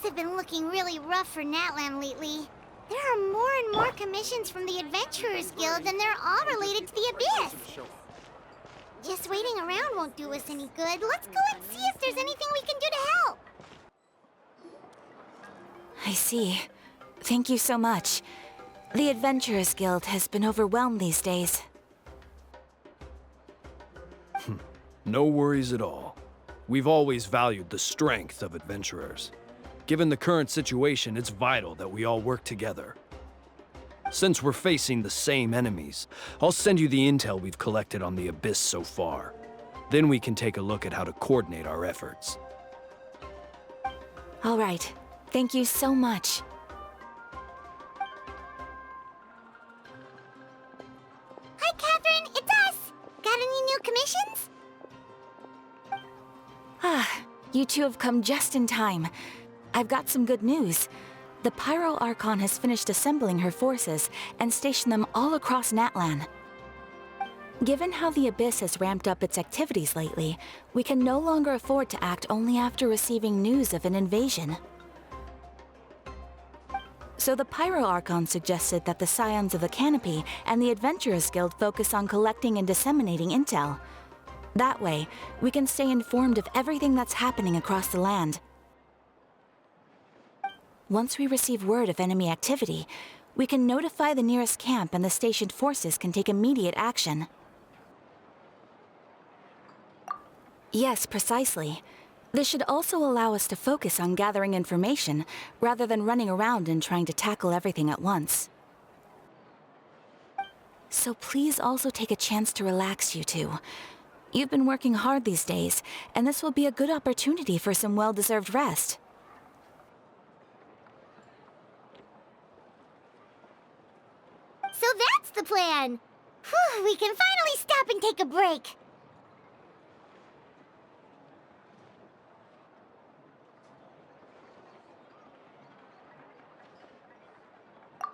have been looking really rough for Natlan lately. There are more and more commissions from the Adventurers Guild, and they're all related to the Abyss. Just waiting around won't do us any good. Let's go and see if there's anything we can do to help. I see. Thank you so much. The Adventurers Guild has been overwhelmed these days. No worries at all. We've always valued the strength of adventurers. Given the current situation, it's vital that we all work together. Since we're facing the same enemies, I'll send you the intel we've collected on the Abyss so far. Then we can take a look at how to coordinate our efforts. All right. Thank you so much. Hi, Catherine. It's us. Got any new commissions? You two have come just in time. I've got some good news. The Pyro Archon has finished assembling her forces and stationed them all across Natlan. Given how the Abyss has ramped up its activities lately, we can no longer afford to act only after receiving news of an invasion. So the Pyro Archon suggested that the Scions of the Canopy and the Adventurers Guild focus on collecting and disseminating intel. That way, we can stay informed of everything that's happening across the land. Once we receive word of enemy activity, we can notify the nearest camp and the stationed forces can take immediate action. Yes, precisely. This should also allow us to focus on gathering information, rather than running around and trying to tackle everything at once. So please also take a chance to relax, you two. You've been working hard these days, and this will be a good opportunity for some well-deserved rest. So that's the plan. Whew, we can finally stop and take a break.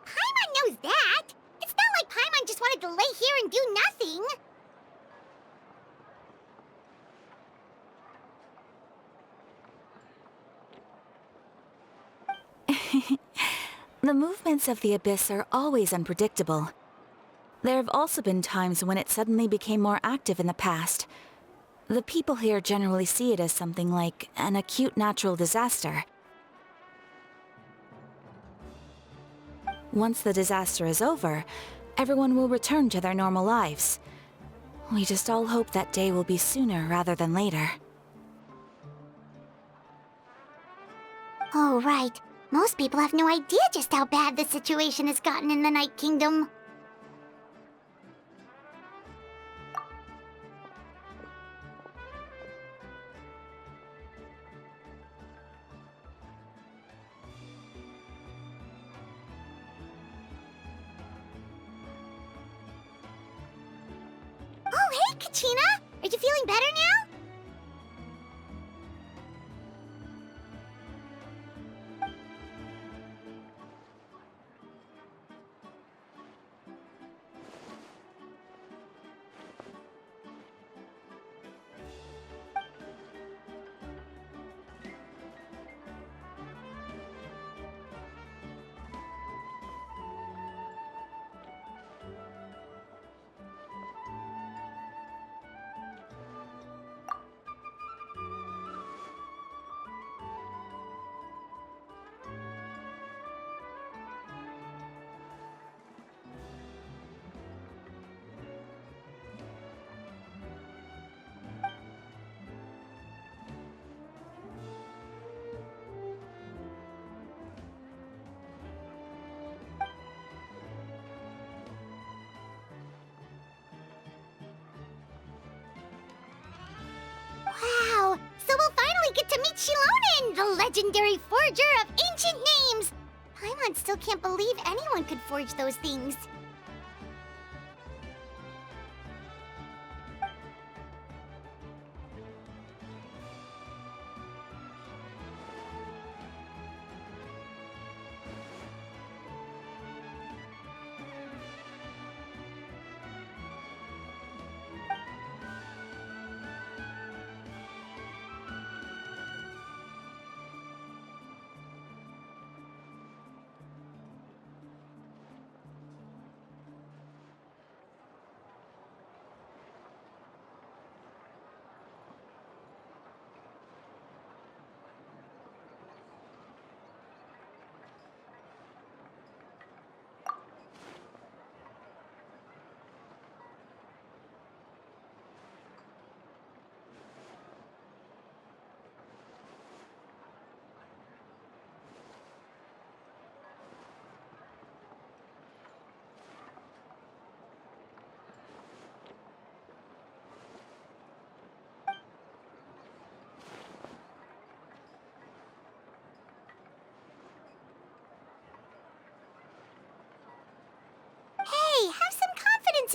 Paimon knows that. It's not like Paimon just wanted to lay here and do nothing. The movements of the Abyss are always unpredictable. There have also been times when it suddenly became more active in the past. The people here generally see it as something like an acute natural disaster. Once the disaster is over, everyone will return to their normal lives. We just all hope that day will be sooner rather than later. Oh, right. Most people have no idea just how bad the situation has gotten in the Night Kingdom. Oh, hey, Kachina! Are you feeling better now? Wow! So we'll finally get to meet Shilonen, the legendary forger of ancient names! Paimon still can't believe anyone could forge those things.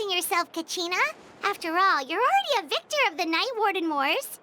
overextending yourself, Kachina. After all, you're already a victor of the Night Warden Wars.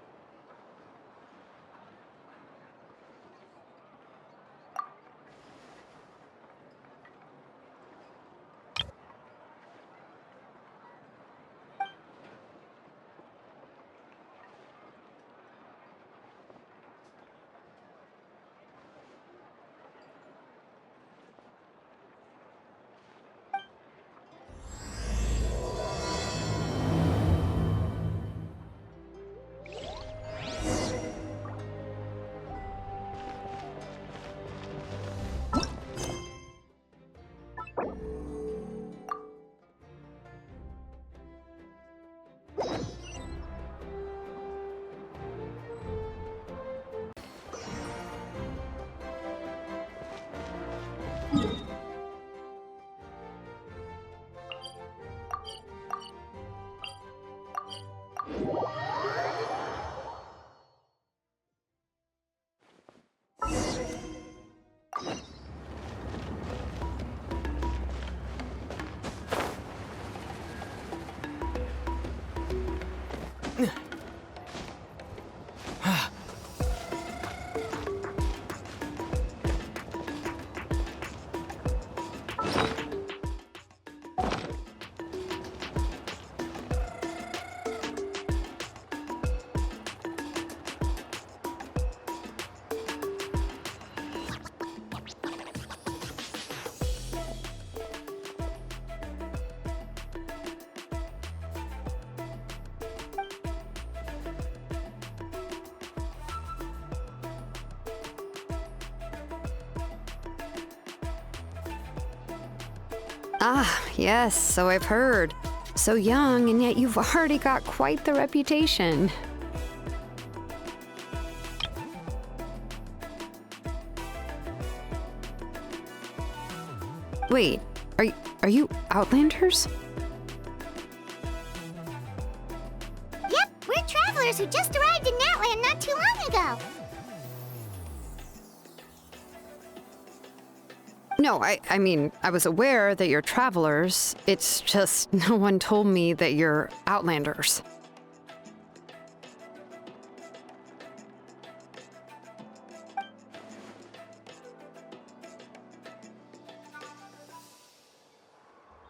Ah, yes, so I've heard. So young, and yet you've already got quite the reputation. Wait, are you Outlanders? Yep, we're travelers who just arrived in Natlan not too long ago. No, I mean, I was aware that you're travelers. It's just no one told me that you're Outlanders.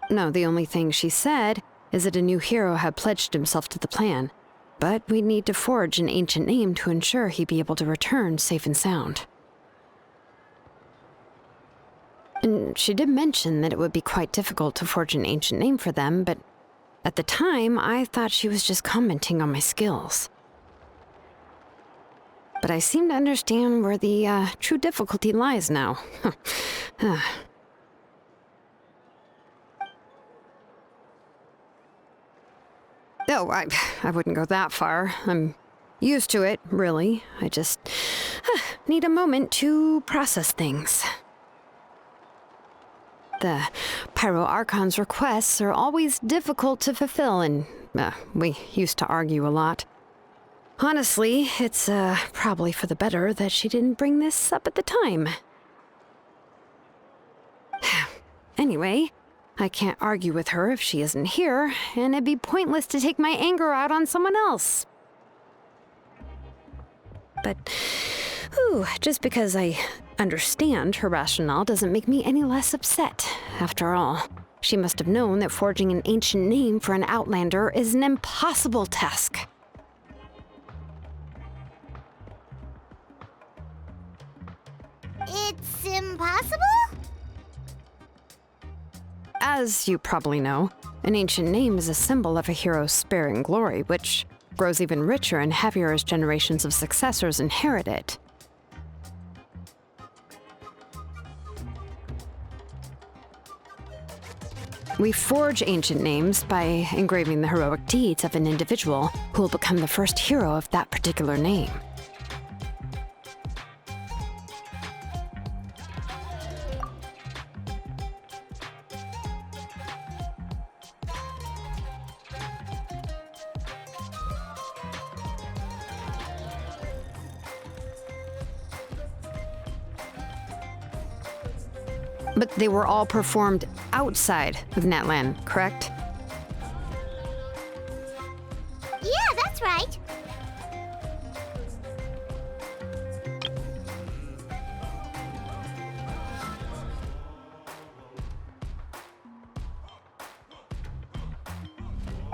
No, the only thing she said is that a new hero had pledged himself to the plan. But we'd need to forge an ancient name to ensure he'd be able to return safe and sound. And she did mention that it would be quite difficult to forge an ancient name for them, but at the time, I thought she was just commenting on my skills. But I seem to understand where the true difficulty lies now. No, I wouldn't go that far. I'm used to it, really. I just need a moment to process things. The Pyro Archon's requests are always difficult to fulfill, and we used to argue a lot. Honestly, it's probably for the better that she didn't bring this up at the time. Anyway, I can't argue with her if she isn't here, and it'd be pointless to take my anger out on someone else. But just because I understand her rationale doesn't make me any less upset. After all, she must have known that forging an ancient name for an Outlander is an impossible task. It's impossible? As you probably know, an ancient name is a symbol of a hero's spirit and glory, which grows even richer and heavier as generations of successors inherit it. We forge ancient names by engraving the heroic deeds of an individual who will become the first hero of that particular name. But they were all performed outside of Natlan, correct?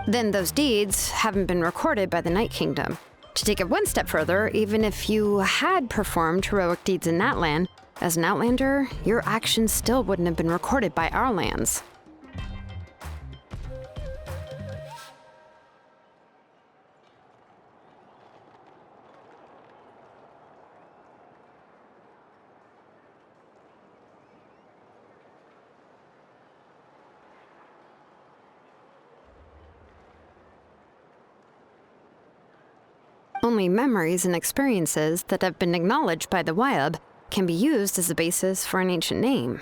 then those deeds haven't been recorded by the Night Kingdom. To take it one step further, even if you had performed heroic deeds in Natlan, as an Outlander, your actions still wouldn't have been recorded by our lands. Only memories and experiences that have been acknowledged by the Wyab can be used as a basis for an ancient name.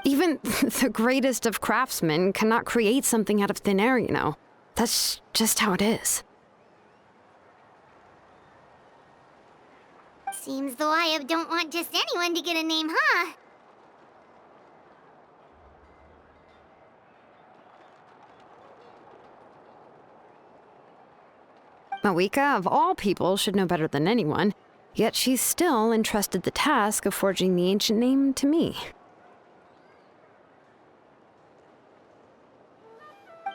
Even the greatest of craftsmen cannot create something out of thin air, you know. That's just how it is. Seems the Wyab don't want just anyone to get a name, huh? Mawika, of all people, should know better than anyone, yet she's still entrusted the task of forging the ancient name to me.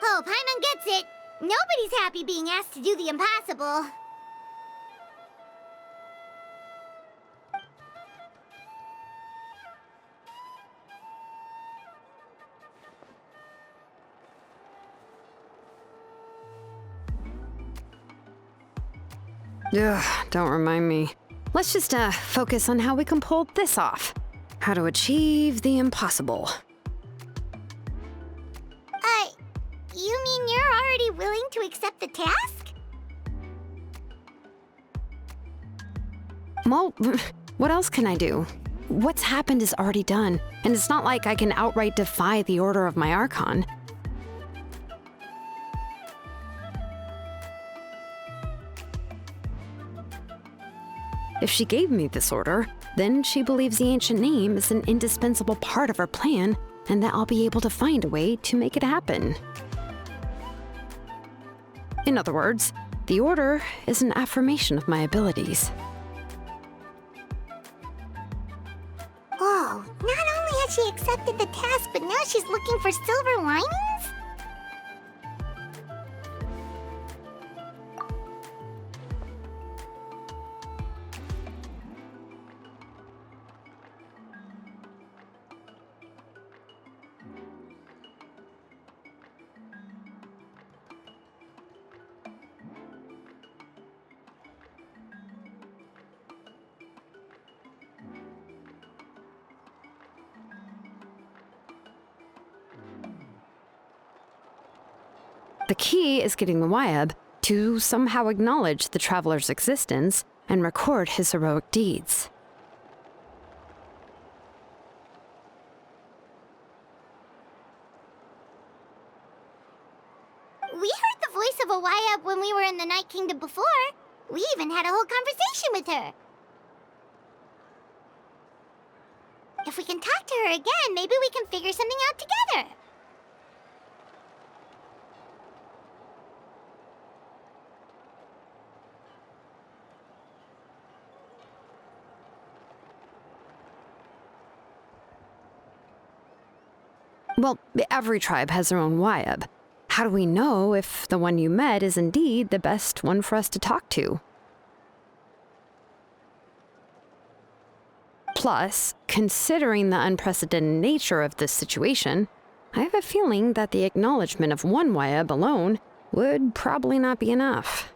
Oh, Paimon gets it. Nobody's happy being asked to do the impossible. Ugh, don't remind me. Let's just focus on how we can pull this off. How to achieve the impossible. You mean you're already willing to accept the task? Well, what else can I do? What's happened is already done, and it's not like I can outright defy the order of my Archon. If she gave me this order, then she believes the ancient name is an indispensable part of her plan, and that I'll be able to find a way to make it happen. In other words, the order is an affirmation of my abilities. Whoa, not only has she accepted the task, but now she's looking for silver linings? The key is getting the Wyab to somehow acknowledge the traveler's existence and record his heroic deeds. We heard the voice of a Wyab when we were in the Night Kingdom before. We even had a whole conversation with her. If we can talk to her again, maybe we can figure something out together. Well, every tribe has their own Wyab. How do we know if the one you met is indeed the best one for us to talk to? Plus, considering the unprecedented nature of this situation, I have a feeling that the acknowledgement of one Wyab alone would probably not be enough.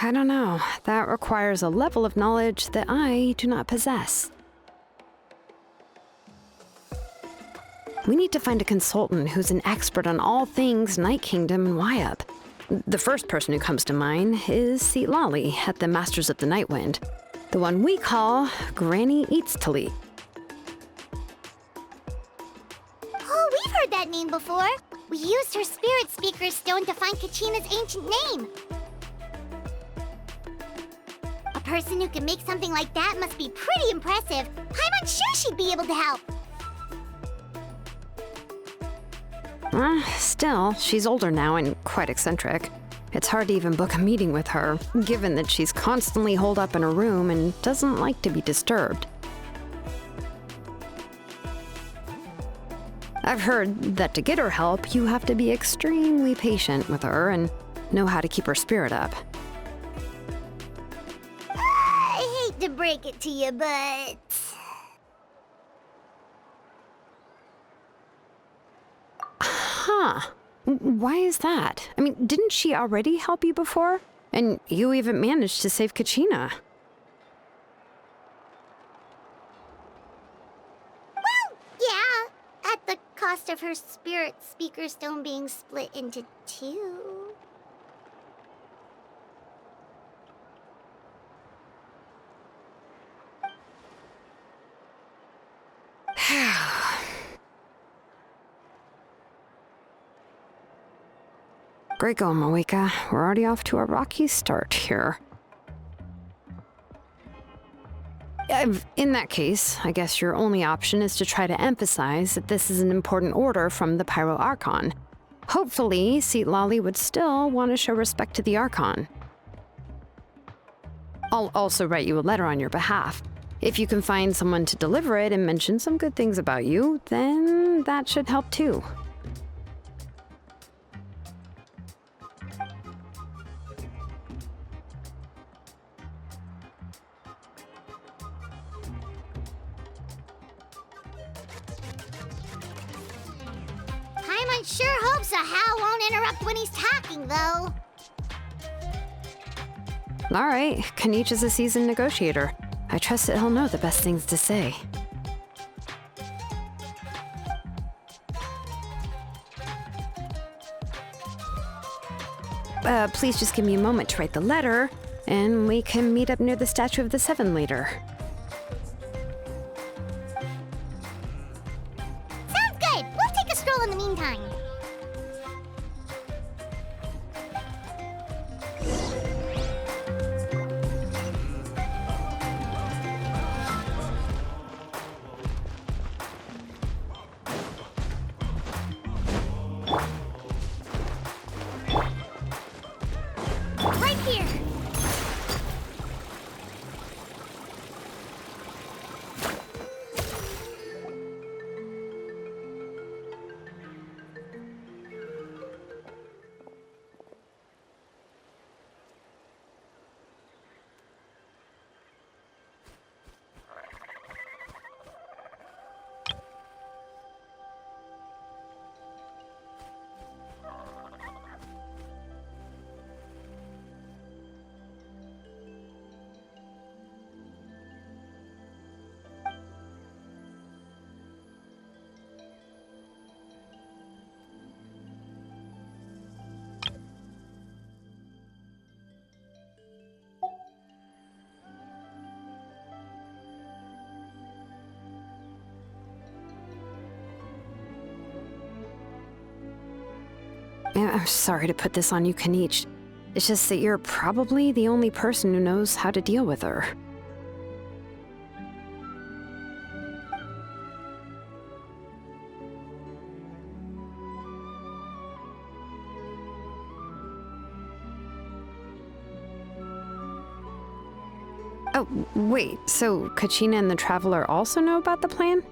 I don't know. That requires a level of knowledge that I do not possess. We need to find a consultant who's an expert on all things Night Kingdom and Wyab. The first person who comes to mind is Lali at the Masters of the Nightwind, the one we call Granny Eats Talit. Oh, we've heard that name before. We used her Spirit Speaker stone to find Kachina's ancient name. A person who can make something like that must be pretty impressive. I'm unsure she'd be able to help. Still, she's older now and quite eccentric. It's hard to even book a meeting with her, given that she's constantly holed up in her room and doesn't like to be disturbed. I've heard that to get her help, you have to be extremely patient with her and know how to keep her spirit up. I hate to break it to you, but... Huh. Why is that? I mean, didn't she already help you before? And you even managed to save Kachina. Well, yeah. At the cost of her spirit speaker stone being split into two. Great going, Moeka. We're already off to a rocky start here. In that case, I guess your only option is to try to emphasize that this is an important order from the Pyro Archon. Hopefully, Seat Lolly would still want to show respect to the Archon. I'll also write you a letter on your behalf. If you can find someone to deliver it and mention some good things about you, then that should help too. Paimon sure hopes a Hal won't interrupt when he's talking, though. All right, Kinich is a seasoned negotiator. I trust that he'll know the best things to say. Please just give me a moment to write the letter, and we can meet up near the Statue of the Seven later. Sounds good. We'll take a stroll in the meantime. Right here. I'm sorry to put this on you, Kinich. It's just that you're probably the only person who knows how to deal with her. Oh, wait, so Kachina and the Traveler also know about the plan?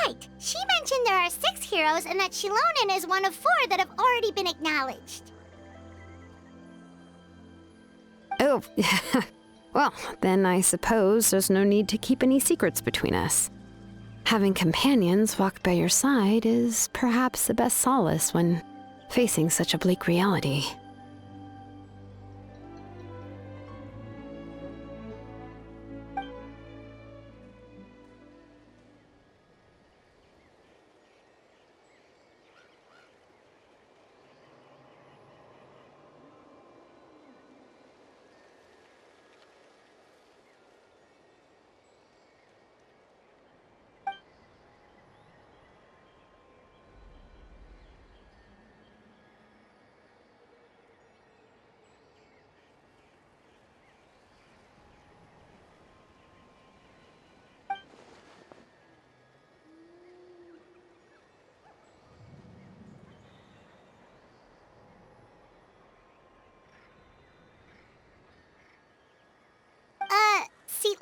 Right. She mentioned there are 6 heroes and that Shilonen is one of 4 that have already been acknowledged. Oh, well, then I suppose there's no need to keep any secrets between us. Having companions walk by your side is perhaps the best solace when facing such a bleak reality.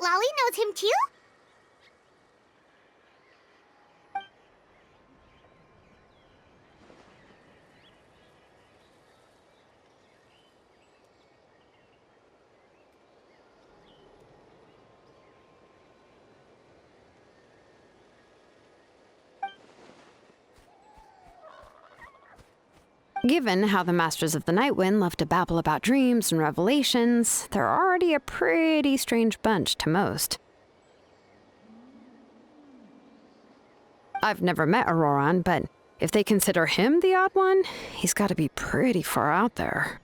Lolly knows him too? Given how the Masters of the Nightwind love to babble about dreams and revelations, they're already a pretty strange bunch to most. I've never met Auroran, but if they consider him the odd one, he's got to be pretty far out there.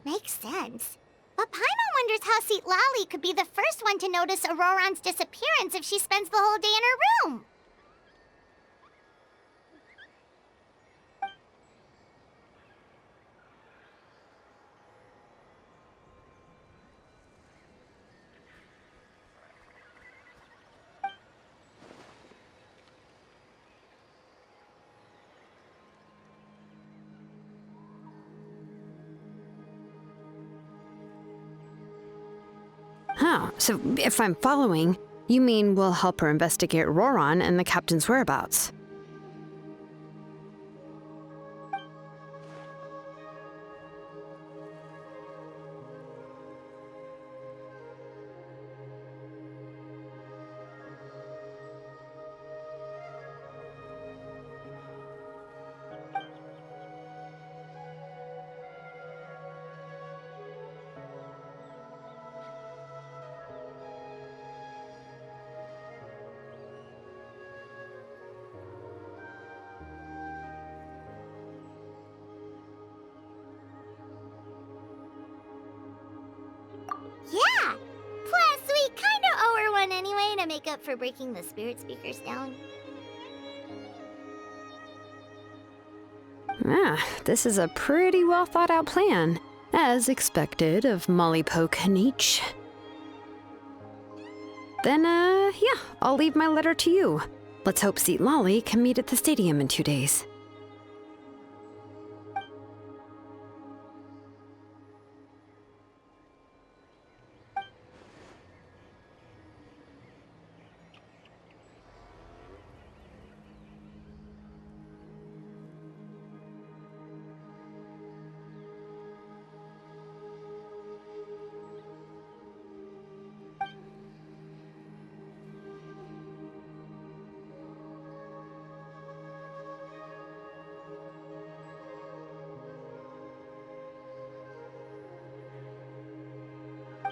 Makes sense. But Paimon wonders how Seat Lally could be the first one to notice Auroran's disappearance if she spends the whole day in her room. Huh, so if I'm following, you mean we'll help her investigate Auroran and the captain's whereabouts? Yeah! Plus, we kinda owe her one anyway to make up for breaking the spirit speakers down. This is a pretty well thought out plan, as expected of Mollypo Kinich. Then, yeah, I'll leave my letter to you. Let's hope Seat Lolly can meet at the stadium in 2 days.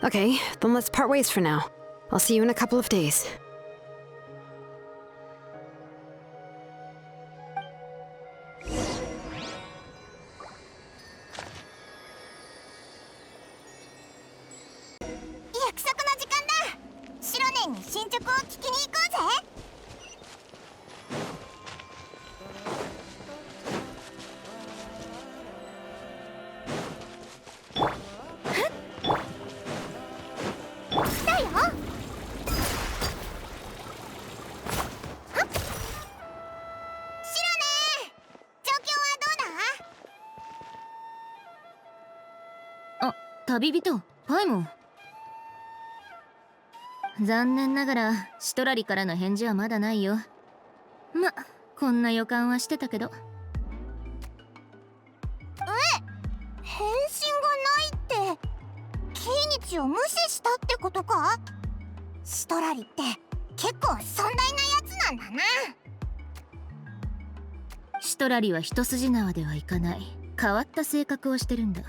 Okay, then let's part ways for now. I'll see you in a couple of days.あ、旅人、パイモン。残念ながらシトラリからの返事はまだないよ。ま、こんな予感はしてたけど。返信がないって、ケイニチを無視したってことか？シトラリって結構尊大なやつなんだな。シトラリは一筋縄ではいかない。変わった性格をしてるんだ。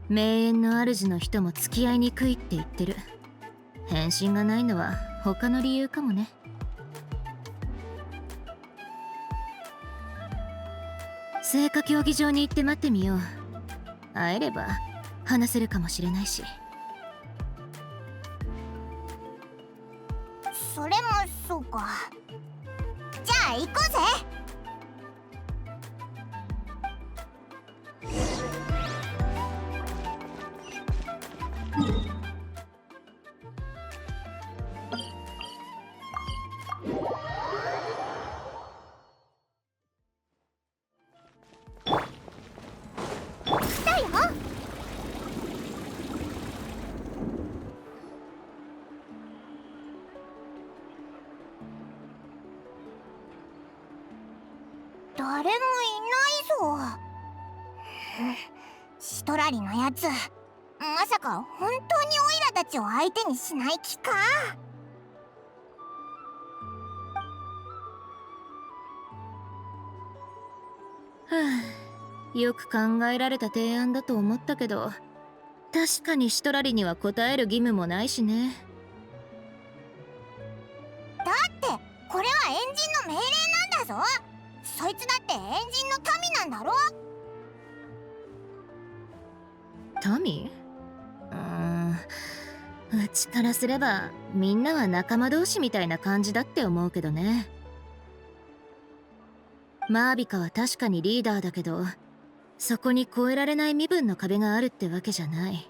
名園の主の人も付き合いにくいって言ってる。返信がないのは他の理由かもね。聖火競技場に行って待ってみよう。会えれば話せるかもしれないし。それもそうか。じゃあ行こうぜ。誰もいないぞ。シトラリのやつ、まさか本当にオイラたちを相手にしない気か？よく考えられた提案だと思ったけど、確かにシトラリには答える義務もないしね。だってこれはエンジンの命令なんだぞ。そいつだってエンジンの民なんだろ？民？うちからすればみんなは仲間同士みたいな感じだって思うけどね。マービカは確かにリーダーだけど、そこに越えられない身分の壁があるってわけじゃない。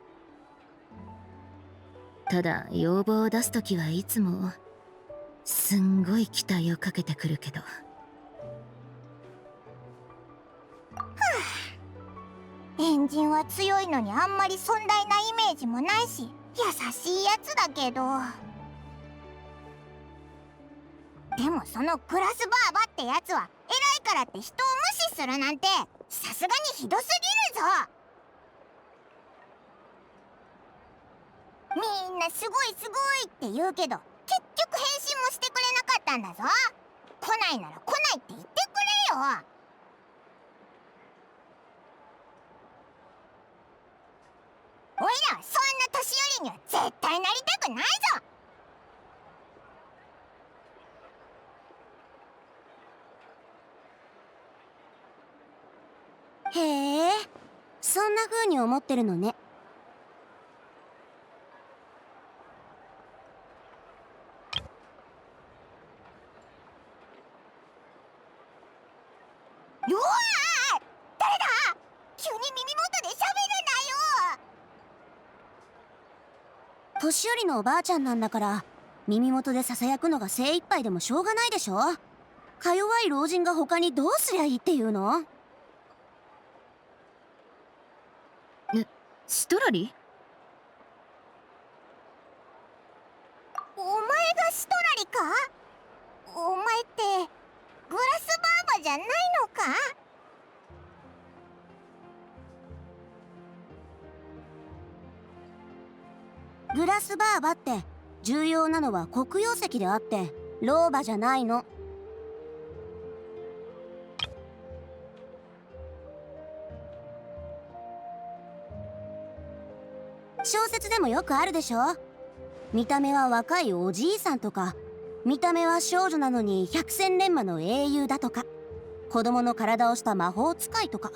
ただ要望を出すときはいつもすんごい期待をかけてくるけど。エンジンは強いのにあんまり尊大なイメージもないし、優しいやつだけど。でもそのグラスバーバってやつは偉いからって人を無視するなんてさすがにひどすぎるぞ。みんなすごいすごいって言うけど結局返信もしてくれなかったんだぞ。来ないなら来ないって言ってくれよ。おいらはそんな年寄りには絶対なりたくないぞ。へえ、そんな風に思ってるのね。うわー！誰だ？急に耳元で喋るなよ。年寄りのおばあちゃんなんだから耳元でささやくのが精一杯でもしょうがないでしょ。か弱い老人が他にどうすりゃいいっていうの？シトラリ？お前がシトラリか？お前ってグラスバーバじゃないのか？グラスバーバって重要なのは黒曜石であって老婆じゃないの。小説でもよくあるでしょ。見た目は若いおじいさんとか、見た目は少女なのに百戦錬磨の英雄だとか、子供の体をした魔法使いとか。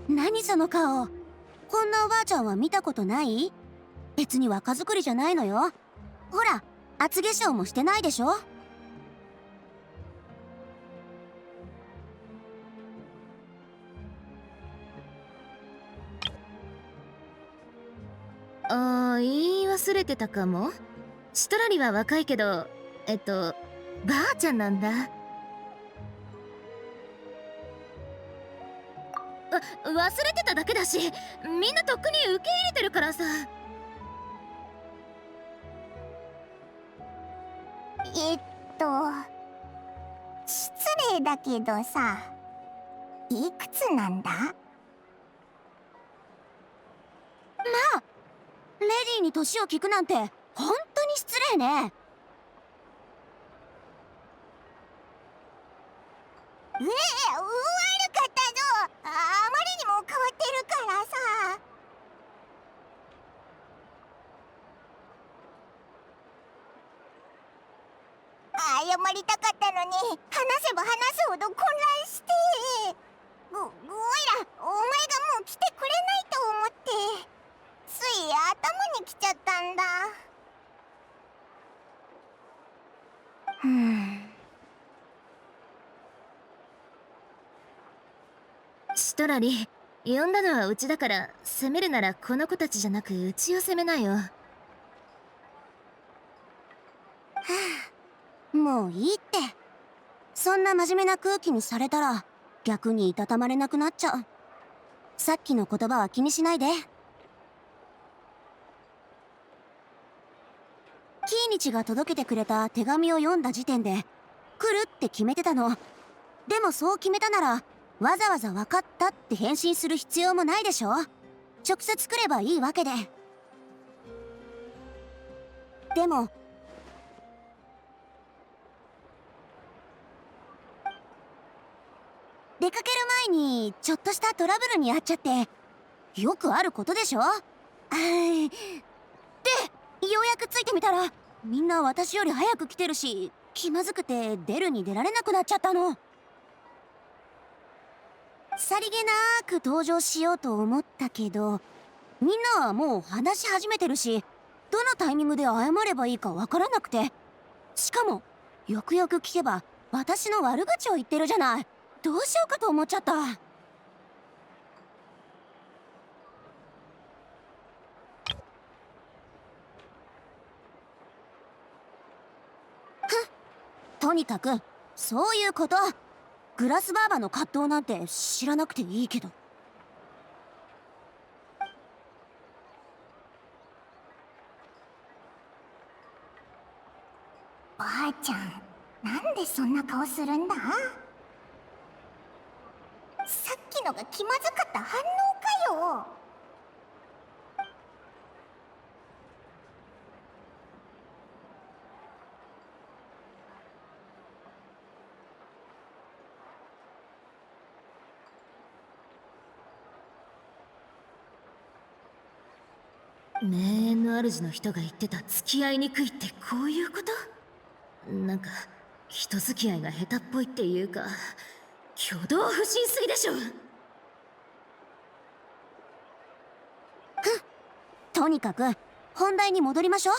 何その顔。こんなおばあちゃんは見たことない？別に若作りじゃないのよ。ほら、厚化粧もしてないでしょ。言い忘れてたかも。シトラリは若いけど、ばあちゃんなんだ。忘れてただけだし、みんなとっくに受け入れてるからさ。失礼だけどさ、いくつなんだ？まあ、レディーに年を聞くなんて本当に失礼ね。悪かったぞ。あまりにも変わってるからさ。謝りたかったのに話せば話すほど混乱して。おいら、お前がもう来てくれないと思ってつい頭にきちゃったんだ。シトラリ、呼んだのはうちだから、攻めるならこの子たちじゃなくうちを攻めなよ。もういいって。そんな真面目な空気にされたら逆にいたたまれなくなっちゃう。さっきの言葉は気にしないで。ーニチが届けてくれた手紙を読んだ時点で来るって決めてたの。でもそう決めたならわざわざ分かったって返信する必要もないでしょ。直接来ればいいわけで。でも出かける前にちょっとしたトラブルに遭っちゃって、よくあることでしょ。で、ようやくついてみたらみんな私より早く来てるし、気まずくて出るに出られなくなっちゃったの。さりげなく登場しようと思ったけど、みんなはもう話し始めてるし、どのタイミングで謝ればいいかわからなくて。しかもよくよく聞けば私の悪口を言ってるじゃない。どうしようかと思っちゃった。とにかくそういうこと。グラスバーバの葛藤なんて知らなくていいけど。ばあちゃん、なんでそんな顔するんだ？さっきのが気まずかった反応かよ。名園の主の人が言ってた付き合いにくいってこういうこと？なんか人付き合いが下手っぽいっていうか、挙動不審すぎでしょ。とにかく本題に戻りましょう。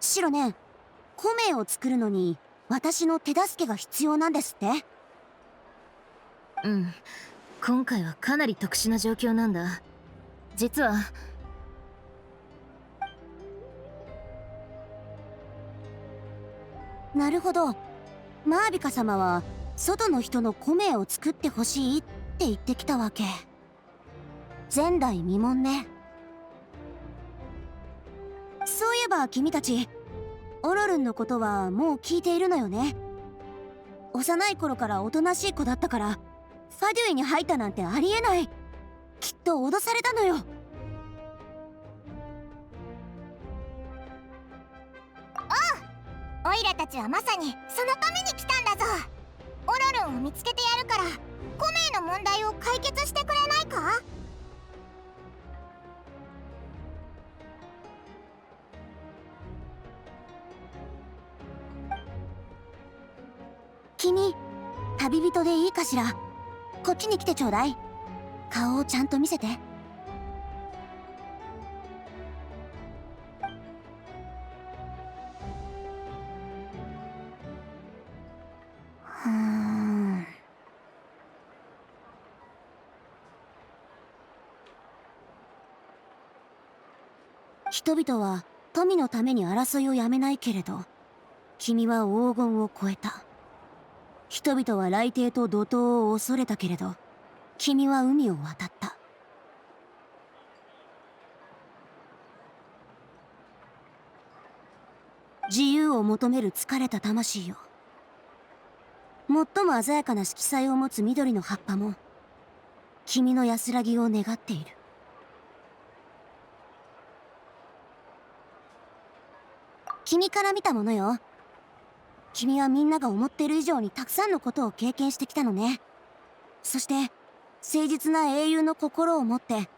シロね、米を作るのに私の手助けが必要なんですって。うん、今回はかなり特殊な状況なんだ。実はなるほど。マービカ様は外の人の米を作ってほしいって言ってきたわけ。前代未聞ね。そういえば君たちオロルンのことはもう聞いているのよね。幼い頃からおとなしい子だったからファデュイに入ったなんてありえない。きっと脅されたのよ。オイラたちはまさにそのために来たんだぞ。オロルンを見つけてやるからコメの問題を解決してくれないか？君、旅人でいいかしら。こっちに来てちょうだい。顔をちゃんと見せて。人々は富のために争いをやめないけれど、君は黄金を越えた。人々は雷帝と怒涛を恐れたけれど、君は海を渡った。自由を求める疲れた魂よ。最も鮮やかな色彩を持つ緑の葉っぱも君の安らぎを願っている。君から見たものよ。君はみんなが思っている以上にたくさんのことを経験してきたのね。そして誠実な英雄の心を持って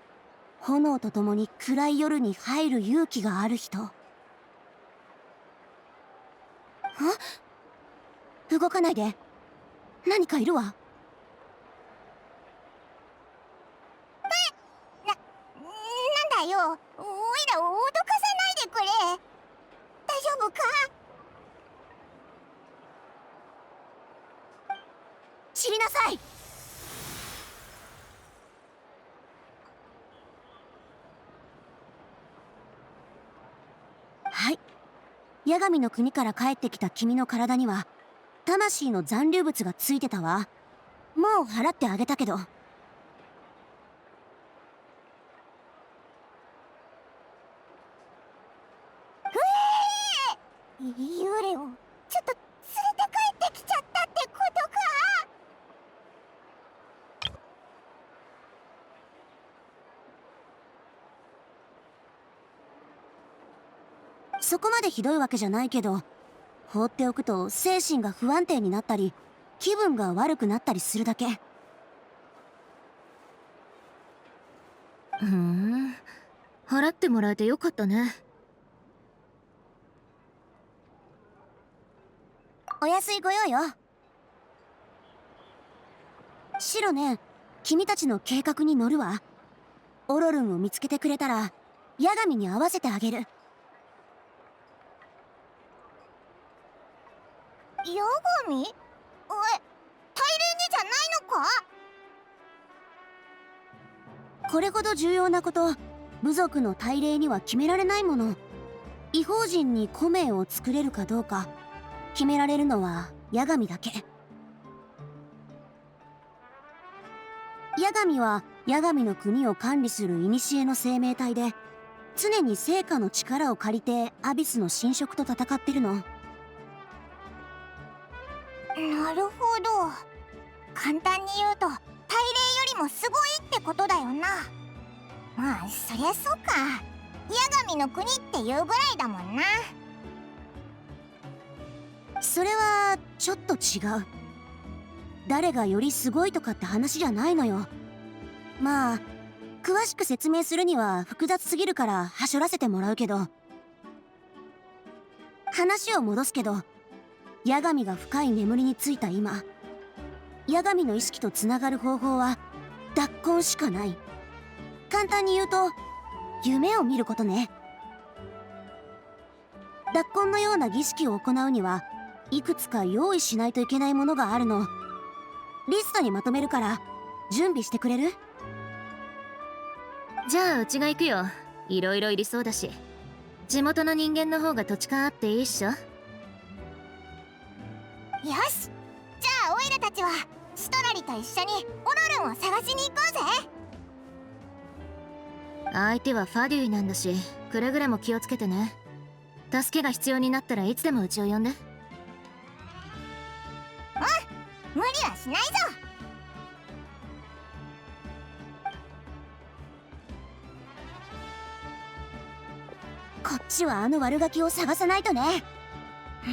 炎と共に暗い夜に入る勇気がある人。動かないで。何かいるわ。なんだよ、おいらを脅かさないでくれ。大丈夫か？散りなさい。はい。八神の国から帰ってきた君の体には魂の残留物がついてたわ。もう払ってあげたけど。幽霊をちょっと連れて帰ってきちゃったってことか。そこまでひどいわけじゃないけど、放っておくと精神が不安定になったり気分が悪くなったりするだけ。払ってもらえてよかったね。お安いご用よ。シロね、君たちの計画に乗るわ。オロルンを見つけてくれたらヤガミに会わせてあげる。ヤガミ？大霊にじゃないのか？これほど重要なこと、部族の大霊には決められないもの。異邦人に古名を作れるかどうか決められるのはヤガミだけ。ヤガミはヤガミの国を管理する古の生命体で、常に聖火の力を借りてアビスの侵食と戦ってるの。なるほど。簡単に言うと大霊よりもすごいってことだよな。まあそりゃそうか。ヤガミの国っていうぐらいだもんな。それはちょっと違う。誰がよりすごいとかって話じゃないのよ。まあ詳しく説明するには複雑すぎるからはしょらせてもらうけど、話を戻すけど、ヤガミが深い眠りについた今、ヤガミの意識とつながる方法は脱魂しかない。簡単に言うと夢を見ることね。脱魂のような儀式を行うにはいくつか用意しないといけないものがあるの。リストにまとめるから準備してくれる？じゃあうちが行くよ。いろいろいりそうだし、地元の人間の方が土地勘あっていいっしょ。よし、じゃあオイラたちはシトラリと一緒にオロルンを探しに行こうぜ。相手はファデュイなんだし、くれぐれも気をつけてね。助けが必要になったらいつでもうちを呼んで。無理はしないぞ。こっちはあの悪ガキを探さないとね。今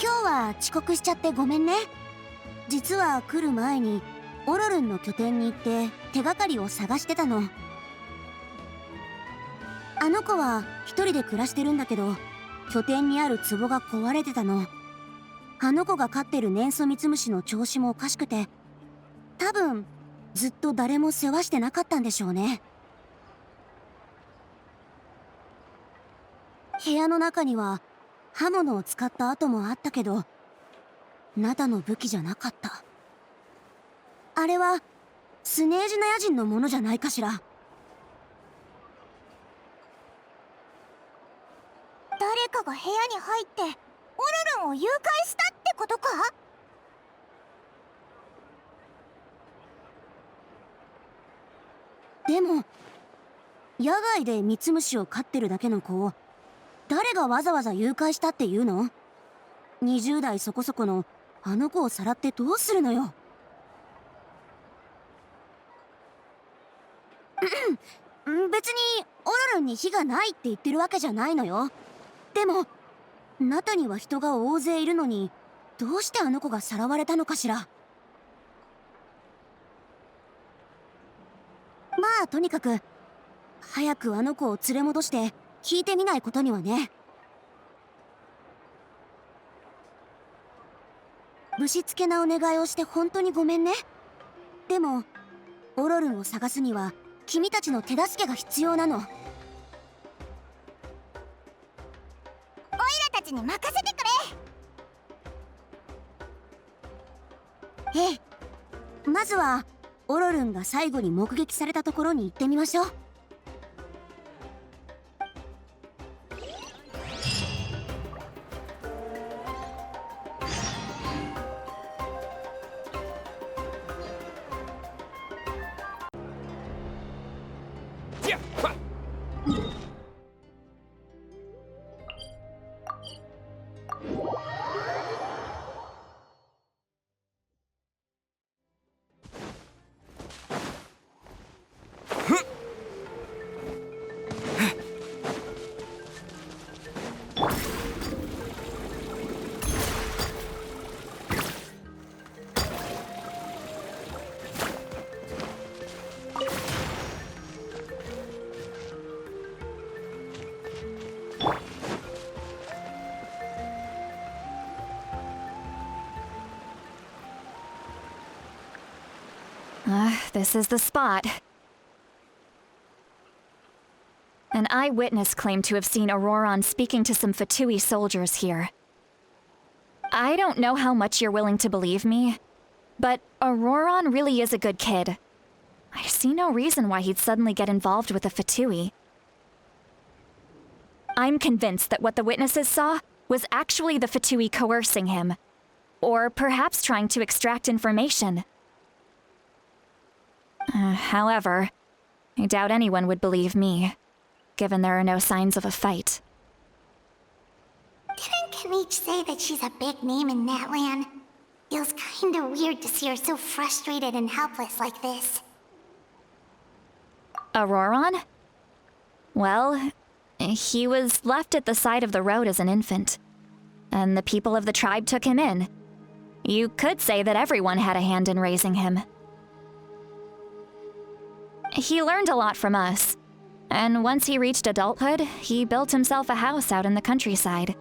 日は遅刻しちゃってごめんね。実は来る前にオロルンの拠点に行って手がかりを探してたの。あの子は一人で暮らしてるんだけど、拠点にある壺が壊れてたの。あの子が飼ってる年祖ミツムシの調子もおかしくて、多分ずっと誰も世話してなかったんでしょうね。部屋の中には刃物を使った跡もあったけど、ナタの武器じゃなかった。あれはスネージナヤ人のものじゃないかしら。誰かが部屋に入ってオロルンを誘拐したってことか？でも野外でミツムシを飼ってるだけの子を誰がわざわざ誘拐したっていうの？20代そこそこのあの子をさらってどうするのよ。別にオロルンに非がないって言ってるわけじゃないのよ。でもナタには人が大勢いるのに、どうしてあの子がさらわれたのかしら。まあとにかく早くあの子を連れ戻して聞いてみないことにはね。ぶしつけなお願いをして本当にごめんね。でもオロルンを探すには君たちの手助けが必要なの。オイラたちに任せてくれ。ええ、まずはオロルンが最後に目撃されたところに行ってみましょう。やっはっ This is the spot. An eyewitness claimed to have seen Auroron speaking to some Fatui soldiers here. I don't know how much you're willing to believe me, but Auroron really is a good kid. I see no reason why he'd suddenly get involved with a Fatui. I'm convinced that what the witnesses saw was actually the Fatui coercing him, or perhaps trying to extract information. However, I doubt anyone would believe me, given there are no signs of a fight. Didn't Kinich say that she's a big name in Natlan? Feels kinda weird to see her so frustrated and helpless like this. Auroron? Well, he was left at the side of the road as an infant, and the people of the tribe took him in. You could say that everyone had a hand in raising him. He learned a lot from us, and once he reached adulthood, he built himself a house out in the countryside.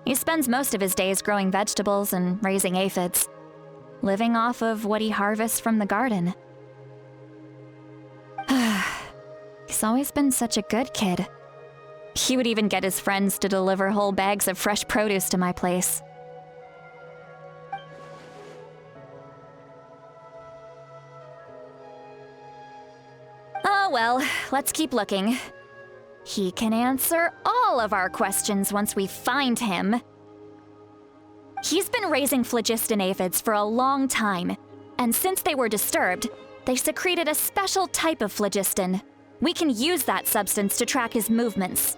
He spends most of his days growing vegetables and raising aphids, living off of what he harvests from the garden. He's always been such a good kid. He would even get his friends to deliver whole bags of fresh produce to my place. Oh well, let's keep looking. He can answer all of our questions once we find him. He's been raising phlogiston aphids for a long time, and since they were disturbed, they secreted a special type of phlogiston. We can use that substance to track his movements.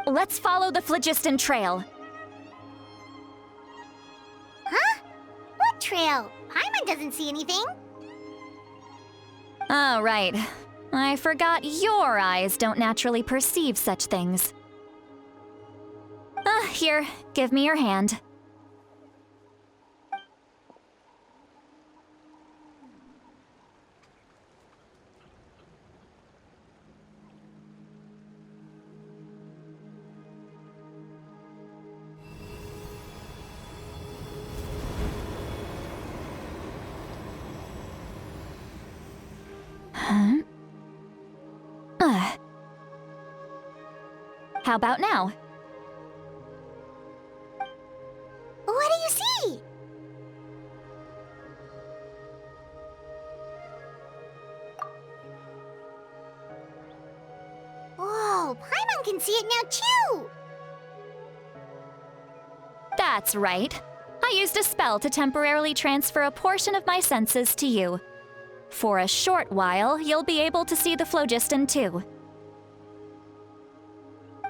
Let's follow the phlogiston trail. Huh? What trail? Paimon doesn't see anything. Oh, right. I forgot your eyes don't naturally perceive such things. Here, give me your hand. How about now? What do you see? Whoa, Paimon can see it now too! That's right. I used a spell to temporarily transfer a portion of my senses to you. For a short while, you'll be able to see the phlogiston too.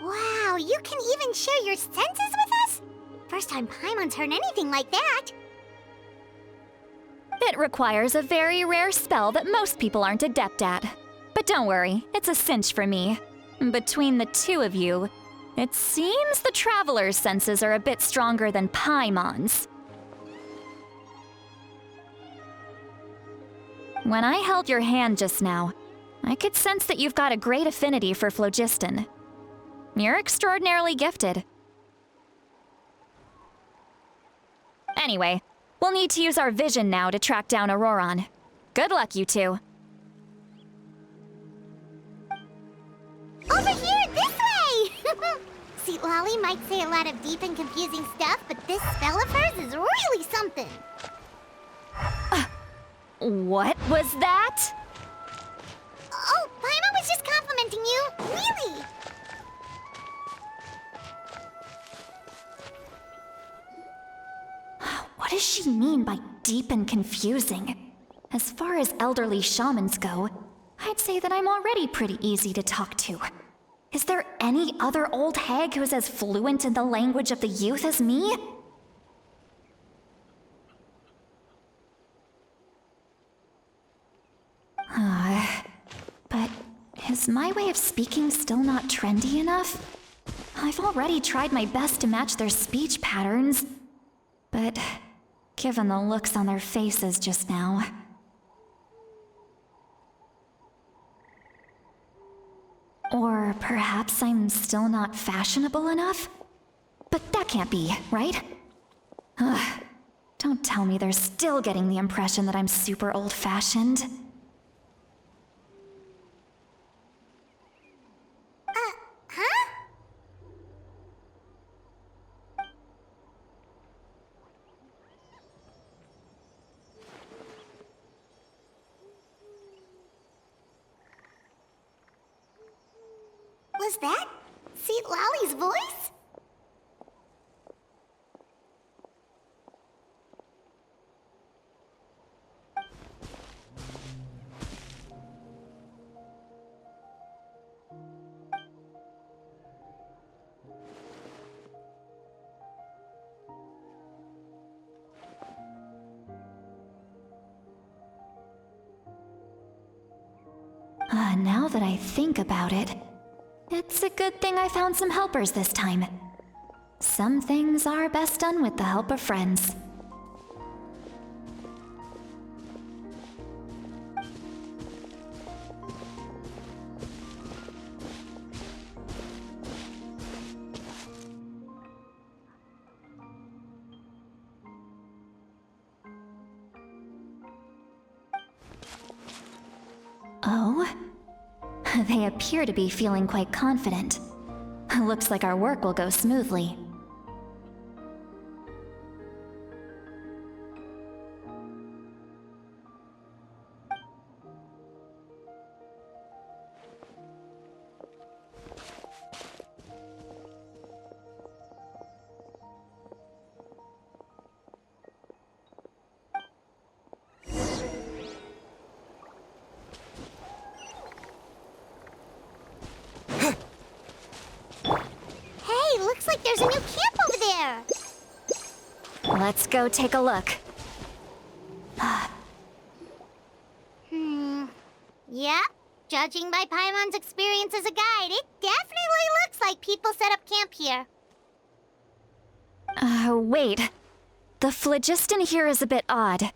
Wow, you can even share your senses with us? First time Paimon's heard anything like that. It requires a very rare spell that most people aren't adept at. But don't worry, it's a cinch for me. Between the two of you, it seems the Traveler's senses are a bit stronger than Paimon's. When I held your hand just now, I could sense that you've got a great affinity for phlogiston. You're extraordinarily gifted. Anyway, we'll need to use our vision now to track down Auroron. Good luck, you two. Over here, this way! See, Lolly might say a lot of deep and confusing stuff, but this spell of hers is really something. What was that? Oh, Paimon was just complimenting you. Really? What does she mean by deep and confusing? As far as elderly shamans go, I'd say that I'm already pretty easy to talk to. Is there any other old hag who's as fluent in the language of the youth as me? But is my way of speaking still not trendy enough? I've already tried my best to match their speech patterns, but given the looks on their faces just now... Or perhaps I'm still not fashionable enough? But that can't be, right? Don't Don't tell me they're still getting the impression that I'm super old-fashioned. Huh? Was that Seat Lolly's voice? Now that I think about it, it's a good thing I found some helpers this time. Some things are best done with the help of friends. Oh? They appear to be feeling quite confident. Looks like our work will go smoothly. Hey, looks like there's a new camp over there. Let's go take a look. Yep. Judging by Paimon's experience as a guide, it definitely looks like people set up camp here. Wait. The phlogiston here is a bit odd.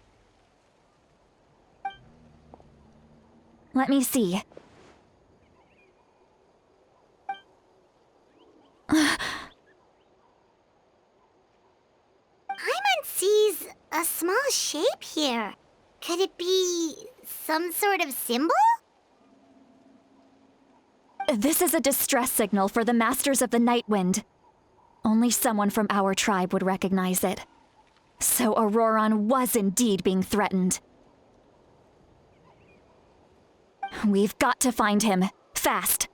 Let me see. Paimon sees a small shape here. Could it be some sort of symbol? This is a distress signal for the Masters of the Night Wind. Only someone from our tribe would recognize it. So Auroron was indeed being threatened. We've got to find him. Fast.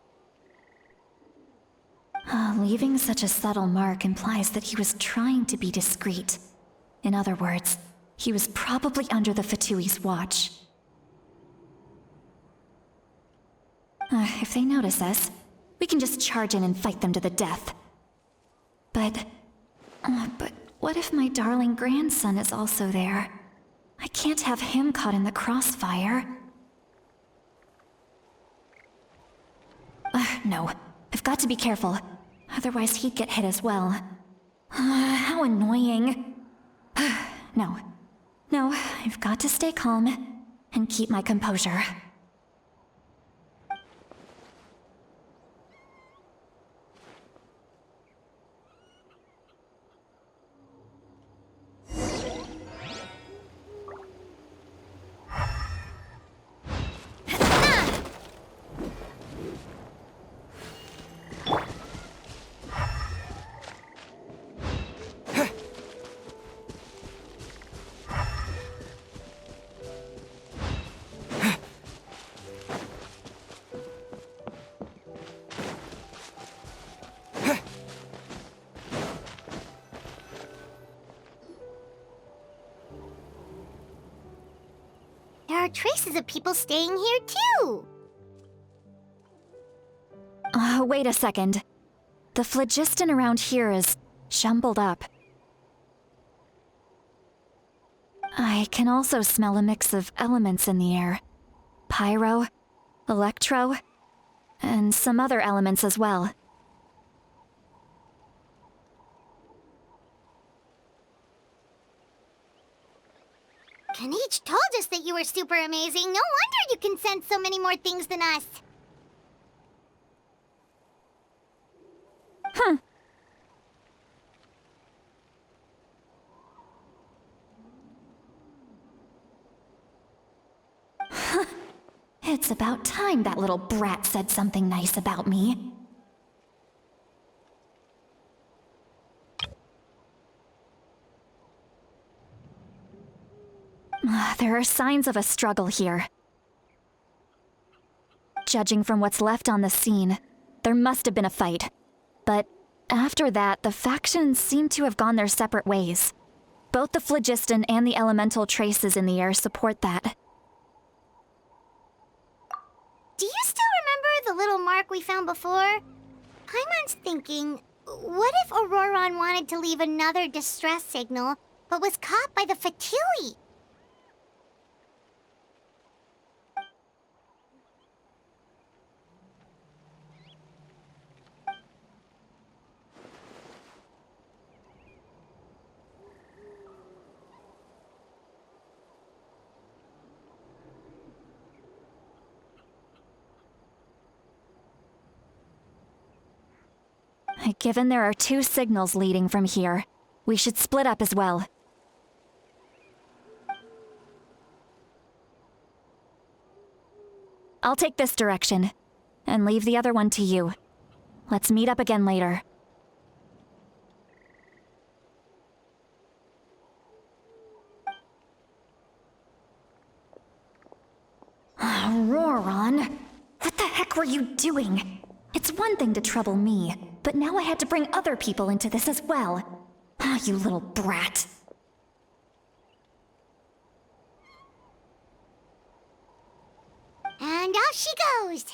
Leaving such a subtle mark implies that he was trying to be discreet. In other words, he was probably under the Fatui's watch. If they notice us, we can just charge in and fight them to the death. But what if my darling grandson is also there? I can't have him caught in the crossfire. No, I've got to be careful. Otherwise he'd get hit as well. How annoying. No, I've got to stay calm and keep my composure. There are traces of people staying here too. Wait a second. The phlogiston around here is jumbled up. I can also smell a mix of elements in the air. Pyro, electro, and some other elements as well. Kinich told us that you were super amazing. No wonder you can sense so many more things than us. It's about time that little brat said something nice about me. There are signs of a struggle here. Judging from what's left on the scene, there must have been a fight. But after that, the factions seem to have gone their separate ways. Both the phlogiston and the elemental traces in the air support that. Do you still remember the little mark we found before? Paimon's thinking, what if Auroron wanted to leave another distress signal, but was caught by the Fatui? Given there are 2 signals leading from here, we should split up as well. I'll take this direction, and leave the other one to you. Let's meet up again later. Auroron, what the heck were you doing? It's one thing to trouble me, but now I had to bring other people into this as well. Ah, you little brat. And off she goes!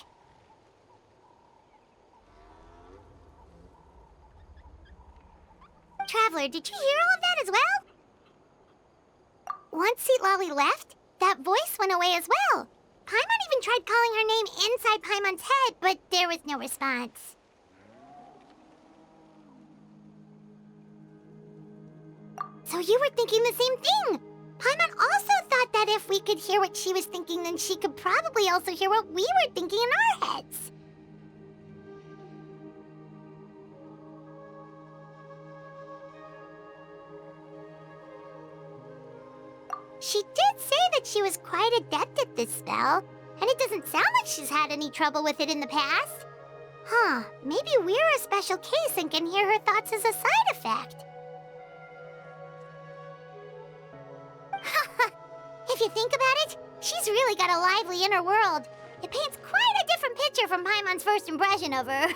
Traveler, did you hear all of that as well? Once Seatlolly left, that voice went away as well. Paimon even tried calling her name inside Paimon's head, but there was no response. So you were thinking the same thing! Paimon also thought that if we could hear what she was thinking, then she could probably also hear what we were thinking in our heads. She did say that she was quite adept at this spell, and it doesn't sound like she's had any trouble with it in the past. Huh, maybe we're a special case and can hear her thoughts as a side effect. If you think about it, she's really got a lively inner world. It paints quite a different picture from Paimon's first impression of her.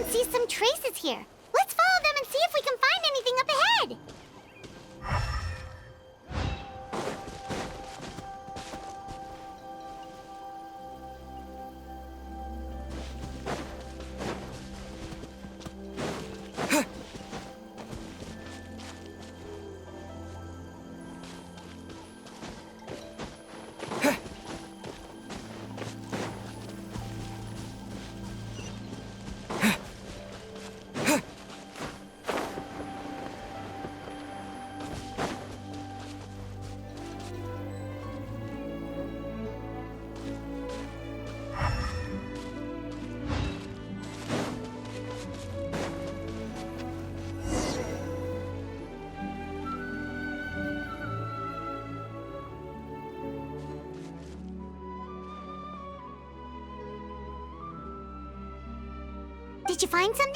See some traces here. Let's follow them and see if we can find anything up ahead. Did you find something?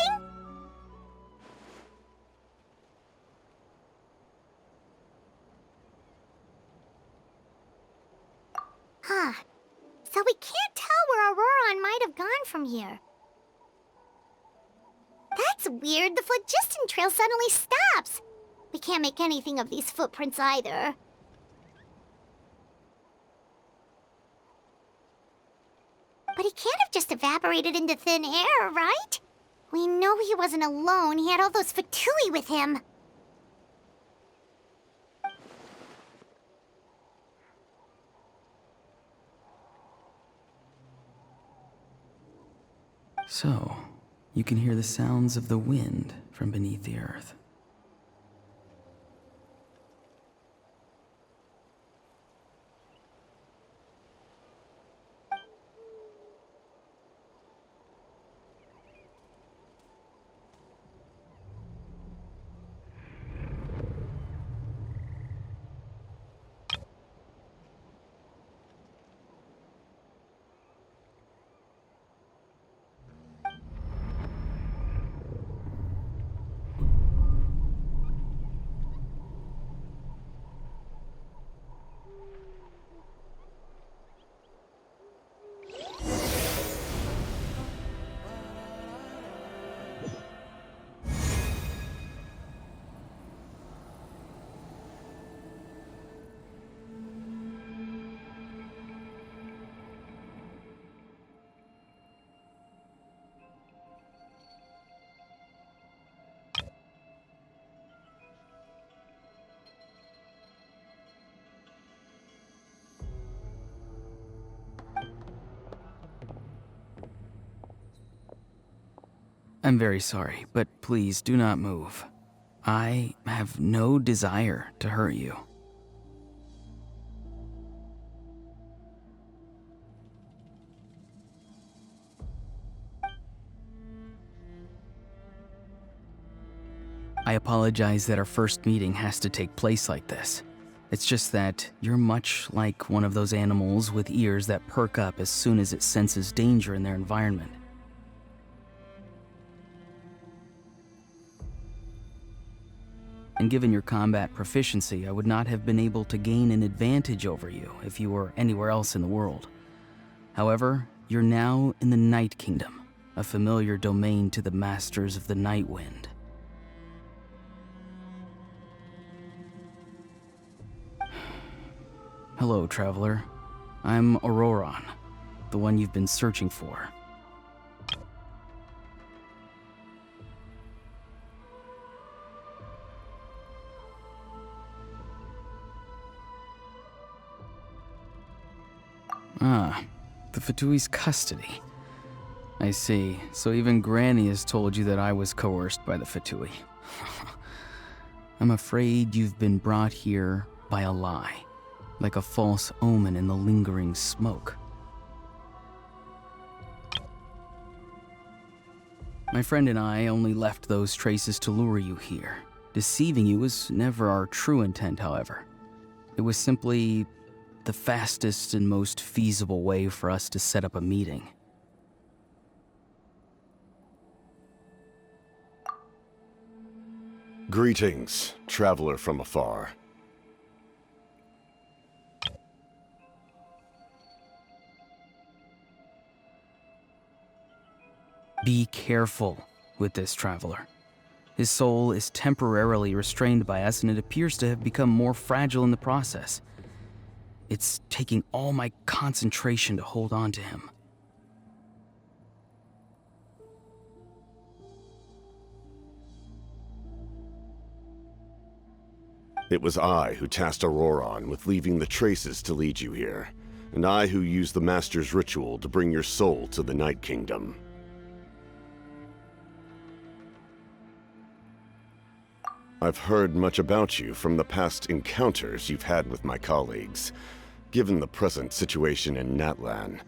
Huh. So we can't tell where Auroron might have gone from here. That's weird. The phlogiston trail suddenly stops. We can't make anything of these footprints either. But he can't have just evaporated into thin air, right? We know he wasn't alone. He had all those Fatui with him. So, you can hear the sounds of the wind from beneath the earth. I'm very sorry, but please do not move. I have no desire to hurt you. I apologize that our first meeting has to take place like this. It's just that you're much like one of those animals with ears that perk up as soon as it senses danger in their environment. And given your combat proficiency, I would not have been able to gain an advantage over you if you were anywhere else in the world. However, you're now in the Night Kingdom, a familiar domain to the Masters of the Night Wind. Hello, traveler. I'm Auroron, the one you've been searching for. Ah, the Fatui's custody. I see. So even Granny has told you that I was coerced by the Fatui. I'm afraid you've been brought here by a lie, like a false omen in the lingering smoke. My friend and I only left those traces to lure you here. Deceiving you was never our true intent, however. It was simply the fastest and most feasible way for us to set up a meeting. Greetings, traveler from afar. Be careful with this traveler. His soul is temporarily restrained by us, and it appears to have become more fragile in the process. It's taking all my concentration to hold on to him. It was I who tasked Auroron with leaving the traces to lead you here, and I who used the Master's ritual to bring your soul to the Night Kingdom. I've heard much about you from the past encounters you've had with my colleagues. Given the present situation in Natlan,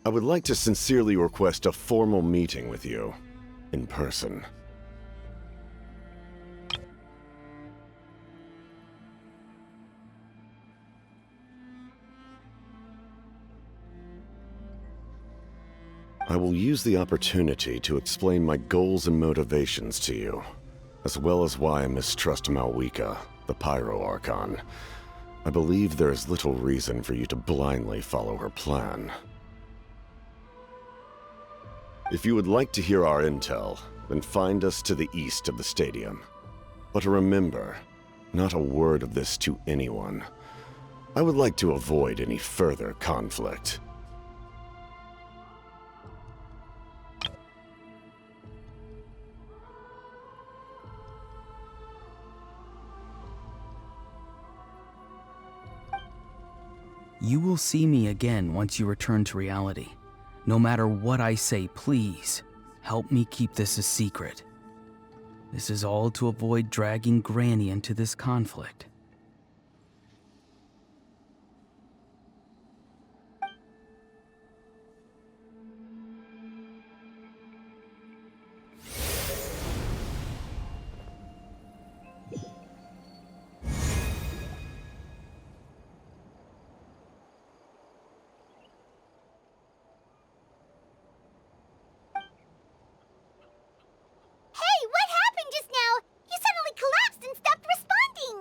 I would like to sincerely request a formal meeting with you, in person. I will use the opportunity to explain my goals and motivations to you, as well as why I mistrust Malwika, the Pyro Archon. I believe there is little reason for you to blindly follow her plan. If you would like to hear our intel, then find us to the east of the stadium. But remember, not a word of this to anyone. I would like to avoid any further conflict. You will see me again once you return to reality. No matter what I say, please, help me keep this a secret. This is all to avoid dragging Granny into this conflict. Hey, what happened just now? You suddenly collapsed and stopped responding.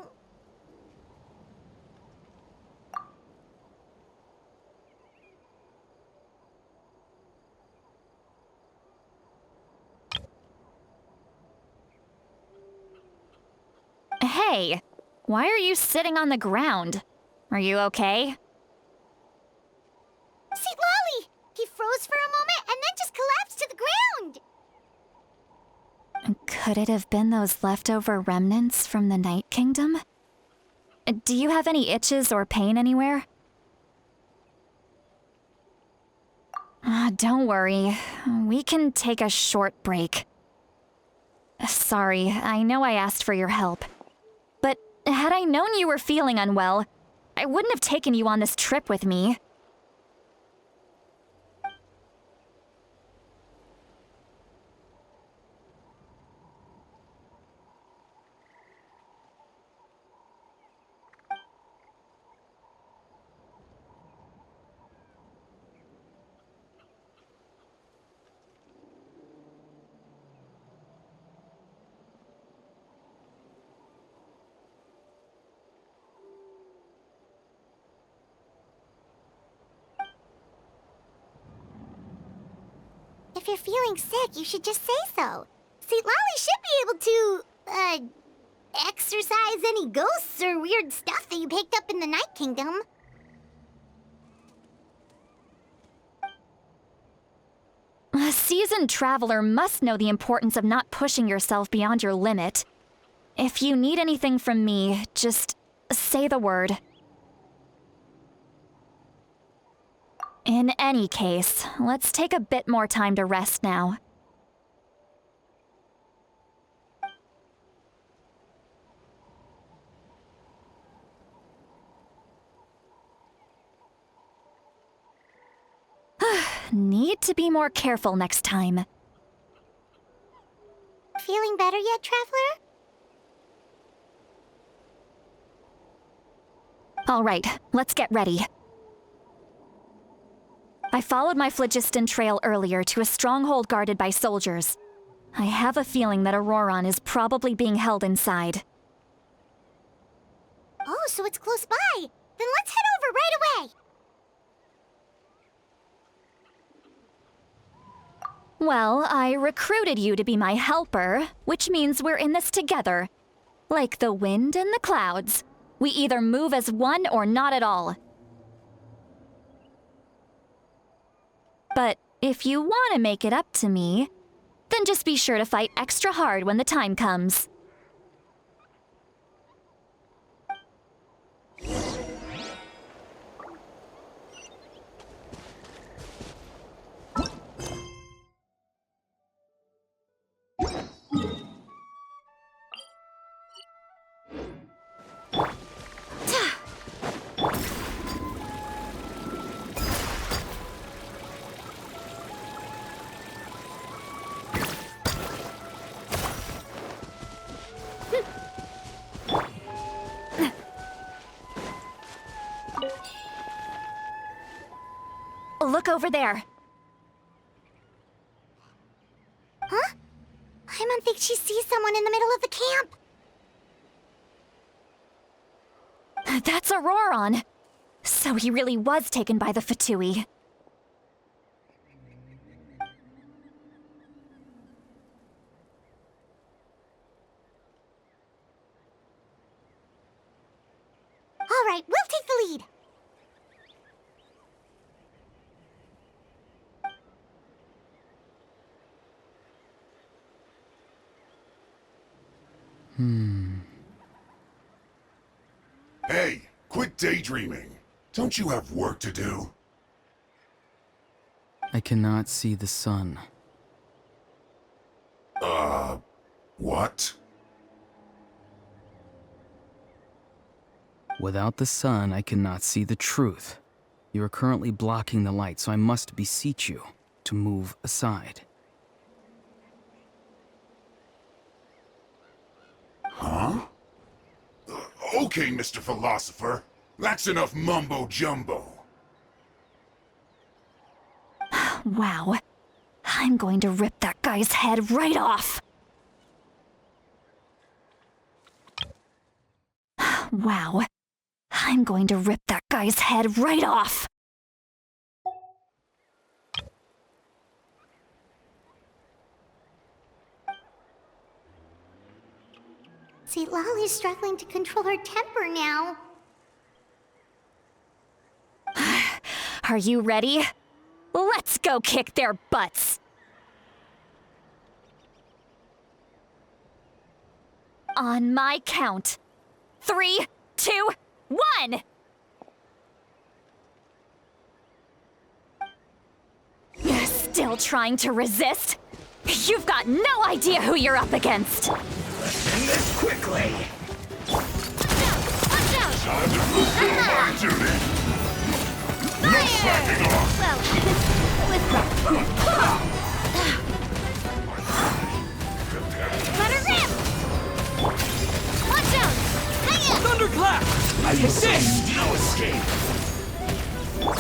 Hey, why are you sitting on the ground? Are you okay? See, Lolly! He froze for a moment and then just collapsed to the ground. Could it have been those leftover remnants from the Night Kingdom? Do you have any itches or pain anywhere? Don't worry. We can take a short break. Sorry, I know I asked for your help. But had I known you were feeling unwell, I wouldn't have taken you on this trip with me. If you're feeling sick, you should just say so. See, Lolly should be able to, exorcise any ghosts or weird stuff that you picked up in the Night Kingdom. A seasoned traveler must know the importance of not pushing yourself beyond your limit. If you need anything from me, just say the word. In any case, let's take a bit more time to rest now. Need to be more careful next time. Feeling better yet, Traveler? All right, let's get ready. I followed my phlogiston trail earlier to a stronghold guarded by soldiers. I have a feeling that Auroron is probably being held inside. Oh, so it's close by. Then let's head over right away. Well, I recruited you to be my helper, which means we're in this together. Like the wind and the clouds. We either move as one or not at all. But if you want to make it up to me, then just be sure to fight extra hard when the time comes. Look over there. Huh? Paimon thinks she sees someone in the middle of the camp. That's Auroron. So he really was taken by the Fatui. All right, we'll take the lead. Hey, quit daydreaming. Don't you have work to do? I cannot see the sun. What? Without the sun, I cannot see the truth. You are currently blocking the light, so I must beseech you to move aside. Huh? Okay, Mr. Philosopher. That's enough mumbo-jumbo. Wow. I'm going to rip that guy's head right off. Wow. I'm going to rip that guy's head right off. See, Lolly's struggling to control her temper now. Are you ready? Let's go kick their butts! On my count. 3, 2, 1! Still trying to resist? You've got no idea who you're up against! End this quickly! Watch out! Time to fulfill my duty. No slacking off. Well, let her rip! Watch out! Hiya! Thunderclap! I will see no escape!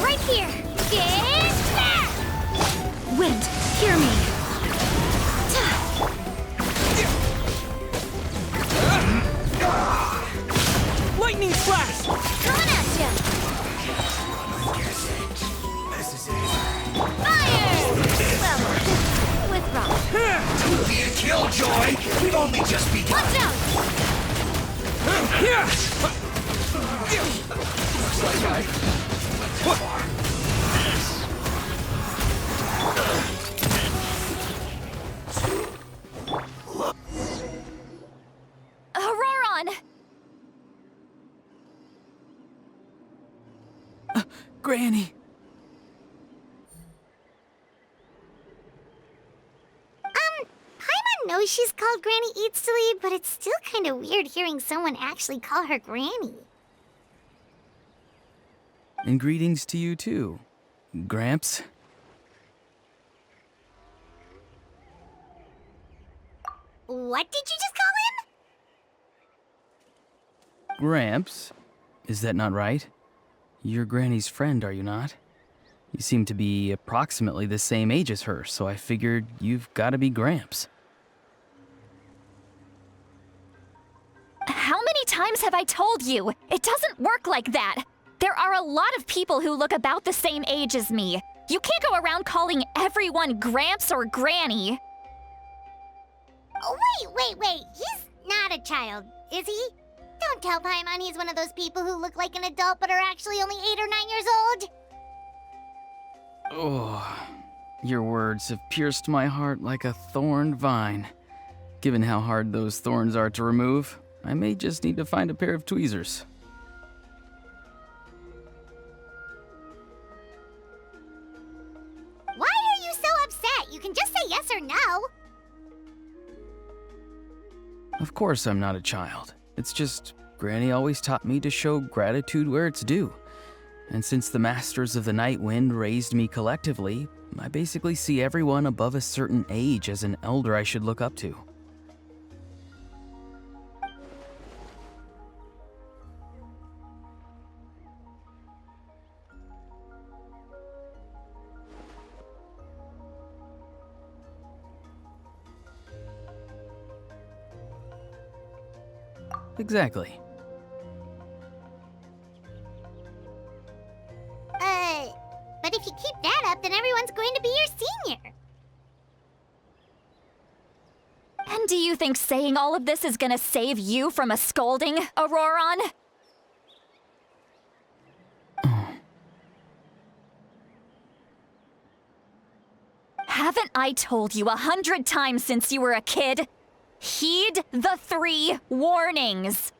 Right here! Get there! Wind, hear me! Lightning flash! Coming at ya! This is it. Fire! Well, with rock. To be a killjoy! We've only just begun! Watch out! Looks like I... Auroron! Granny! Paimon knows she's called Granny Eats to Lead, but it's still kind of weird hearing someone actually call her Granny. And greetings to you too, Gramps. What did you just call him? Gramps? Is that not right? You're Granny's friend, are you not? You seem to be approximately the same age as her, so I figured you've got to be Gramps. How many times have I told you? It doesn't work like that. There are a lot of people who look about the same age as me. You can't go around calling everyone Gramps or Granny. Oh, wait. He's not a child, is he? Don't tell Paimon he's one of those people who look like an adult but are actually only 8 or 9 years old. Oh, your words have pierced my heart like a thorned vine. Given how hard those thorns are to remove, I may just need to find a pair of tweezers. Why are you so upset? You can just say yes or no. Of course I'm not a child. It's just, Granny always taught me to show gratitude where it's due. And since the Masters of the Night Wind raised me collectively, I basically see everyone above a certain age as an elder I should look up to. Exactly. But if you keep that up, then everyone's going to be your senior. And do you think saying all of this is gonna save you from a scolding, Auroron? Haven't I told you 100 times since you were a kid? Heed the 3 warnings.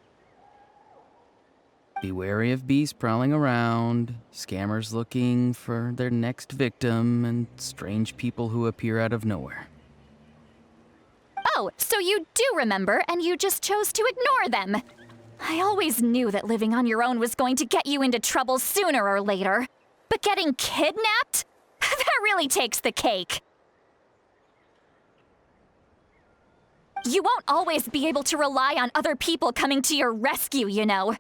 Be wary of beasts prowling around, scammers looking for their next victim, and strange people who appear out of nowhere. Oh, so you do remember, and you just chose to ignore them. I always knew that living on your own was going to get you into trouble sooner or later. But getting kidnapped? That really takes the cake. You won't always be able to rely on other people coming to your rescue, you know.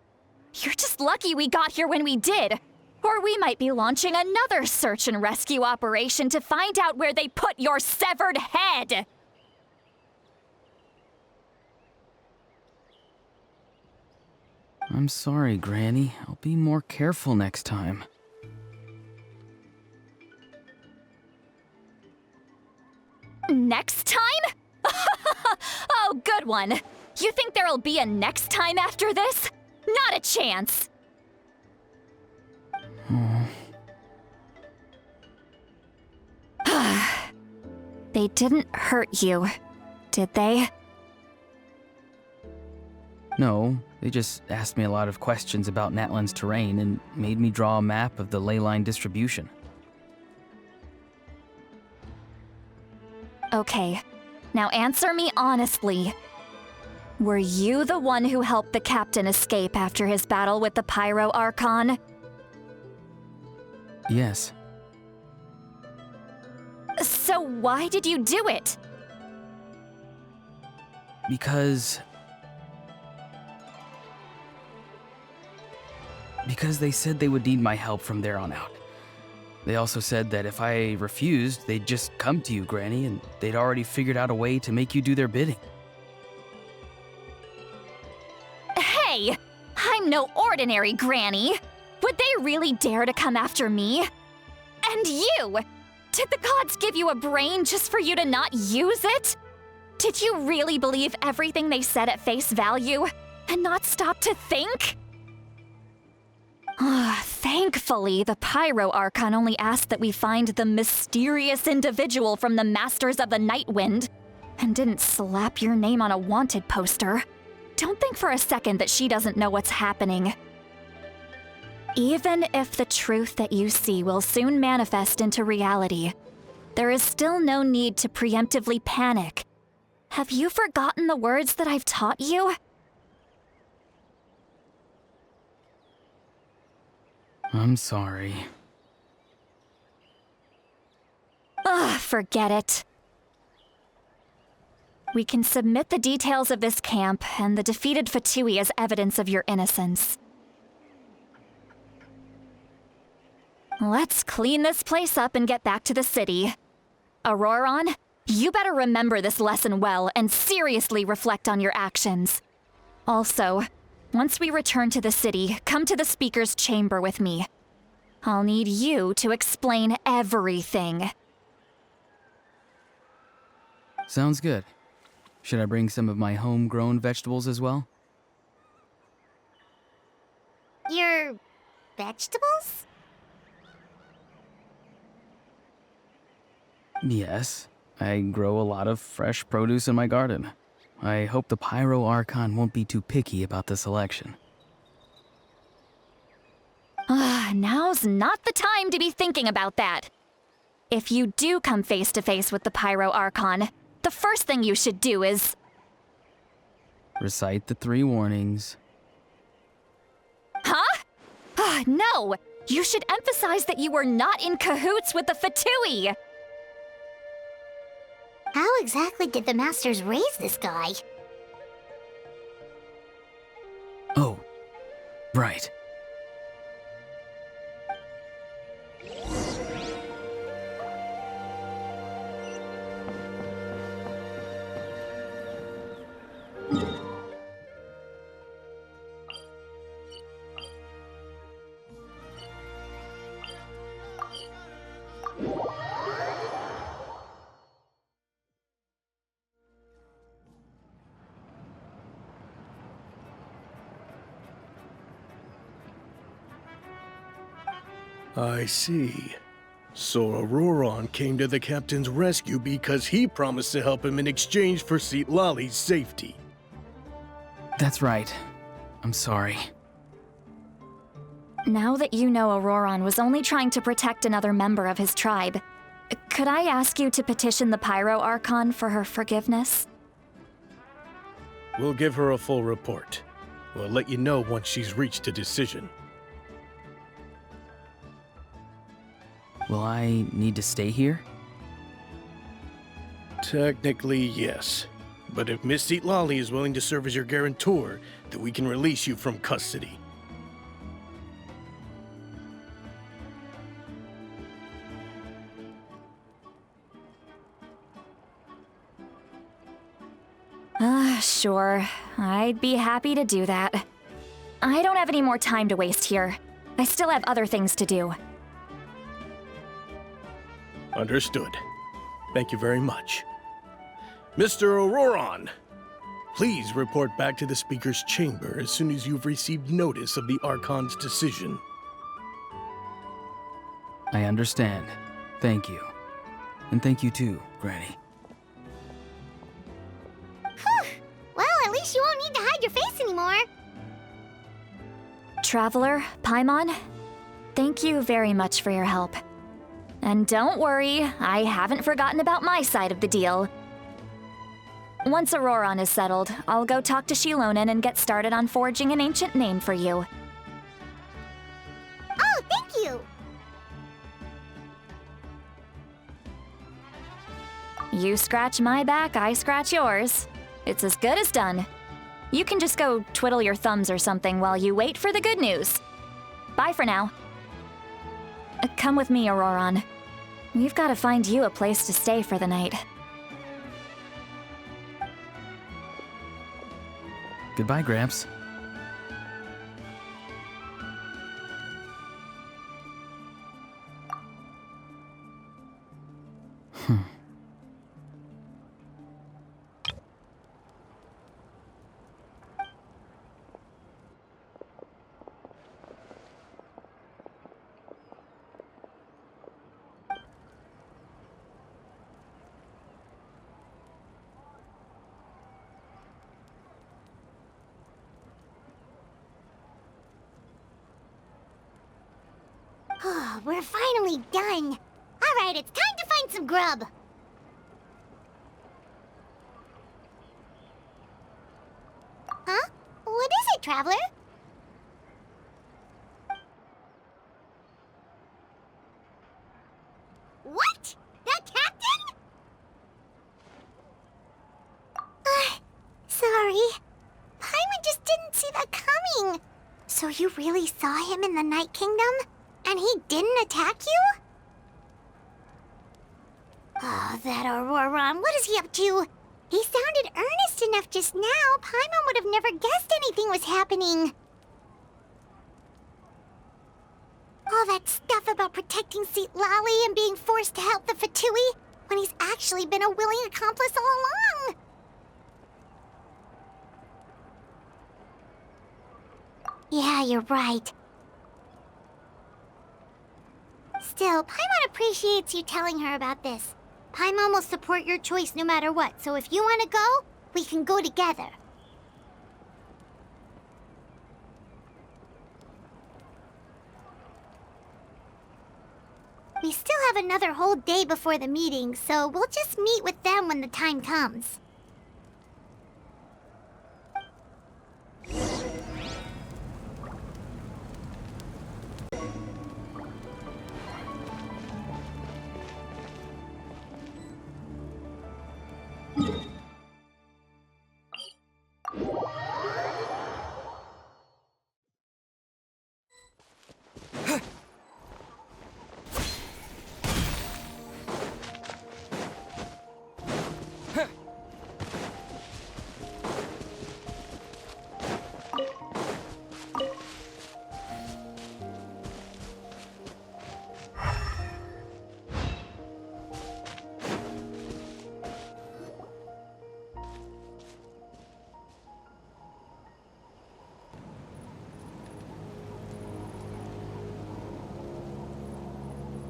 You're just lucky we got here when we did. Or we might be launching another search and rescue operation to find out where they put your severed head. I'm sorry, Granny. I'll be more careful next time. Next time? Oh, good one. You think there'll be a next time after this? Not a chance. They didn't hurt you, did they? No, they just asked me a lot of questions about Natlan's terrain and made me draw a map of the ley line distribution. Okay, now answer me honestly. Were you the one who helped the captain escape after his battle with the Pyro Archon? Yes. So why did you do it? Because they said they would need my help from there on out. They also said that if I refused, they'd just come to you, Granny, and they'd already figured out a way to make you do their bidding. Hey! I'm no ordinary Granny! Would they really dare to come after me? And you! Did the gods give you a brain just for you to not use it? Did you really believe everything they said at face value and not stop to think? Thankfully, the Pyro Archon only asked that we find the mysterious individual from the Masters of the Night Wind and didn't slap your name on a wanted poster. Don't think for a second that she doesn't know what's happening. Even if the truth that you see will soon manifest into reality, there is still no need to preemptively panic. Have you forgotten the words that I've taught you? I'm sorry. Forget it. We can submit the details of this camp and the defeated Fatui as evidence of your innocence. Let's clean this place up and get back to the city. Auroron, you better remember this lesson well and seriously reflect on your actions. Also, once we return to the city, come to the speaker's chamber with me. I'll need you to explain everything. Sounds good. Should I bring some of my homegrown vegetables as well? Your vegetables? Yes. I grow a lot of fresh produce in my garden. I hope the Pyro Archon won't be too picky about the selection. Now's not the time to be thinking about that. If you do come face to face with the Pyro Archon, the first thing you should do is... Recite the 3 warnings. Huh? No! You should emphasize that you were not in cahoots with the Fatui! How exactly did the Masters raise this guy? Oh, right. I see. So Auroron came to the captain's rescue because he promised to help him in exchange for Citlali's safety. That's right. I'm sorry. Now that you know Auroron was only trying to protect another member of his tribe, could I ask you to petition the Pyro Archon for her forgiveness? We'll give her a full report. We'll let you know once she's reached a decision. Will I need to stay here? Technically, yes. But if Miss Lali is willing to serve as your guarantor, then we can release you from custody. Sure. I'd be happy to do that. I don't have any more time to waste here. I still have other things to do. Understood. Thank you very much. Mr. Auroron, please report back to the Speaker's chamber as soon as you've received notice of the Archon's decision. I understand. Thank you. And thank you too, Granny. Well, at least you won't need to hide your face anymore. Traveler, Paimon, thank you very much for your help. And don't worry, I haven't forgotten about my side of the deal. Once Auroron is settled, I'll go talk to Shilonen and get started on forging an ancient name for you. Oh, thank you! You scratch my back, I scratch yours. It's as good as done. You can just go twiddle your thumbs or something while you wait for the good news. Bye for now. Come with me, Auroron. We've got to find you a place to stay for the night. Goodbye, Gramps. Oh, we're finally done. All right, it's time to find some grub. Huh? What is it, Traveler? What? The captain? Sorry. Paimon just didn't see that coming. So you really saw him in the Night Kingdom? And he didn't attack you? Oh, that Auroron, what is he up to? He sounded earnest enough just now. Paimon would have never guessed anything was happening. All that stuff about protecting Seat Lali and being forced to help the Fatui, when he's actually been a willing accomplice all along. Yeah, you're right. Still, Paimon appreciates you telling her about this. Paimon will support your choice no matter what, so if you want to go, we can go together. We still have another whole day before the meeting, so we'll just meet with them when the time comes.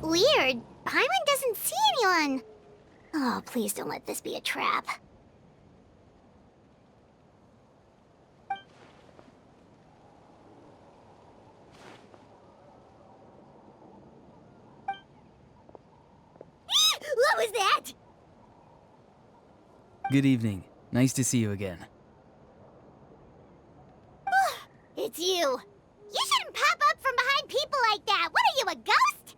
Weird. Paimon doesn't see anyone. Oh, please don't let this be a trap. What was that? Good evening. Nice to see you again. it's you! You shouldn't pop up from behind people like that! What are you, a ghost?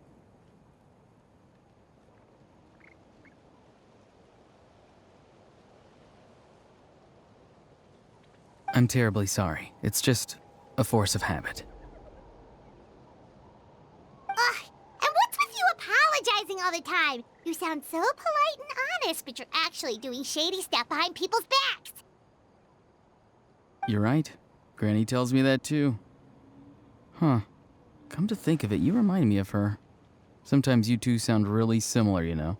I'm terribly sorry. It's just a force of habit. Ugh, and what's with you apologizing all the time? You sound so polite and honest, but you're actually doing shady stuff behind people's backs. You're right. Granny tells me that too. Huh. Come to think of it, you remind me of her. Sometimes you two sound really similar, you know.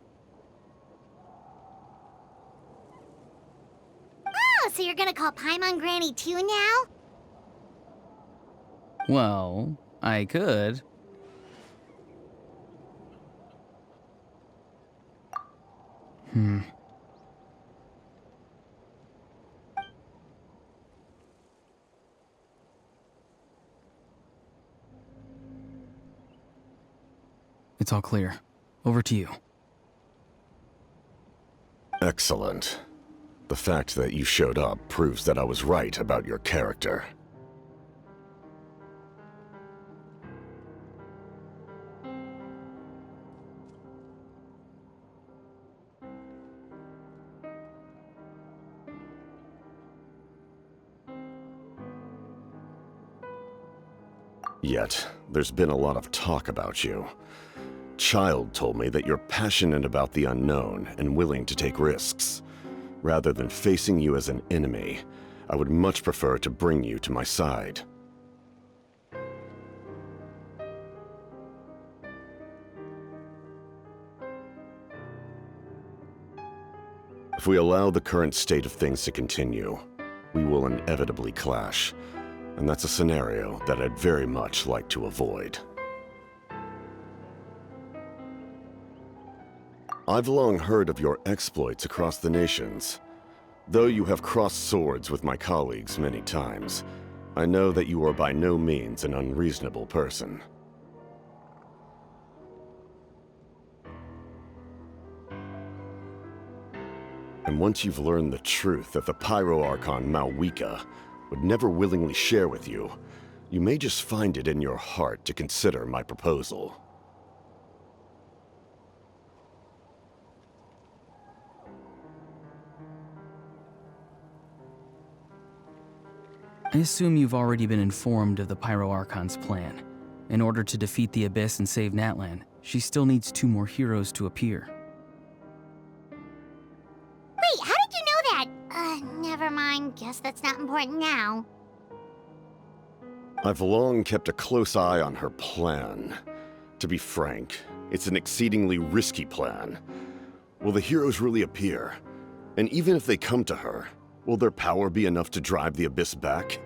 Oh, so you're gonna call Paimon Granny too now? Well, I could. It's all clear. Over to you. Excellent. The fact that you showed up proves that I was right about your character. Yet, there's been a lot of talk about you. Child told me that you're passionate about the unknown and willing to take risks. Rather than facing you as an enemy, I would much prefer to bring you to my side. If we allow the current state of things to continue, we will inevitably clash, and that's a scenario that I'd very much like to avoid. I've long heard of your exploits across the nations. Though you have crossed swords with my colleagues many times, I know that you are by no means an unreasonable person. And once you've learned the truth that the Pyro Archon Malwika would never willingly share with you, you may just find it in your heart to consider my proposal. I assume you've already been informed of the Pyro Archon's plan. In order to defeat the Abyss and save Natlan, she still needs 2 more heroes to appear. Wait, how did you know that? Never mind. Guess that's not important now. I've long kept a close eye on her plan. To be frank, it's an exceedingly risky plan. Will the heroes really appear? And even if they come to her, will their power be enough to drive the Abyss back?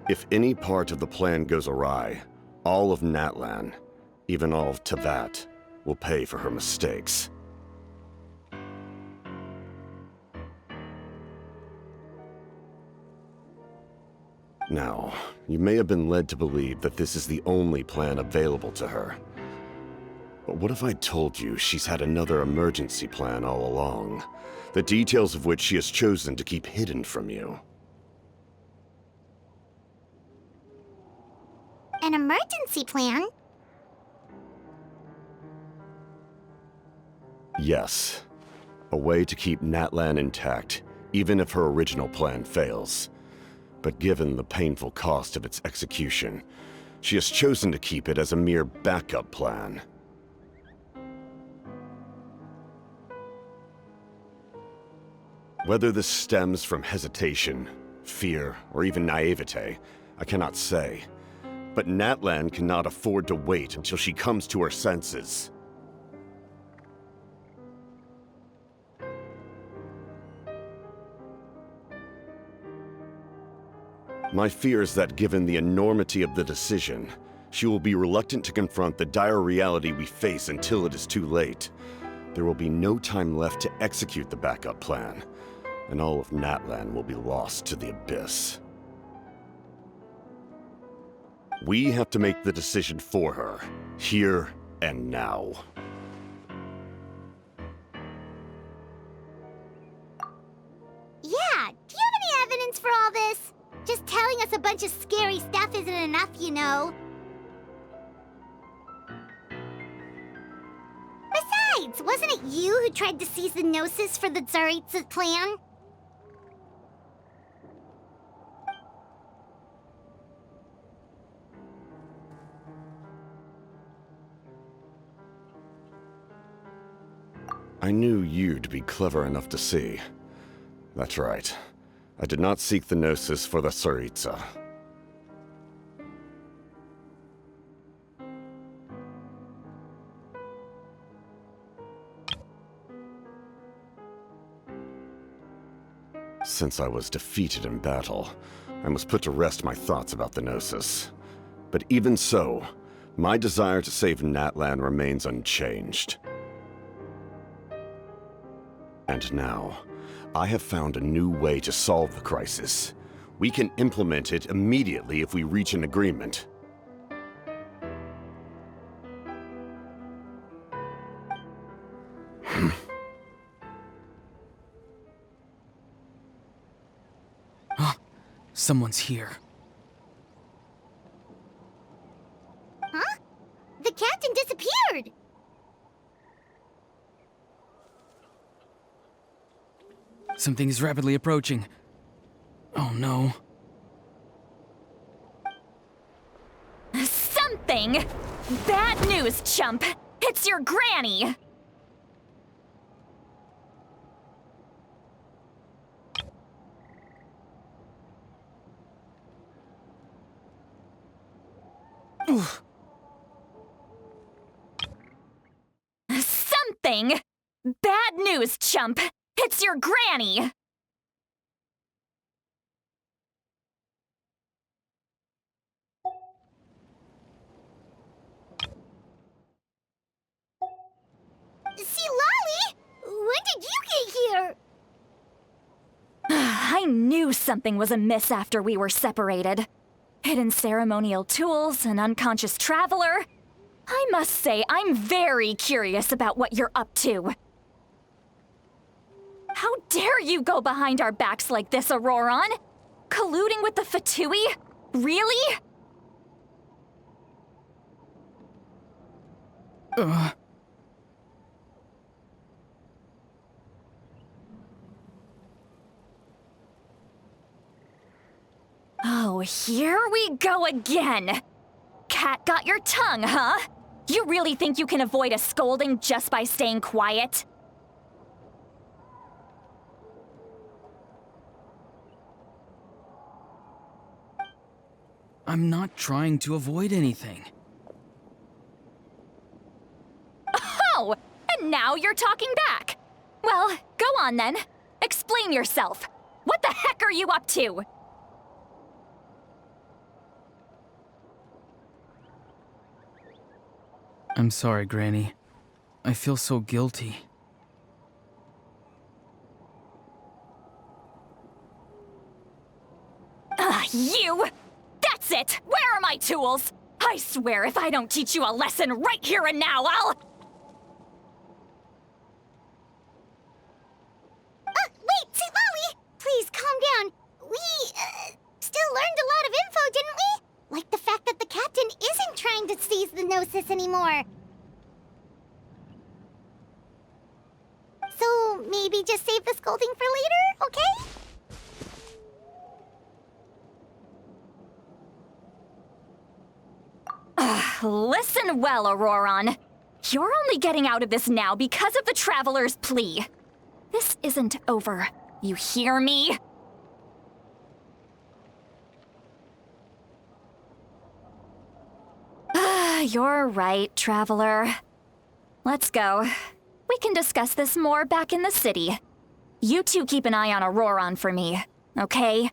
If any part of the plan goes awry, all of Natlan, even all of Teyvat, will pay for her mistakes. Now, you may have been led to believe that this is the only plan available to her. But what if I told you she's had another emergency plan all along, the details of which she has chosen to keep hidden from you? An emergency plan? Yes. A way to keep Natlan intact, even if her original plan fails. But given the painful cost of its execution, she has chosen to keep it as a mere backup plan. Whether this stems from hesitation, fear, or even naivete, I cannot say. But Natlan cannot afford to wait until she comes to her senses. My fear is that given the enormity of the decision, she will be reluctant to confront the dire reality we face until it is too late. There will be no time left to execute the backup plan. and all of Natlan will be lost to the abyss. We have to make the decision for her, here and now. Yeah, do you have any evidence for all this? Just telling us a bunch of scary stuff isn't enough, you know. Besides, wasn't it you who tried to seize the Gnosis for the Tsaritsa clan? I knew you'd be clever enough to see. That's right. I did not seek the Gnosis for the Tsaritsa. Since I was defeated in battle, I must put to rest my thoughts about the Gnosis. But even so, my desire to save Natlan remains unchanged. And now, I have found a new way to solve the crisis. We can implement it immediately if we reach an agreement. Someone's here. Huh? The captain disappeared! Something is rapidly approaching. Oh no. Something? Bad news, chump! It's your granny! Something? Bad news, chump! It's your granny! See, Lolly! When did you get here? I knew something was amiss after we were separated. Hidden ceremonial tools, an unconscious traveler. I must say, I'm very curious about what you're up to. How dare you go behind our backs like this, Auroron? Colluding with the Fatui? Really? Oh, here we go again! Cat got your tongue, huh? You really think you can avoid a scolding just by staying quiet? I'm not trying to avoid anything. Oh! And now you're talking back! Well, go on then. Explain yourself. What the heck are you up to? I'm sorry, Granny. I feel so guilty. You! That's it! Where are my tools? I swear if I don't teach you a lesson right here and now, I'll... Wait, see, Lolly! Please, calm down. We, still learned a lot of info, didn't we? Like the fact that the captain isn't trying to seize the Gnosis anymore. So, maybe just save the scolding for later, okay? Listen well, Auroron. You're only getting out of this now because of the Traveler's plea. This isn't over. You hear me? You're right, Traveler. Let's go. We can discuss this more back in the city. You two keep an eye on Auroron for me, okay?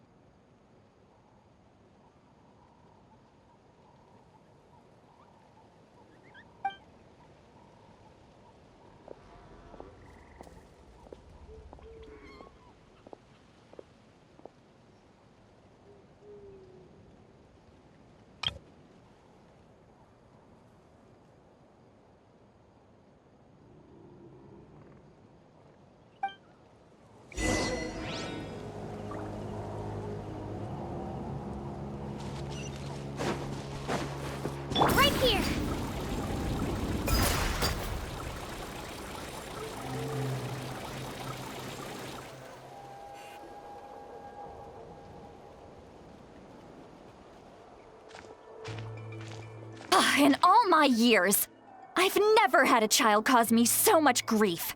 In all my years, I've never had a child cause me so much grief.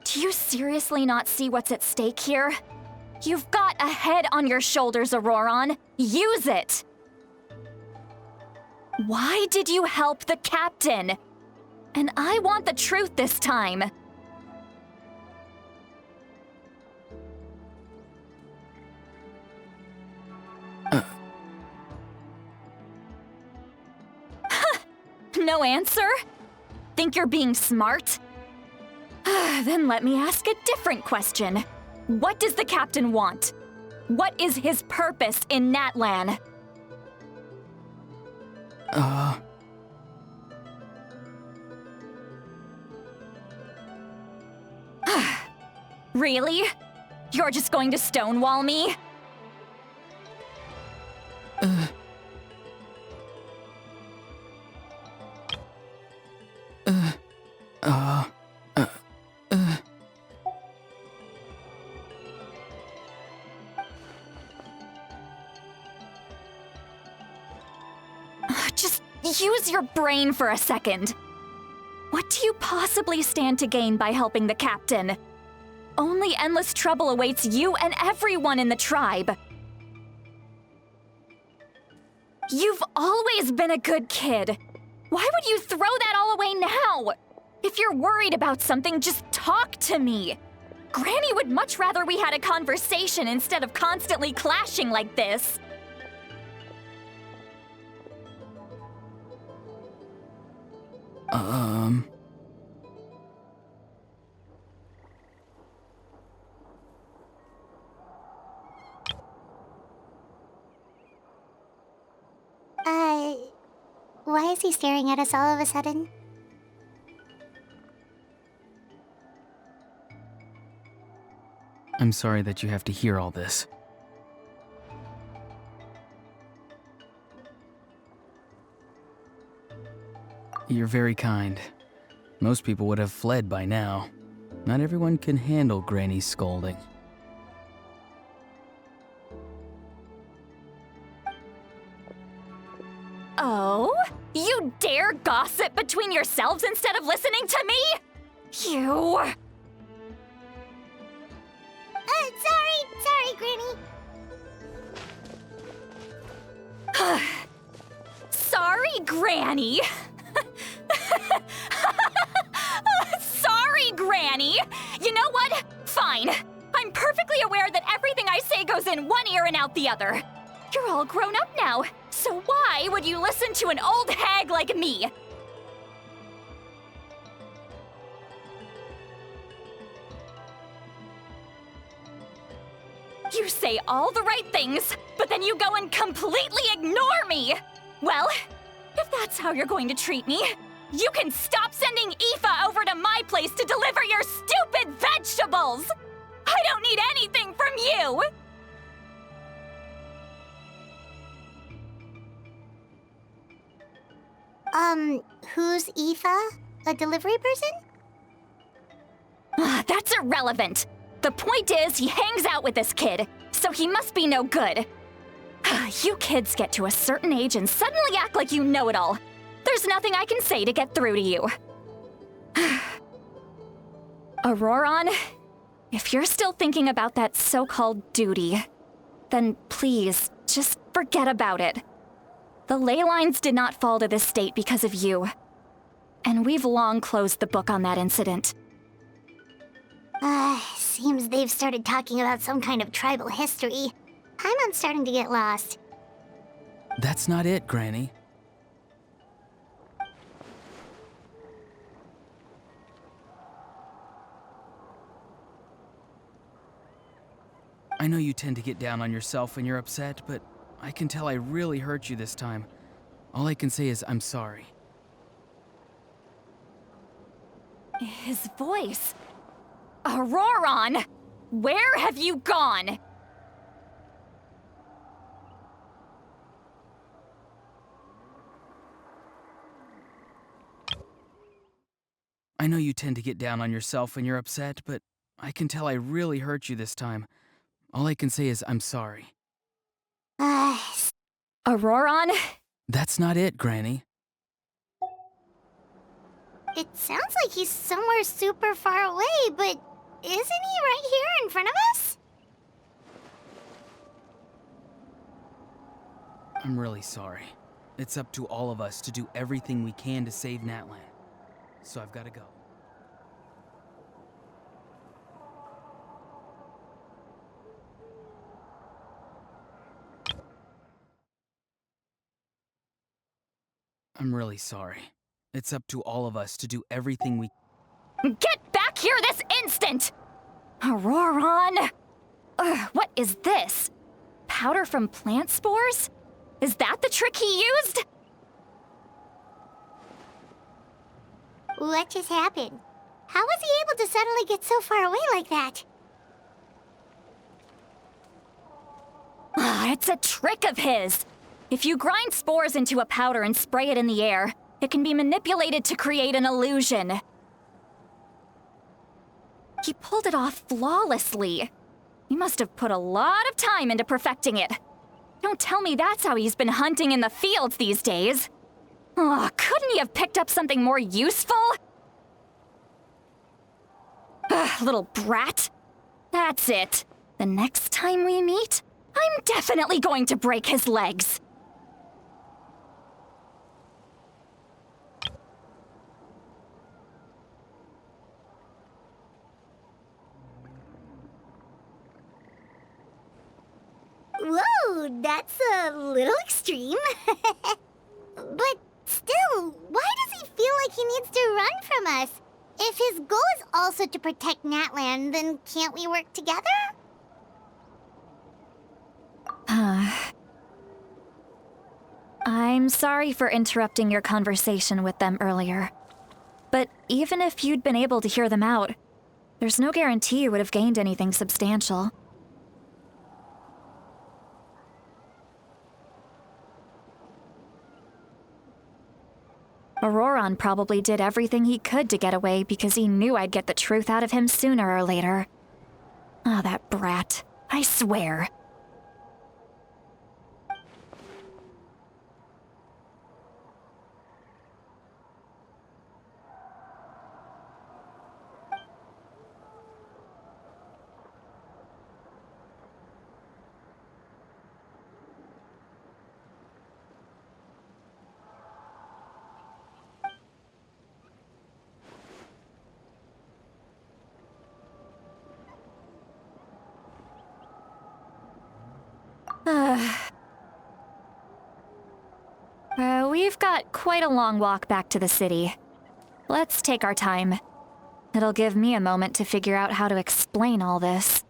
Do you seriously not see what's at stake here? You've got a head on your shoulders, Auroron. Use it! Why did you help the captain? And I want the truth this time. No answer? Think you're being smart? Then let me ask a different question. What does the captain want? What is his purpose in Natlan? Really? You're just going to stonewall me? Just use your brain for a second. What do you possibly stand to gain by helping the captain? Only endless trouble awaits you and everyone in the tribe. You've always been a good kid. Why would you throw that all away now? If you're worried about something, just talk to me. Granny would much rather we had a conversation instead of constantly clashing like this. Why is he staring at us all of a sudden? I'm sorry that you have to hear all this. You're very kind. Most people would have fled by now. Not everyone can handle Granny's scolding. Oh? You dare gossip between yourselves instead of listening to me? You... Sorry, Granny. Sorry, Granny. Sorry, Granny. You know what? Fine. I'm perfectly aware that everything I say goes in one ear and out the other. You're all grown up now, so why would you listen to an old hag like me? You say all the right things, but then you go and completely ignore me! Well, if that's how you're going to treat me, you can stop sending Aoife over to my place to deliver your stupid vegetables! I don't need anything from you! Who's Aoife? A delivery person? That's irrelevant. The point is, he hangs out with this kid, so he must be no good. You kids get to a certain age and suddenly act like you know it all. There's nothing I can say to get through to you. Auroron, if you're still thinking about that so-called duty, then please, just forget about it. The ley lines did not fall to this state because of you. And we've long closed the book on that incident. Seems they've started talking about some kind of tribal history. I'm starting to get lost. That's not it, Granny. I know you tend to get down on yourself when you're upset, but I can tell I really hurt you this time. All I can say is I'm sorry. His voice. Auroron! Where have you gone? I know you tend to get down on yourself when you're upset, but I can tell I really hurt you this time. All I can say is I'm sorry. Auroron? That's not it, Granny. It sounds like he's somewhere super far away, but isn't he right here in front of us? I'm really sorry. It's up to all of us to do everything we can to save Natlan. So I've got to go. I'm really sorry. It's up to all of us to do everything we... Get back here this instant! Auroron! Ugh, what is this? Powder from plant spores? Is that the trick he used? What just happened? How was he able to suddenly get so far away like that? Ah, it's a trick of his. If you grind spores into a powder and spray it in the air, it can be manipulated to create an illusion. He pulled it off flawlessly. He must have put a lot of time into perfecting it. Don't tell me that's how he's been hunting in the fields these days. Oh, couldn't he have picked up something more useful? Ugh, little brat. That's it. The next time we meet, I'm definitely going to break his legs. Whoa, that's a little extreme. But still, why does he feel like he needs to run from us? If his goal is also to protect Natlan, then can't we work together? I'm sorry for interrupting your conversation with them earlier. But even if you'd been able to hear them out, there's no guarantee you would have gained anything substantial. Auroron probably did everything he could to get away because he knew I'd get the truth out of him sooner or later. Ah, that brat. I swear. We've got quite a long walk back to the city. Let's take our time. It'll give me a moment to figure out how to explain all this.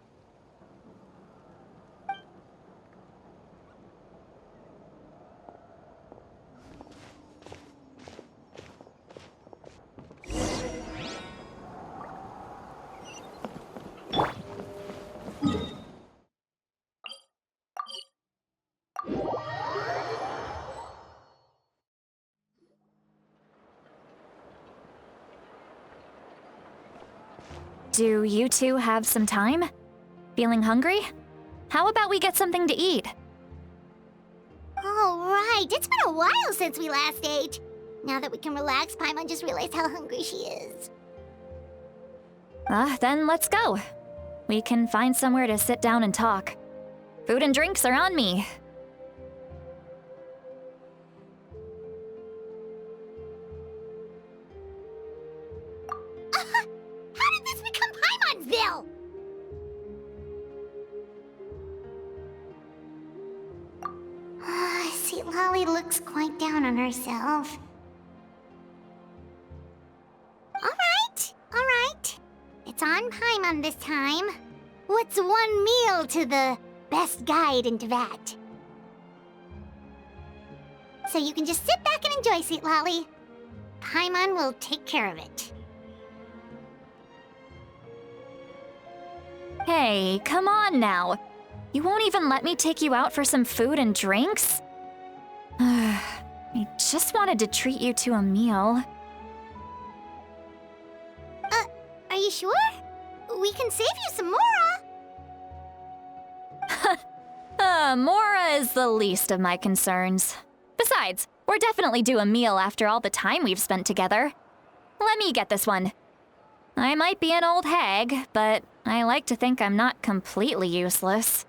Do you two have some time? Feeling hungry? How about we get something to eat? All right, it's been a while since we last ate. Now that we can relax, Paimon just realized how hungry she is. Then let's go. We can find somewhere to sit down and talk. Food and drinks are on me. How did this become Paimon'sville? See, Lolly looks quite down on herself. All right. It's on Paimon this time. What's one meal to the best guide in Teyvat? So you can just sit back and enjoy, sweet Lolly. Paimon will take care of it. Hey, come on now. You won't even let me take you out for some food and drinks? I just wanted to treat you to a meal. Are you sure? We can save you some Mora. Mora is the least of my concerns. Besides, we're definitely due a meal after all the time we've spent together. let me get this one. I might be an old hag, but I like to think I'm not completely useless.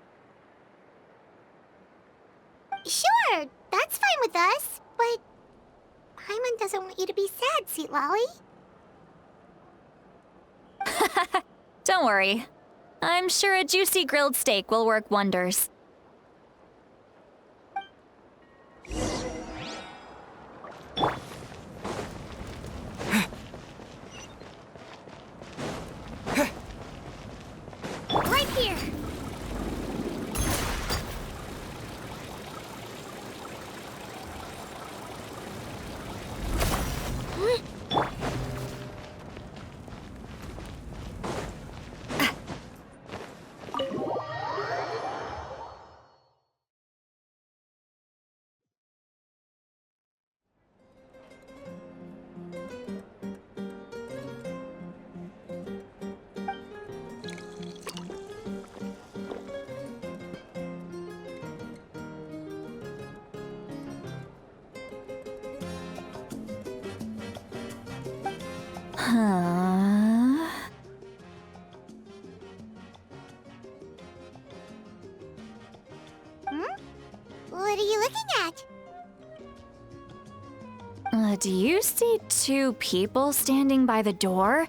Sure, that's fine with us, but Paimon doesn't want you to be sad, sweet Lolly. Don't worry. I'm sure a juicy grilled steak will work wonders. Right here. Huh? What are you looking at? Do you see two people standing by the door?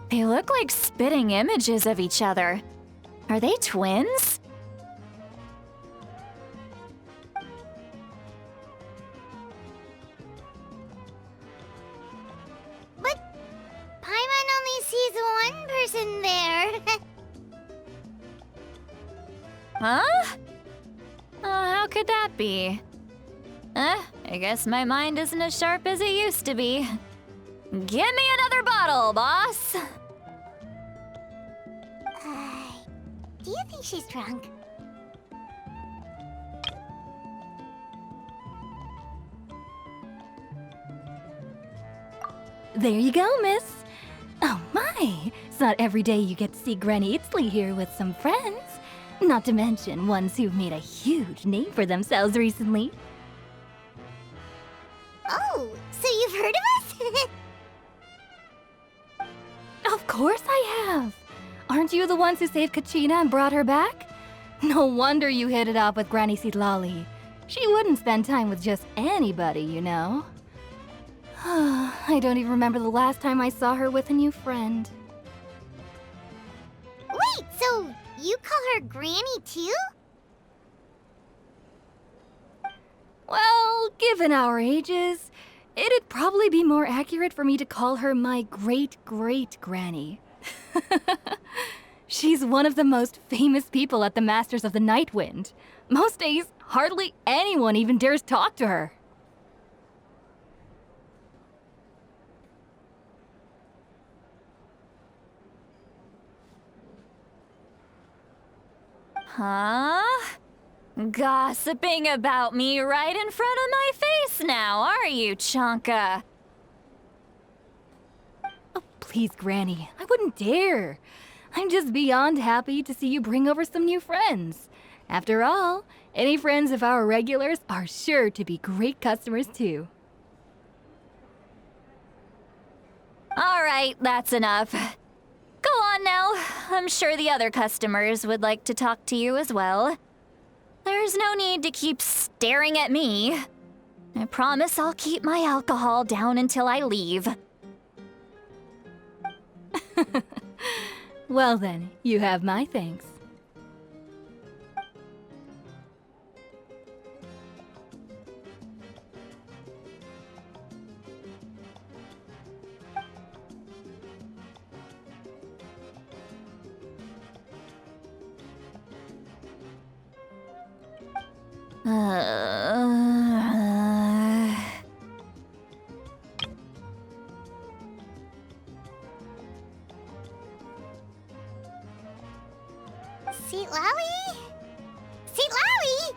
They look like spitting images of each other. Are they twins? But Paimon only sees one person there. Huh? How could that be? I guess my mind isn't as sharp as it used to be. Give me another bottle, boss! Do you think she's drunk? There you go, miss. Oh my, it's not every day you get to see Granny Itzley here with some friends. Not to mention ones who've made a huge name for themselves recently. Oh, so you've heard of us? Of course I have. Aren't you the ones who saved Kachina and brought her back? No wonder you hit it off with Granny Sitlali. She wouldn't spend time with just anybody, you know. I don't even remember the last time I saw her with a new friend. Wait, so you call her Granny too? Well, given our ages, it'd probably be more accurate for me to call her my great-great-granny. She's one of the most famous people at the Masters of the Nightwind. Most days, hardly anyone even dares talk to her. Huh? Gossiping about me right in front of my face now, are you, Chonka? Oh, please, Granny, I wouldn't dare. I'm just beyond happy to see you bring over some new friends. After all, any friends of our regulars are sure to be great customers too. All right, that's enough. Go on now. I'm sure the other customers would like to talk to you as well. There's no need to keep staring at me. I promise I'll keep my alcohol down until I leave. Well then, you have my thanks. Sitlali? Sitlali?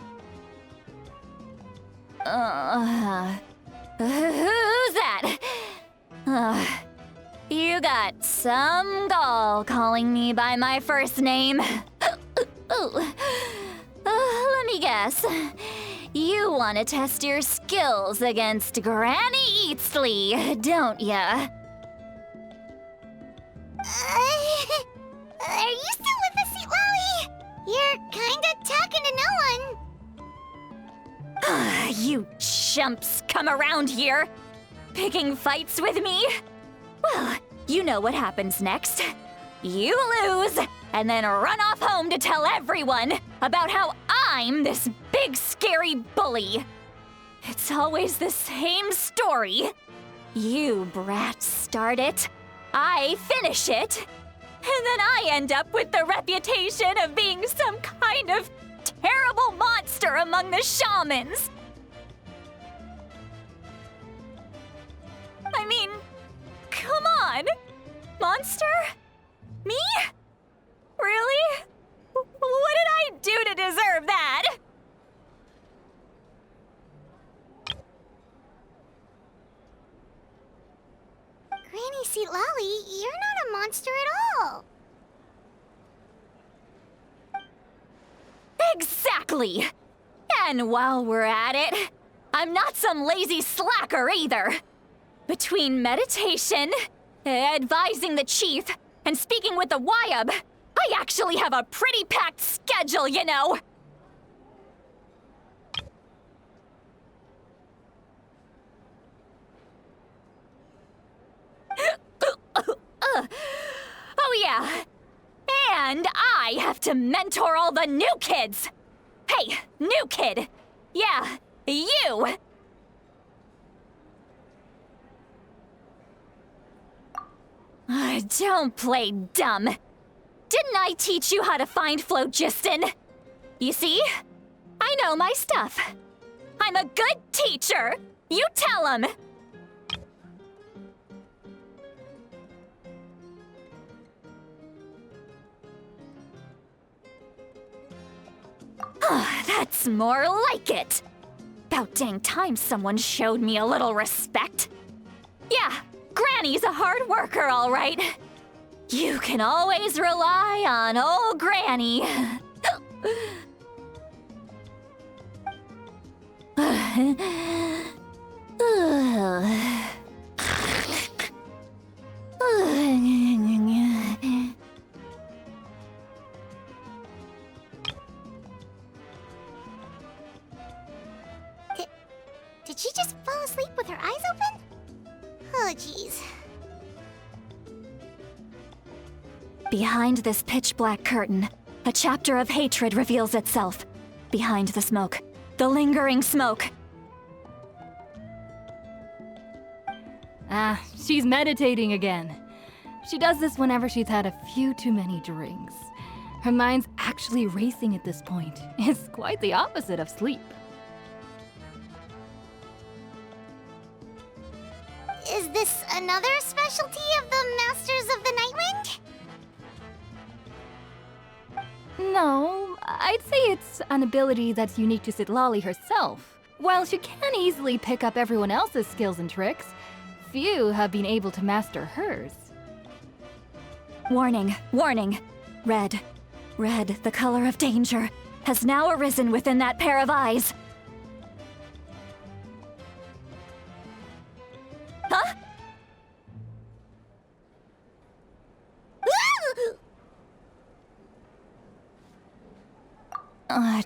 Who's that? You got some gall calling me by my first name. Let me guess. You want to test your skills against Granny Eatsley, don't ya? Are you still with us, Sweet Lolly? You're kinda talking to no one. You chumps come around here, picking fights with me? Well, you know what happens next. You lose, and then run off home to tell everyone about how I'm this big scary bully. It's always the same story. You brats start it, I finish it, and then I end up with the reputation of being some kind of terrible monster among the shamans. I mean, come on! Monster? Me? Really? What did I do to deserve that? Granny Sweet Lolly, you're not a monster at all. Exactly! And while we're at it, I'm not some lazy slacker either. Between meditation, advising the chief, and speaking with the Wyab, I actually have a pretty packed schedule, you know! Oh yeah! And I have to mentor all the new kids! Hey, new kid! Yeah, you! Don't play dumb. Didn't I teach you how to find phlogiston? You see? I know my stuff. I'm a good teacher! You tell him! That's more like it! About dang time someone showed me a little respect. Yeah, Granny's a hard worker, all right. You can always rely on old Granny. Did she just fall asleep with her eyes open? Oh, jeez. Behind this pitch-black curtain, a chapter of hatred reveals itself. Behind the smoke, the lingering smoke. She's meditating again. She does this whenever she's had a few too many drinks. Her mind's actually racing at this point. It's quite the opposite of sleep. Is this another specialty of the Masters of the Nightwind? No, I'd say it's an ability that's unique to Citlali herself. While she can easily pick up everyone else's skills and tricks, few have been able to master hers. Warning, warning. Red, the color of danger, has now arisen within that pair of eyes. Huh?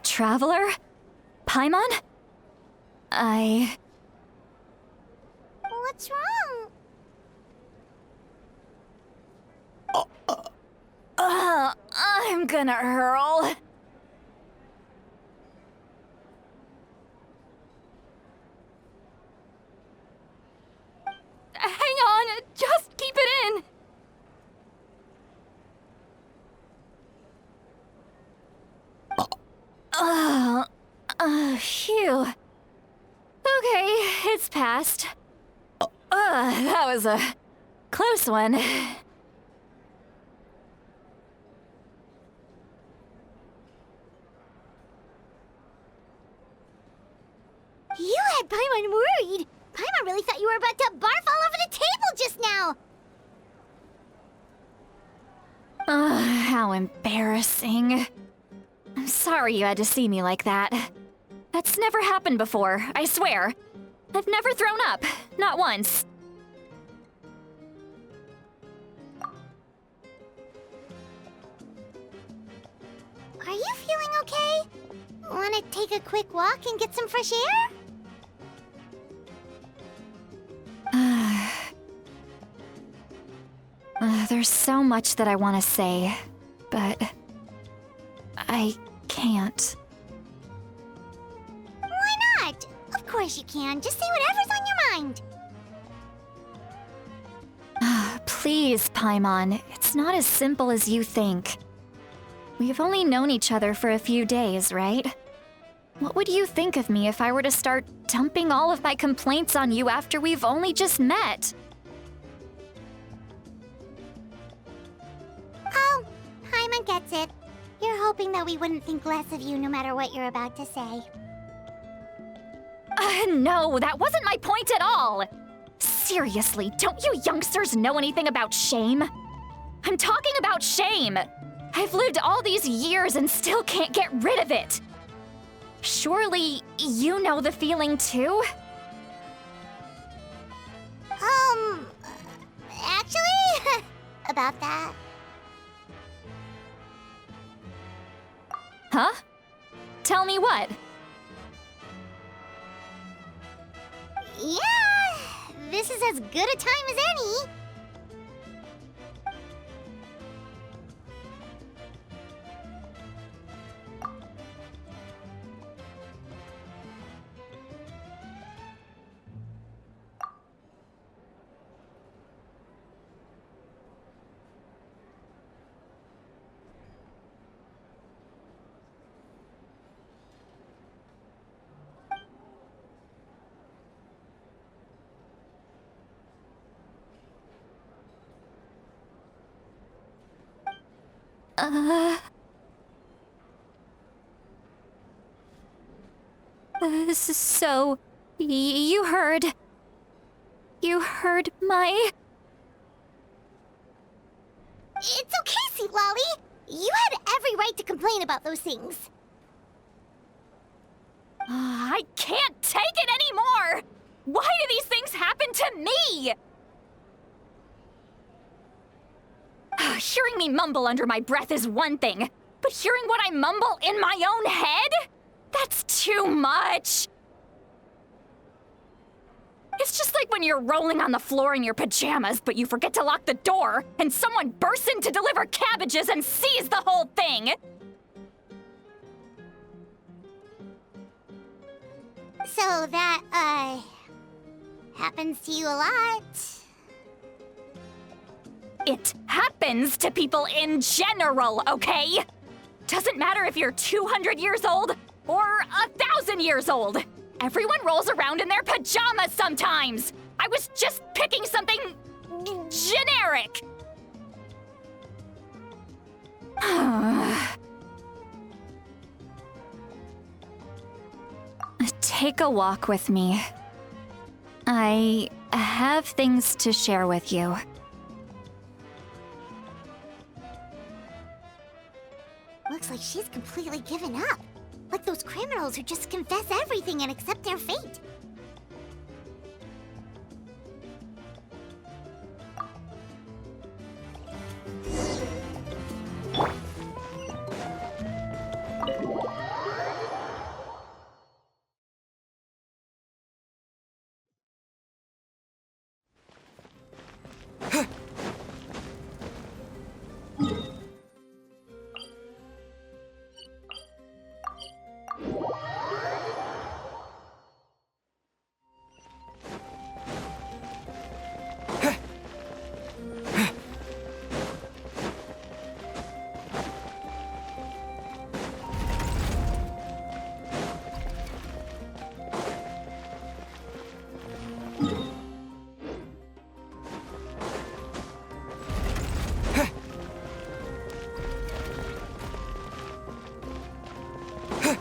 Traveler? Paimon? What's wrong? I'm gonna hurl. Hang on, just keep it in. Phew. Okay, it's passed. That was a close one. You had Paimon worried. Paimon really thought you were about to barf all over the table just now. How embarrassing. I'm sorry you had to see me like that. That's never happened before, I swear. I've never thrown up, not once. Are you feeling okay? Wanna take a quick walk and get some fresh air? There's so much that I want to say, but I can't. Why not? Of course you can. Just say whatever's on your mind. Please, Paimon, it's not as simple as you think. We've only known each other for a few days, right? What would you think of me if I were to start dumping all of my complaints on you after we've only just met? Oh, Paimon gets it. You're hoping that we wouldn't think less of you no matter what you're about to say. No, that wasn't my point at all! Seriously, don't you youngsters know anything about shame? I'm talking about shame! I've lived all these years and still can't get rid of it! Surely, you know the feeling too? Actually, about that. Huh? Tell me what? Yeah, this is as good a time as any. So, you heard my... It's okay, Sweet Lolly. You had every right to complain about those things. I can't take it anymore! Why do these things happen to me? Hearing me mumble under my breath is one thing, but hearing what I mumble in my own head? That's too much! It's just like when you're rolling on the floor in your pajamas, but you forget to lock the door, and someone bursts in to deliver cabbages and sees the whole thing! So that, happens to you a lot. It happens to people in general, okay? Doesn't matter if you're 200 years old or 1,000 years old. Everyone rolls around in their pajamas sometimes. I was just picking something generic. Take a walk with me. I have things to share with you. Looks like she's completely given up. Like those criminals who just confess everything and accept their fate.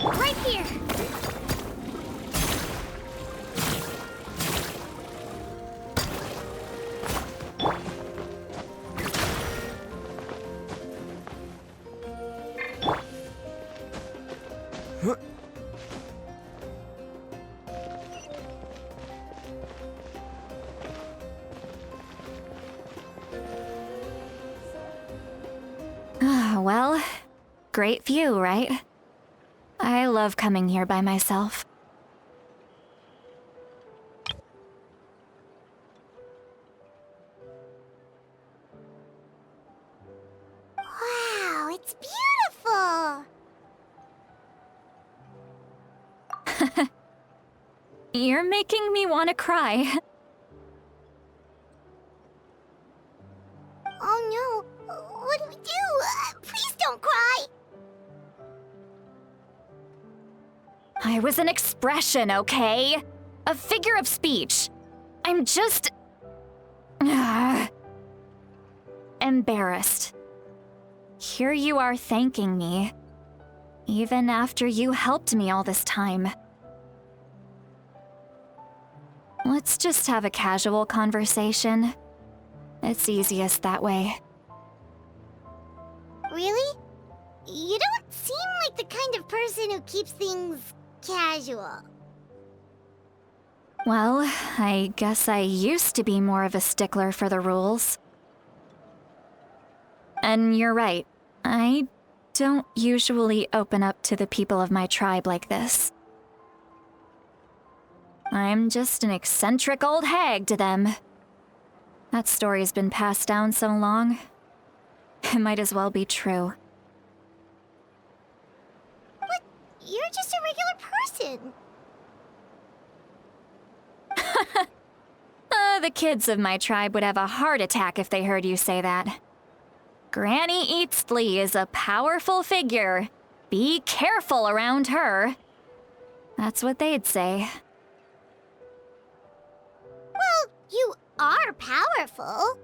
Right here! Well, Great view, right? I love coming here by myself. Wow, it's beautiful! You're making me want to cry. Oh no, what do we do? Please don't cry! I was an expression, okay? A figure of speech. I'm just... embarrassed. Here you are thanking me, even after you helped me all this time. Let's just have a casual conversation. It's easiest that way. Really? You don't seem like the kind of person who keeps things casual. Well, I guess I used to be more of a stickler for the rules. And you're right, I don't usually open up to the people of my tribe like this. I'm just an eccentric old hag to them. That story's been passed down so long, it might as well be true. But you're just a regular person. The kids of my tribe would have a heart attack if they heard you say that. Granny Eatsley is a powerful figure. Be careful around her. That's what they'd say. Well, you are powerful.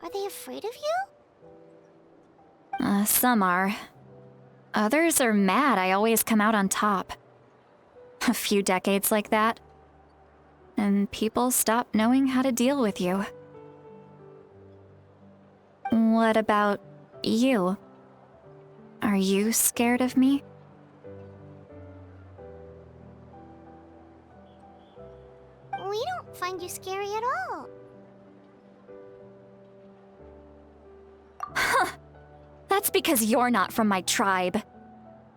Are they afraid of you? Some are. Others are mad I always come out on top. A few decades like that, and people stop knowing how to deal with you. What about you? Are you scared of me? We don't find you scary at all. That's because you're not from my tribe.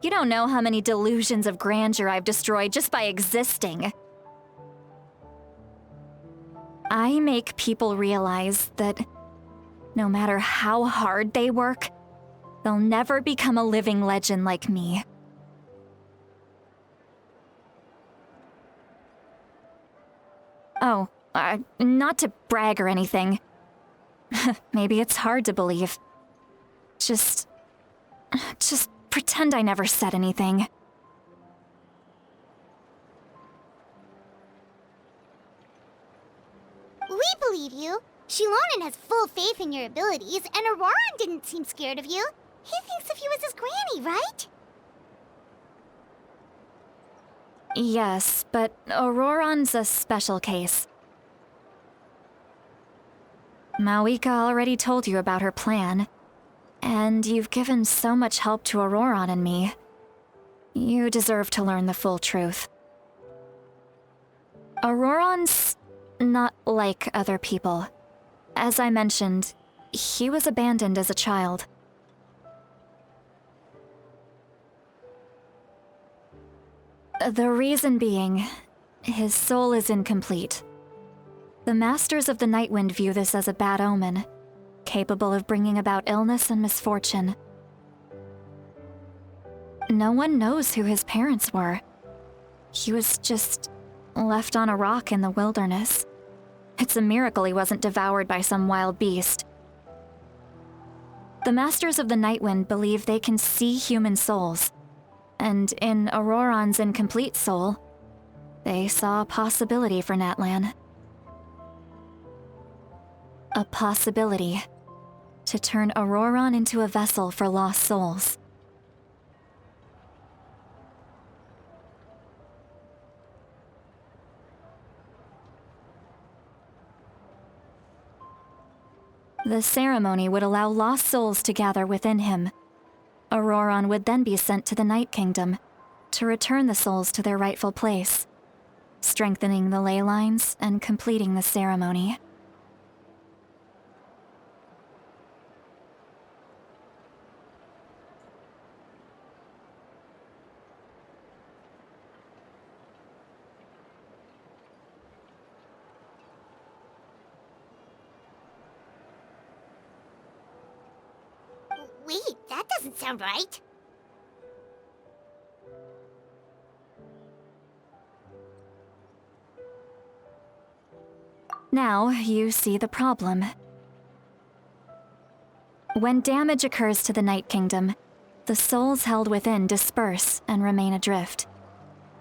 You don't know how many delusions of grandeur I've destroyed just by existing. I make people realize that no matter how hard they work, they'll never become a living legend like me. Oh, not to brag or anything. Maybe it's hard to believe. Just pretend I never said anything. We believe you. Shilonen has full faith in your abilities, and Auroran didn't seem scared of you. He thinks of you as his granny, right? Yes, but Auroran's a special case. Mawika already told you about her plan, and you've given so much help to Auroran and me. You deserve to learn the full truth. Auroran's not like other people. As I mentioned, he was abandoned as a child. The reason being, his soul is incomplete. The Masters of the Nightwind view this as a bad omen, capable of bringing about illness and misfortune. No one knows who his parents were. He was just left on a rock in the wilderness. It's a miracle he wasn't devoured by some wild beast. The Masters of the Nightwind believe they can see human souls, and in Auroran's incomplete soul, they saw a possibility for Natlan. A possibility to turn Auroran into a vessel for lost souls. The ceremony would allow lost souls to gather within him. Auroran would then be sent to the Night Kingdom to return the souls to their rightful place, strengthening the ley lines and completing the ceremony. doesn't sound right. Now you see the problem. When damage occurs to the Night Kingdom, the souls held within disperse and remain adrift,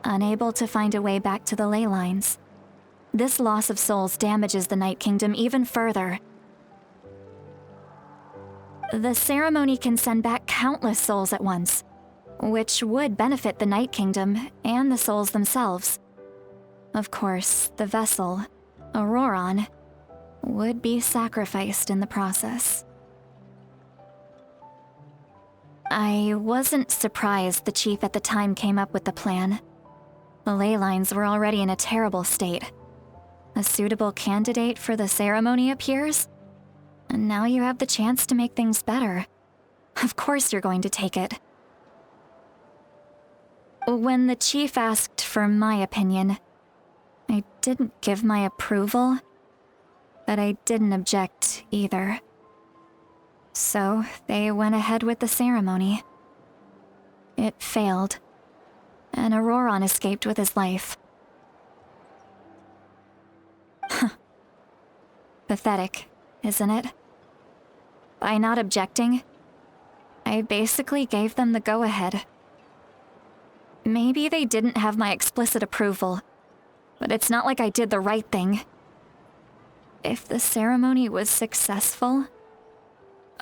unable to find a way back to the ley lines. This loss of souls damages the Night Kingdom even further. The ceremony can send back countless souls at once, which would benefit the Night Kingdom and the souls themselves. Of course, the vessel, Auroron, would be sacrificed in the process. I wasn't surprised the chief at the time came up with the plan. The ley lines were already in a terrible state. A suitable candidate for the ceremony appears, and now you have the chance to make things better. Of course you're going to take it. When the chief asked for my opinion, I didn't give my approval, but I didn't object either. So they went ahead with the ceremony. It failed, and Auroron escaped with his life. Pathetic, isn't it? By not objecting, I basically gave them the go-ahead. Maybe they didn't have my explicit approval, but it's not like I did the right thing. If the ceremony was successful,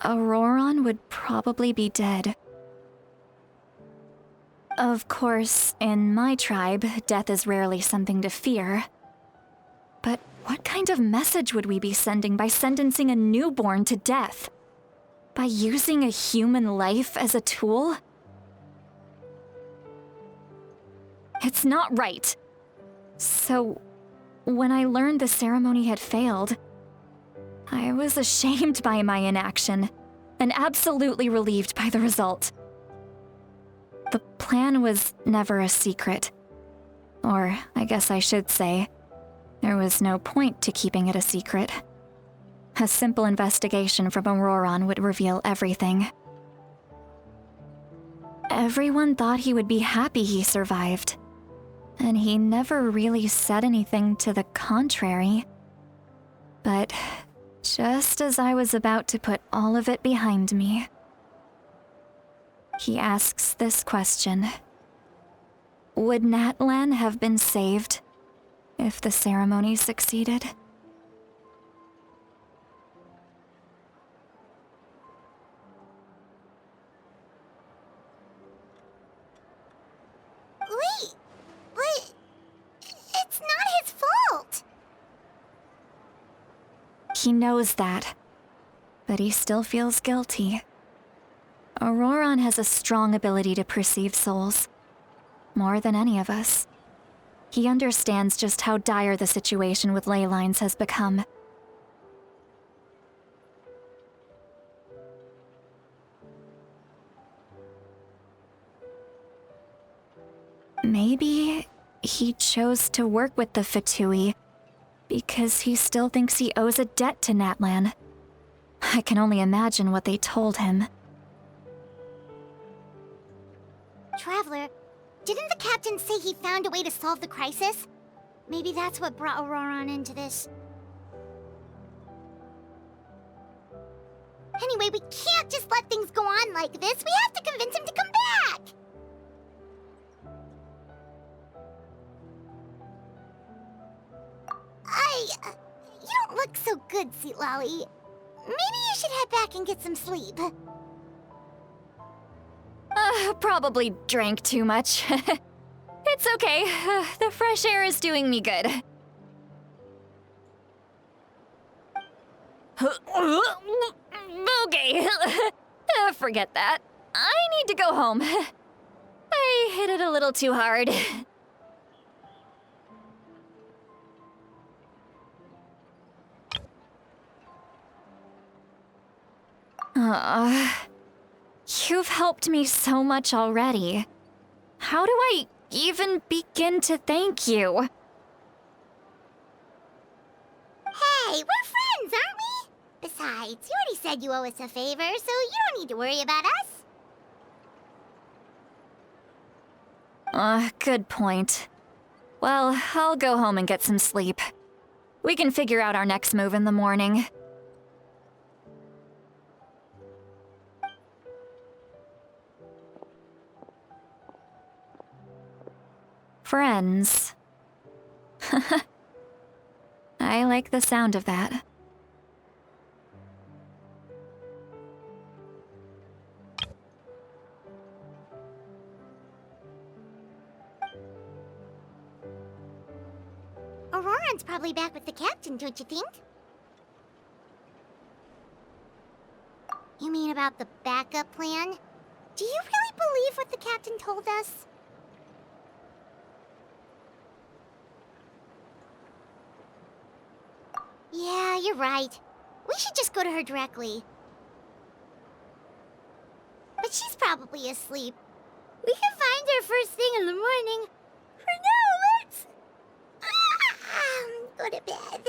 Auroron would probably be dead. Of course, in my tribe, death is rarely something to fear. But what kind of message would we be sending by sentencing a newborn to death? By using a human life as a tool? It's not right. So, when I learned the ceremony had failed, I was ashamed by my inaction, and absolutely relieved by the result. The plan was never a secret. Or, I guess I should say, there was no point to keeping it a secret. A simple investigation from Auroron would reveal everything. Everyone thought he would be happy he survived, and he never really said anything to the contrary. But just as I was about to put all of it behind me, he asks this question. Would Natlan have been saved if the ceremony succeeded? Wait, but it's not his fault. He knows that, but he still feels guilty. Auroron has a strong ability to perceive souls, more than any of us. He understands just how dire the situation with ley lines has become. Maybe he chose to work with the Fatui because he still thinks he owes a debt to Natlan. I can only imagine what they told him. Traveler, didn't the captain say he found a way to solve the crisis? Maybe that's what brought Auroron into this. Anyway, we can't just let things go on like this. We have to convince him to come back! You don't look so good, Seatlolly. Maybe you should head back and get some sleep. Probably drank too much. It's okay. The fresh air is doing me good. Okay. Forget that. I need to go home. I hit it a little too hard. You've helped me so much already. How do I even begin to thank you? Hey, we're friends, aren't we? Besides, you already said you owe us a favor, so you don't need to worry about us. Good point. Well, I'll go home and get some sleep. We can figure out our next move in the morning. Friends. I like the sound of that. Auroran's probably back with the captain, don't you think? You mean about the backup plan? Do you really believe what the captain told us? Yeah, you're right. We should just go to her directly. But she's probably asleep. We can find her first thing in the morning. For now, let's... go to bed.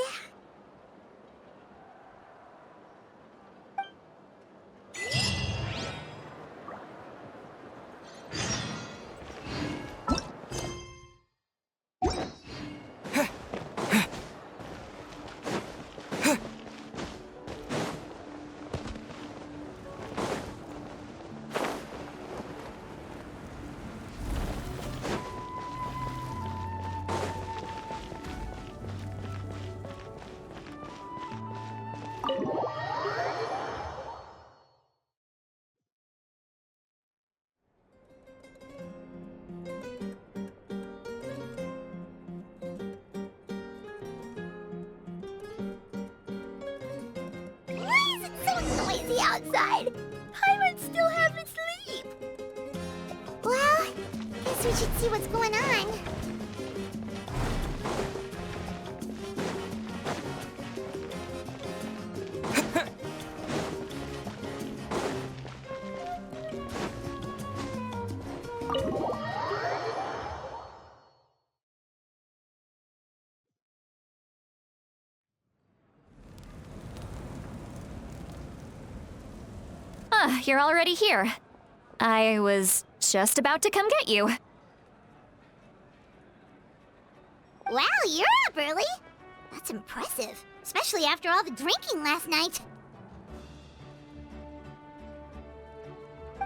Outside. Paimon still haven't sleep. Well, guess we should see what's going on. You're already here. I was just about to come get you. Wow, you're up early. That's impressive, especially after all the drinking last night.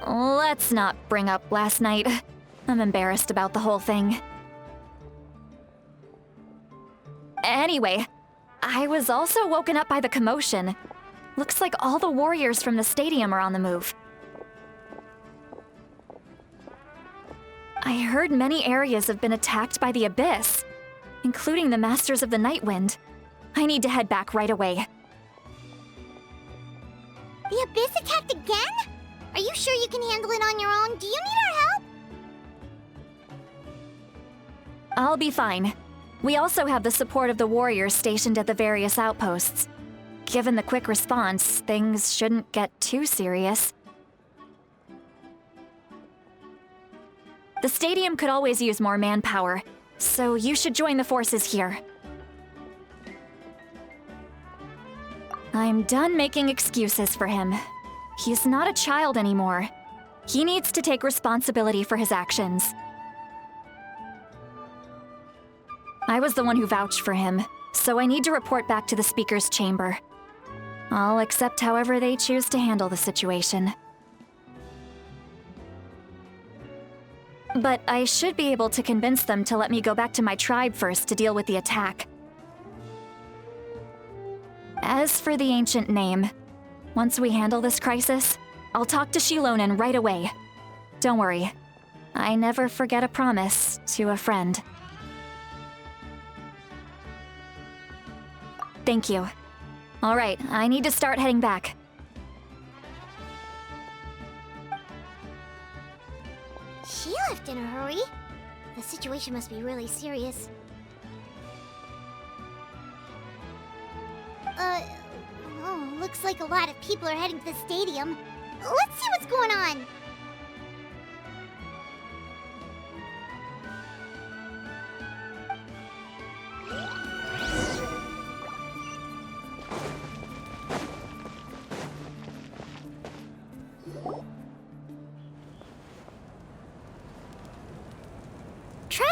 Let's not bring up last night. I'm embarrassed about the whole thing. Anyway, I was also woken up by the commotion. Looks like all the warriors from the stadium are on the move. I heard many areas have been attacked by the Abyss, including the Masters of the Nightwind. I need to head back right away. The Abyss attacked again? Are you sure you can handle it on your own? Do you need our help? I'll be fine. We also have the support of the warriors stationed at the various outposts. Given the quick response, things shouldn't get too serious. The stadium could always use more manpower, so you should join the forces here. I'm done making excuses for him. He's not a child anymore. He needs to take responsibility for his actions. I was the one who vouched for him, so I need to report back to the Speaker's chamber. I'll accept however they choose to handle the situation. But I should be able to convince them to let me go back to my tribe first to deal with the attack. As for the ancient name, once we handle this crisis, I'll talk to Shilonen right away. Don't worry, I never forget a promise to a friend. Thank you. All right, I need to start heading back. She left in a hurry. The situation must be really serious. Oh, looks like a lot of people are heading to the stadium. Let's see what's going on.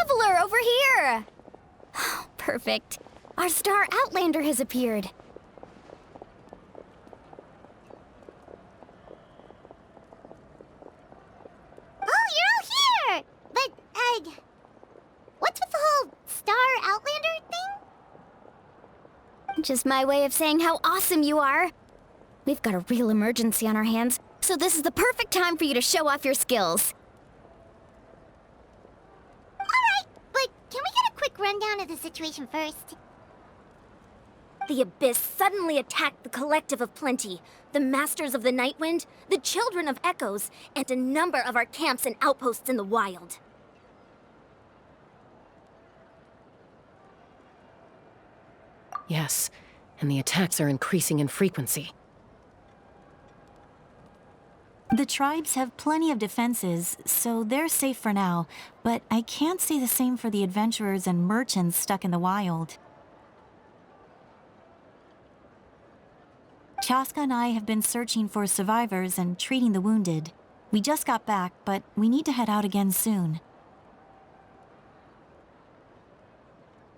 traveler over here! Perfect. Our star Outlander has appeared. Oh, you're all here! But, what's with the whole Star Outlander thing? Just my way of saying how awesome you are. We've got a real emergency on our hands, so this is the perfect time for you to show off your skills. Alright, but can we get a quick rundown of the situation first? The Abyss suddenly attacked the Collective of Plenty, the Masters of the Nightwind, the Children of Echoes, and a number of our camps and outposts in the wild. Yes, and the attacks are increasing in frequency. The tribes have plenty of defenses, so they're safe for now, but I can't say the same for the adventurers and merchants stuck in the wild. Chaska and I have been searching for survivors and treating the wounded. We just got back, but we need to head out again soon.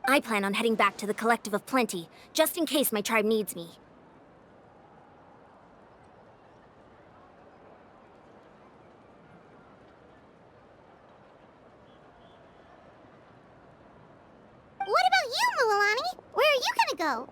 I plan on heading back to the Collective of Plenty, just in case my tribe needs me. What about you, Mualani? Where are you gonna go?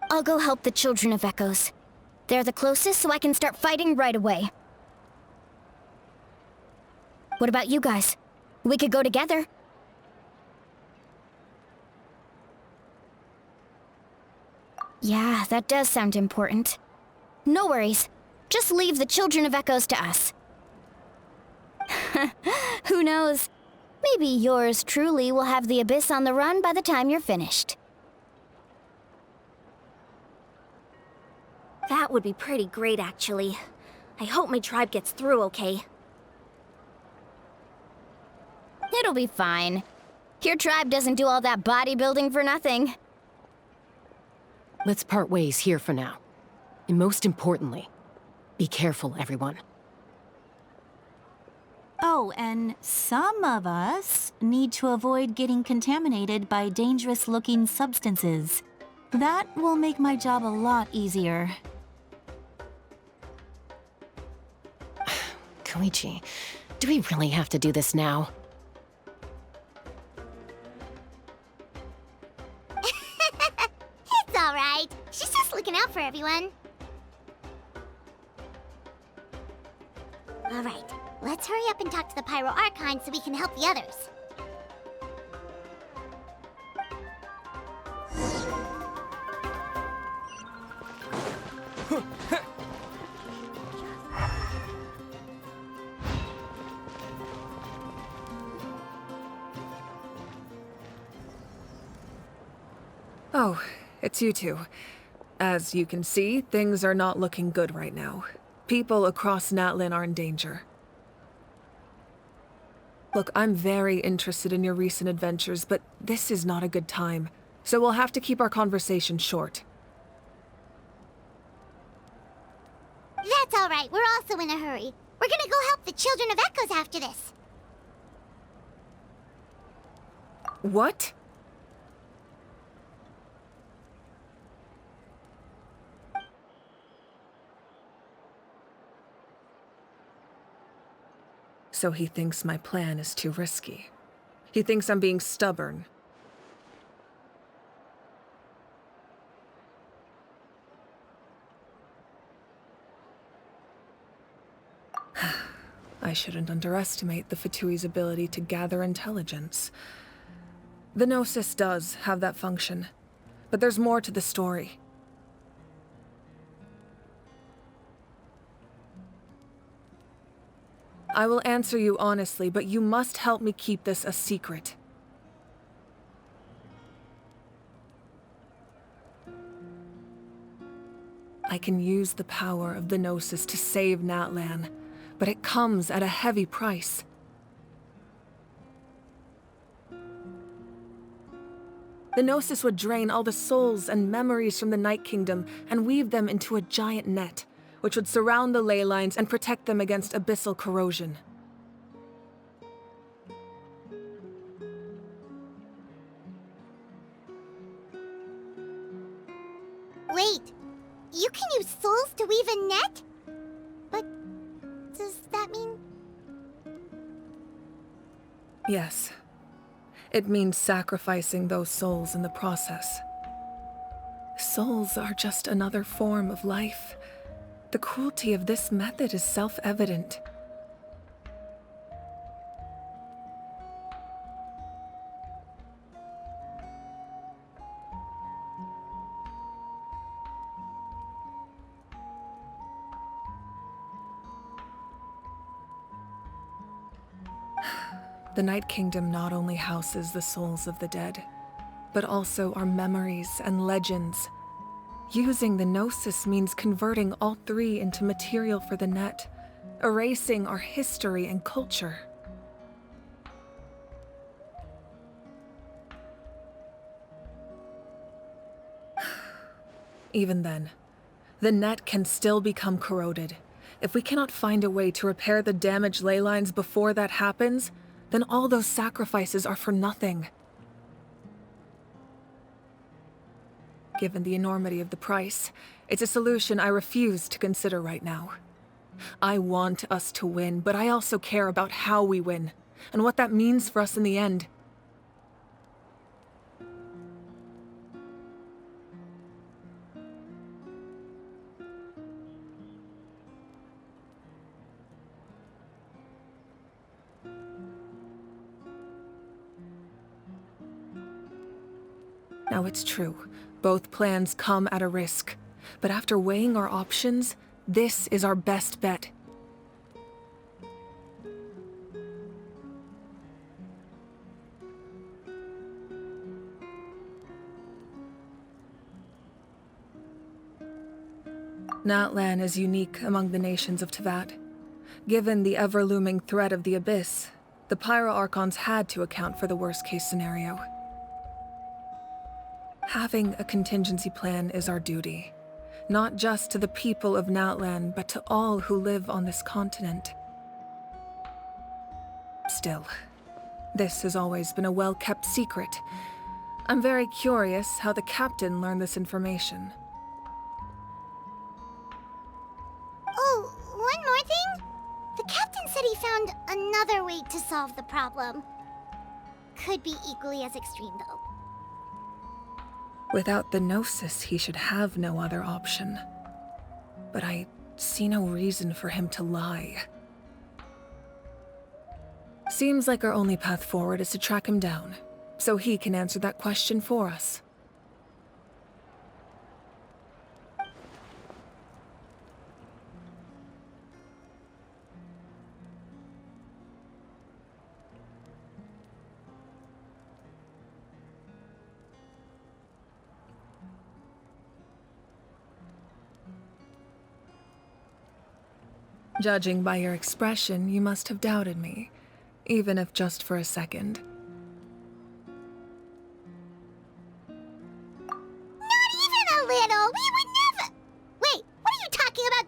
I'll go help the Children of Echoes. They're the closest, so I can start fighting right away. What about you guys? We could go together. Yeah, that does sound important. No worries. Just leave the Children of Echoes to us. Who knows? Maybe yours truly will have the Abyss on the run by the time you're finished. That would be pretty great, actually. I hope my tribe gets through okay. It'll be fine. Your tribe doesn't do all that bodybuilding for nothing. Let's part ways here for now. And most importantly, be careful, everyone. Oh, and some of us need to avoid getting contaminated by dangerous-looking substances. That will make my job a lot easier. Koichi, do we really have to do this now? It's alright. She's just looking out for everyone. Alright, let's hurry up and talk to the Pyro Archon so we can help the others. Oh, it's you two. As you can see, things are not looking good right now. People across Natlan are in danger. Look, I'm very interested in your recent adventures, but this is not a good time. So we'll have to keep our conversation short. That's alright, we're also in a hurry. We're gonna go help the Children of Echoes after this. What? So he thinks my plan is too risky. He thinks I'm being stubborn. I shouldn't underestimate the Fatui's ability to gather intelligence. The Gnosis does have that function, but there's more to the story. I will answer you honestly, but you must help me keep this a secret. I can use the power of the Gnosis to save Natlan, but it comes at a heavy price. The Gnosis would drain all the souls and memories from the Night Kingdom and weave them into a giant net, which would surround the ley lines and protect them against abyssal corrosion. Wait, you can use souls to weave a net? But does that mean... Yes. It means sacrificing those souls in the process. Souls are just another form of life. The cruelty of this method is self-evident. The Night Kingdom not only houses the souls of the dead, but also our memories and legends. Using the Gnosis means converting all three into material for the net, erasing our history and culture. Even then, the net can still become corroded. If we cannot find a way to repair the damaged ley lines before that happens, then all those sacrifices are for nothing. Given the enormity of the price, it's a solution I refuse to consider right now. I want us to win, but I also care about how we win, and what that means for us in the end. Now it's true, both plans come at a risk, but after weighing our options, this is our best bet. Natlan is unique among the nations of Teyvat. Given the ever-looming threat of the Abyss, the Pyro Archons had to account for the worst-case scenario. Having a contingency plan is our duty, not just to the people of Natlan, but to all who live on this continent. Still, this has always been a well-kept secret. I'm very curious how the captain learned this information. Oh, one more thing? The captain said he found another way to solve the problem. Could be equally as extreme, though. Without the Gnosis, he should have no other option. But I see no reason for him to lie. Seems like our only path forward is to track him down, so he can answer that question for us. Judging by your expression, you must have doubted me, even if just for a second. Not even a little! We would never... Wait, what are you talking about,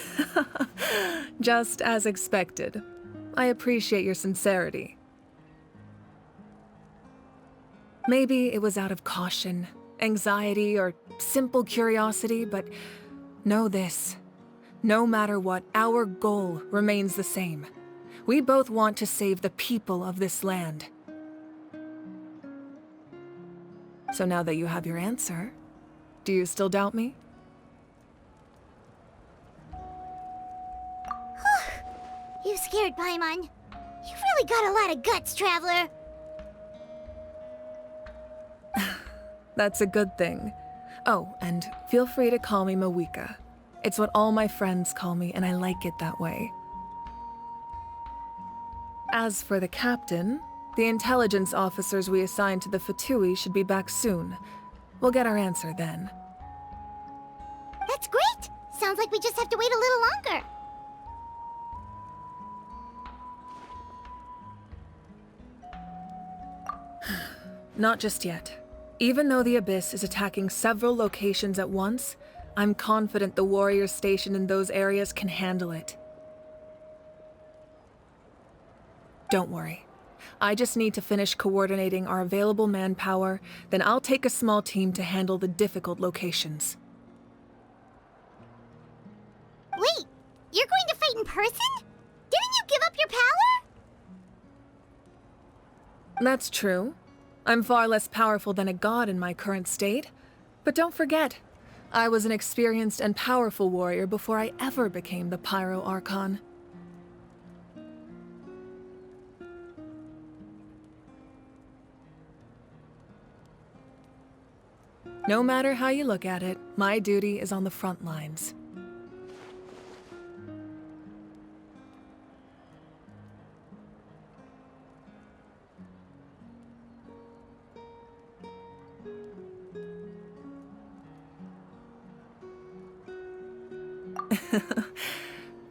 Traveler? Just as expected. I appreciate your sincerity. Maybe it was out of caution, anxiety, or simple curiosity, but know this. No matter what, our goal remains the same. We both want to save the people of this land. So now that you have your answer, do you still doubt me? You scared Paimon. You really got a lot of guts, Traveler. That's a good thing. Oh, and feel free to call me Mawika. It's what all my friends call me, and I like it that way. As for the captain, the intelligence officers we assigned to the Fatui should be back soon. We'll get our answer then. That's great! Sounds like we just have to wait a little longer. Not just yet. Even though the Abyss is attacking several locations at once, I'm confident the warriors stationed in those areas can handle it. Don't worry. I just need to finish coordinating our available manpower, then I'll take a small team to handle the difficult locations. Wait, you're going to fight in person? Didn't you give up your power? That's true. I'm far less powerful than a god in my current state. But don't forget, I was an experienced and powerful warrior before I ever became the Pyro Archon. No matter how you look at it, my duty is on the front lines.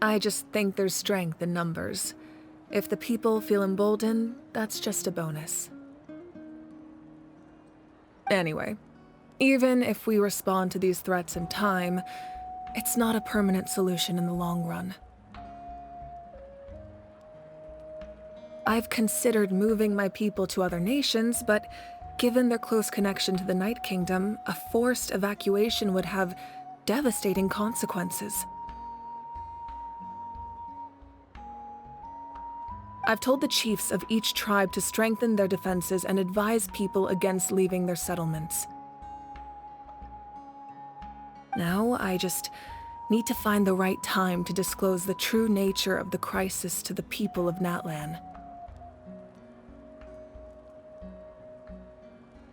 I just think there's strength in numbers. If the people feel emboldened, that's just a bonus. Anyway, even if we respond to these threats in time, it's not a permanent solution in the long run. I've considered moving my people to other nations, but given their close connection to the Night Kingdom, a forced evacuation would have devastating consequences. I've told the chiefs of each tribe to strengthen their defenses and advise people against leaving their settlements. Now, I just need to find the right time to disclose the true nature of the crisis to the people of Natlan.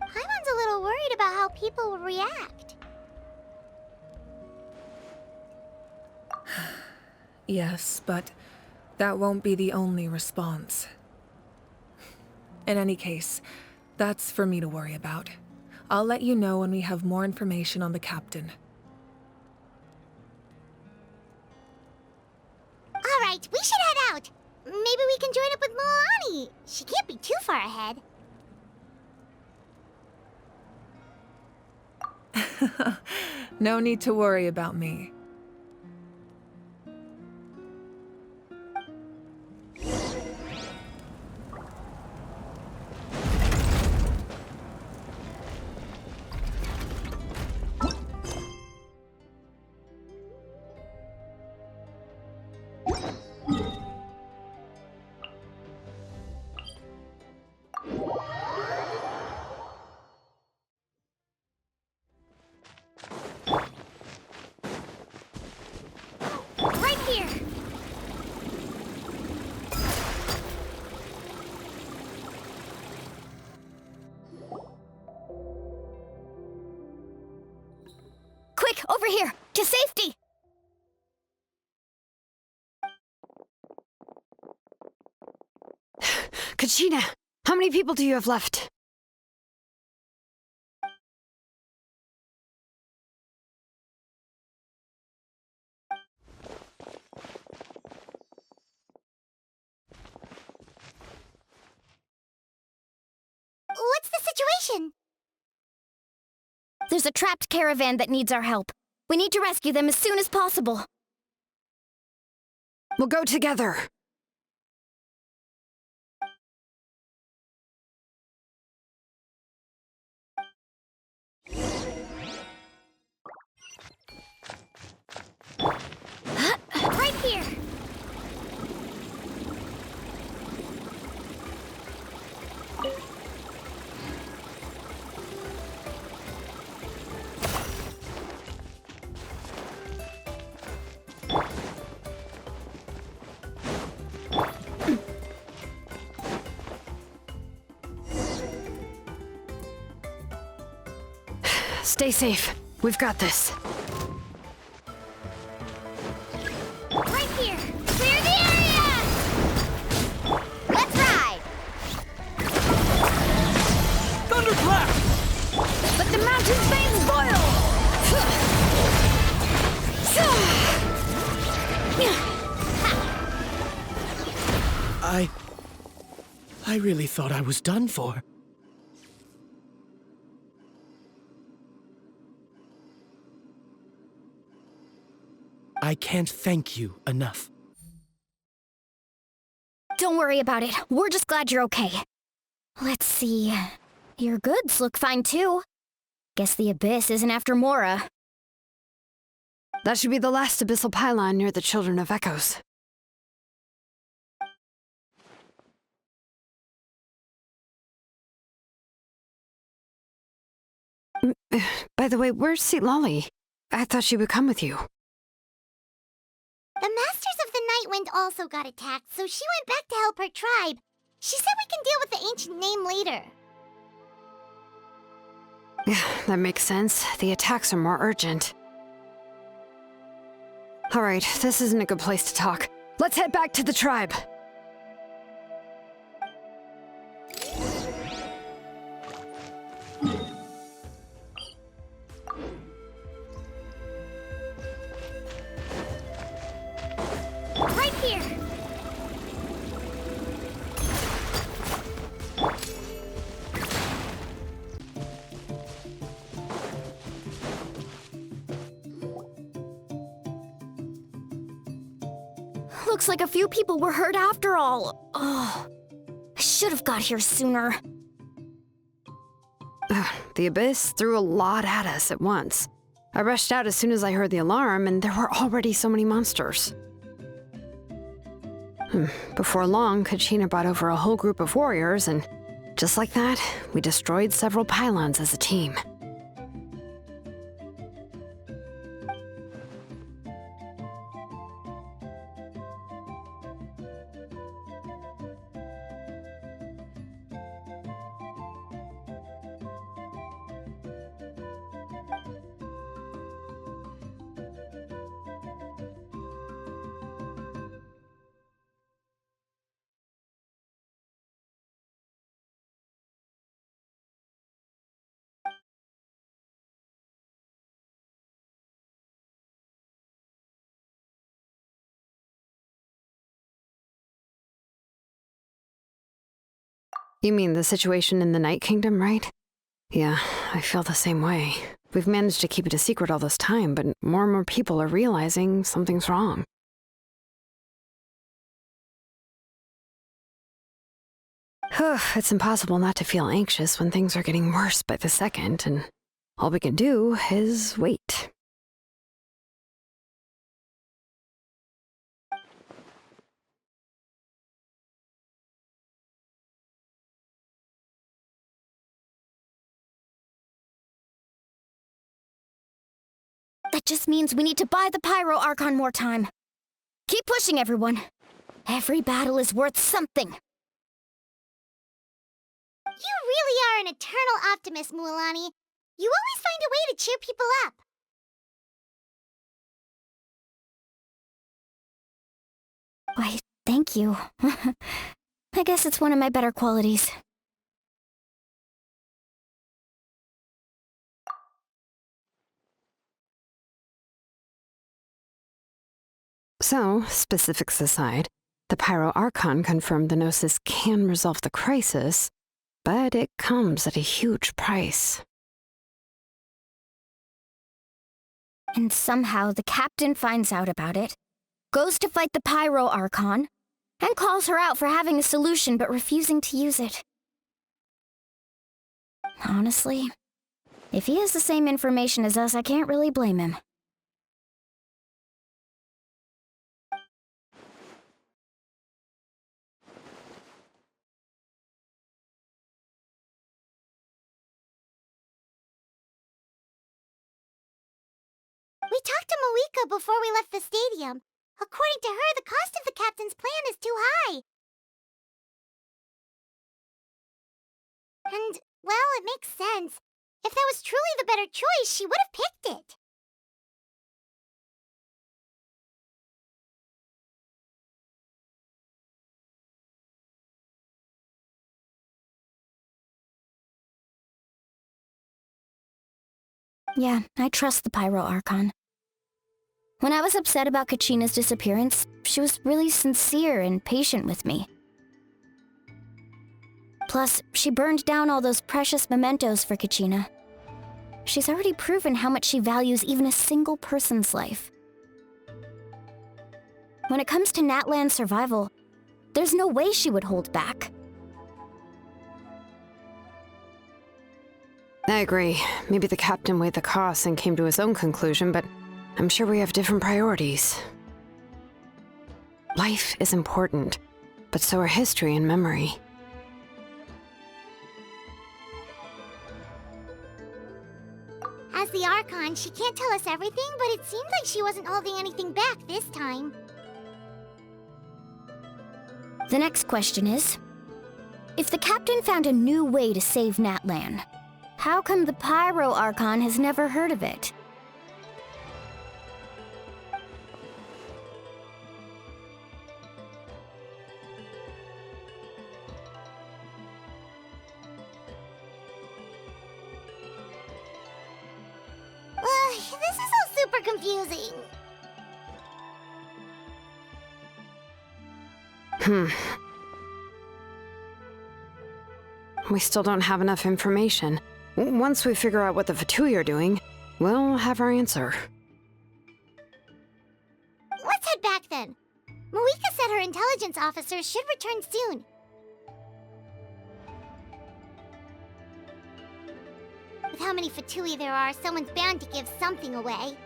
Paimon's a little worried about how people will react. Yes, but that won't be the only response. In any case, that's for me to worry about. I'll let you know when we have more information on the captain. Alright, we should head out. Maybe we can join up with Moani. She can't be too far ahead. No need to worry about me. Right here! Quick, over here! To safety! Kachina, how many people do you have left? What's the situation? There's a trapped caravan that needs our help. We need to rescue them as soon as possible. We'll go together. Right here! Stay safe. We've got this. Right here! Clear the area! Let's ride! Thunderclap! Let the mountain's veins boil! I really thought I was done for. I can't thank you enough. Don't worry about it. We're just glad you're okay. Let's see. Your goods look fine too. Guess the Abyss isn't after Mora. That should be the last abyssal pylon near the Children of Echoes. By the way, where's Lolly? I thought she would come with you. The Masters of the Nightwind also got attacked, so she went back to help her tribe. She said we can deal with the ancient name later. Yeah, that makes sense. The attacks are more urgent. Alright, this isn't a good place to talk. Let's head back to the tribe. Right here! Looks like a few people were hurt after all. Oh, I should have got here sooner. The Abyss threw a lot at us at once. I rushed out as soon as I heard the alarm, and there were already so many monsters. Before long, Kachina brought over a whole group of warriors, and just like that, we destroyed several pylons as a team. You mean the situation in the Night Kingdom, right? Yeah, I feel the same way. We've managed to keep it a secret all this time, but more and more people are realizing something's wrong. It's impossible not to feel anxious when things are getting worse by the second, and all we can do is wait. That just means we need to buy the Pyro Archon more time. Keep pushing, everyone. Every battle is worth something. You really are an eternal optimist, Mualani. You always find a way to cheer people up. Why, thank you. I guess it's one of my better qualities. So, specifics aside, the Pyro Archon confirmed the Gnosis can resolve the crisis, but it comes at a huge price. And somehow the captain finds out about it, goes to fight the Pyro Archon, and calls her out for having a solution but refusing to use it. Honestly, if he has the same information as us, I can't really blame him. We talked to Moika before we left the stadium. According to her, the cost of the captain's plan is too high. And, well, it makes sense. If that was truly the better choice, she would have picked it. Yeah, I trust the Pyro Archon. When I was upset about Kachina's disappearance, she was really sincere and patient with me. Plus, she burned down all those precious mementos for Kachina. She's already proven how much she values even a single person's life. When it comes to Natlan's survival, there's no way she would hold back. I agree. Maybe the captain weighed the costs and came to his own conclusion, but I'm sure we have different priorities. Life is important, but so are history and memory. As the Archon, she can't tell us everything, but it seemed like she wasn't holding anything back this time. The next question is, if the captain found a new way to save Natlan, how come the Pyro Archon has never heard of it? This is all super confusing. We still don't have enough information. Once we figure out what the Fatui are doing, we'll have our answer. Let's head back then. Marika said her intelligence officers should return soon. With how many Fatui there are, someone's bound to give something away.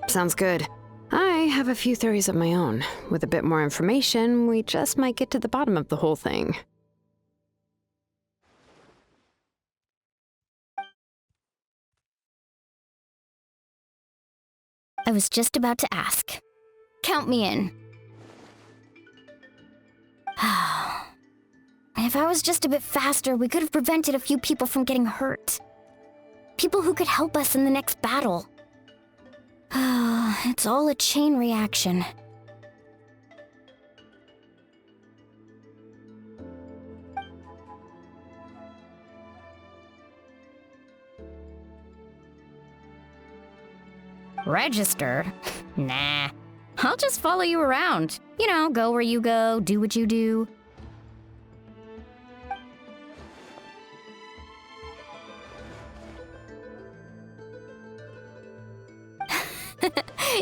Sounds good. I have a few theories of my own. With a bit more information, we just might get to the bottom of the whole thing. I was just about to ask. Count me in. If I was just a bit faster, we could have prevented a few people from getting hurt. People who could help us in the next battle. It's all a chain reaction. Register? Nah. I'll just follow you around. You know, go where you go, do what you do.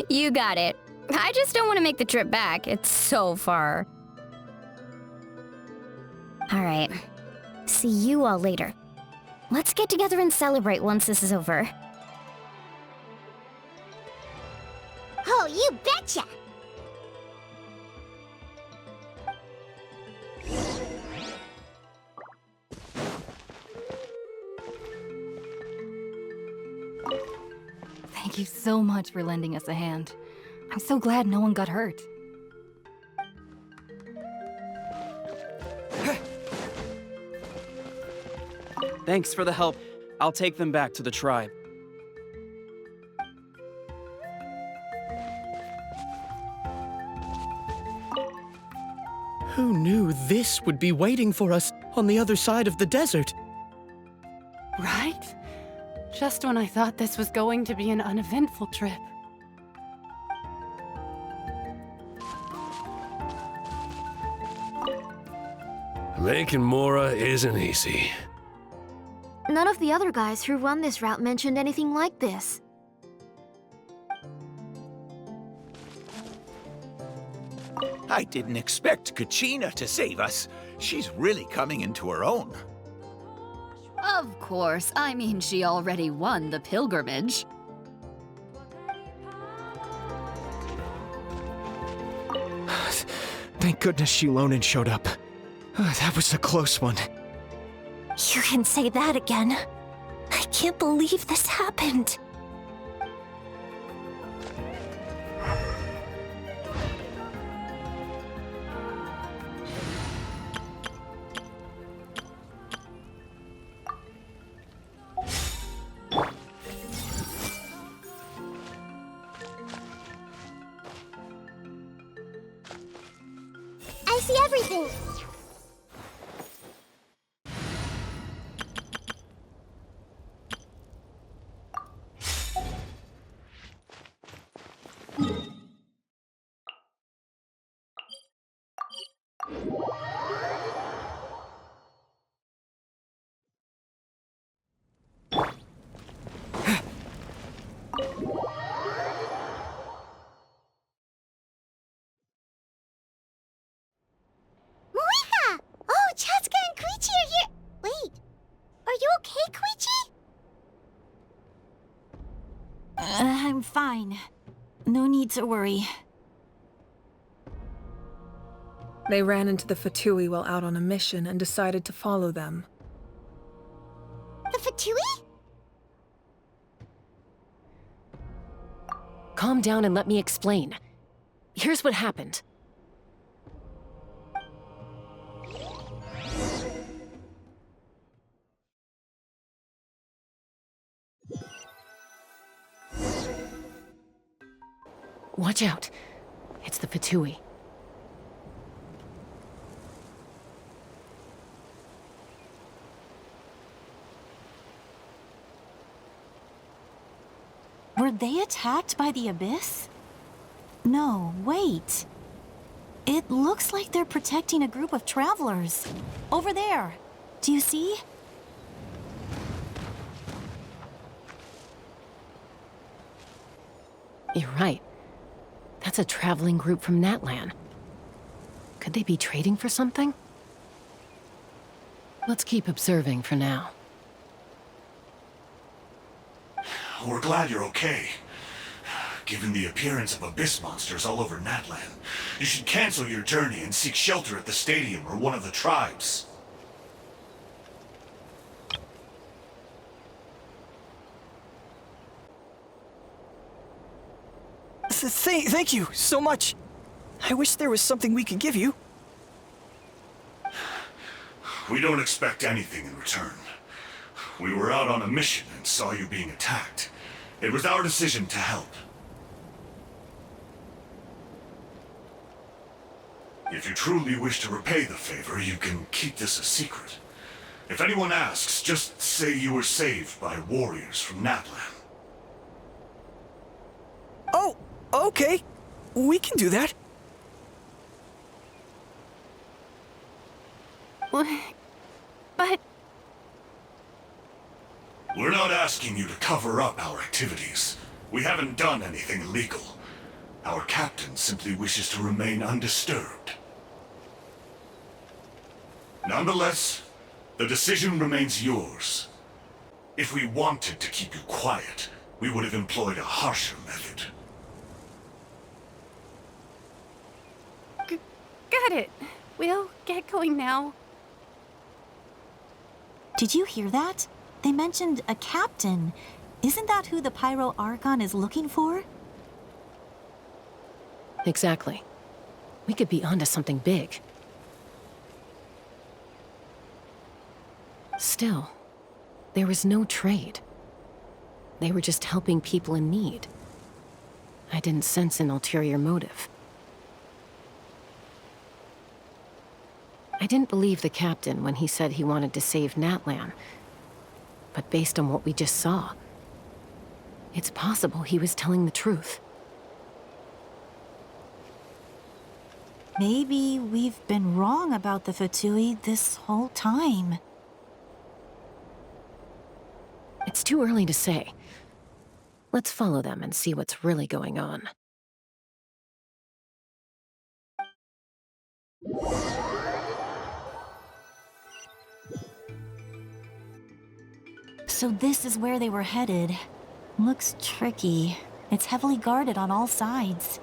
You got it. I just don't want to make the trip back. It's so far. Alright. See you all later. Let's get together and celebrate once this is over. Oh, you betcha! Thank you so much for lending us a hand. I'm so glad no one got hurt. Thanks for the help. I'll take them back to the tribe. Who knew this would be waiting for us on the other side of the desert? Right? Just when I thought this was going to be an uneventful trip. Making Mora isn't easy. None of the other guys who run this route mentioned anything like this. I didn't expect Kachina to save us. She's really coming into her own. Of course. I mean, she already won the pilgrimage. Thank goodness Shilonen showed up. That was a close one. You can say that again. I can't believe this happened. I see everything! I'm fine. No need to worry. They ran into the Fatui while out on a mission and decided to follow them. The Fatui? Calm down and let me explain. Here's what happened. Watch out. It's the Fatui. Were they attacked by the Abyss? No, wait. It looks like they're protecting a group of travelers. Over there. Do you see? You're right. That's a traveling group from Natlan. Could they be trading for something? Let's keep observing for now. We're glad you're okay. Given the appearance of abyss monsters all over Natlan, you should cancel your journey and seek shelter at the stadium or one of the tribes. Thank you so much. I wish there was something we could give you. We don't expect anything in return. We were out on a mission and saw you being attacked. It was our decision to help. If you truly wish to repay the favor, you can keep this a secret. If anyone asks, just say you were saved by warriors from Natlan. Oh, okay. We can do that. But... We're not asking you to cover up our activities. We haven't done anything illegal. Our captain simply wishes to remain undisturbed. Nonetheless, the decision remains yours. If we wanted to keep you quiet, we would have employed a harsher method. Got it. We'll get going now. Did you hear that? They mentioned a captain. Isn't that who the Pyro Archon is looking for? Exactly. We could be onto something big. Still, there was no trade. They were just helping people in need. I didn't sense an ulterior motive. I didn't believe the captain when he said he wanted to save Natlan. But based on what we just saw, it's possible he was telling the truth. Maybe we've been wrong about the Fatui this whole time. It's too early to say. Let's follow them and see what's really going on. So this is where they were headed. Looks tricky. It's heavily guarded on all sides.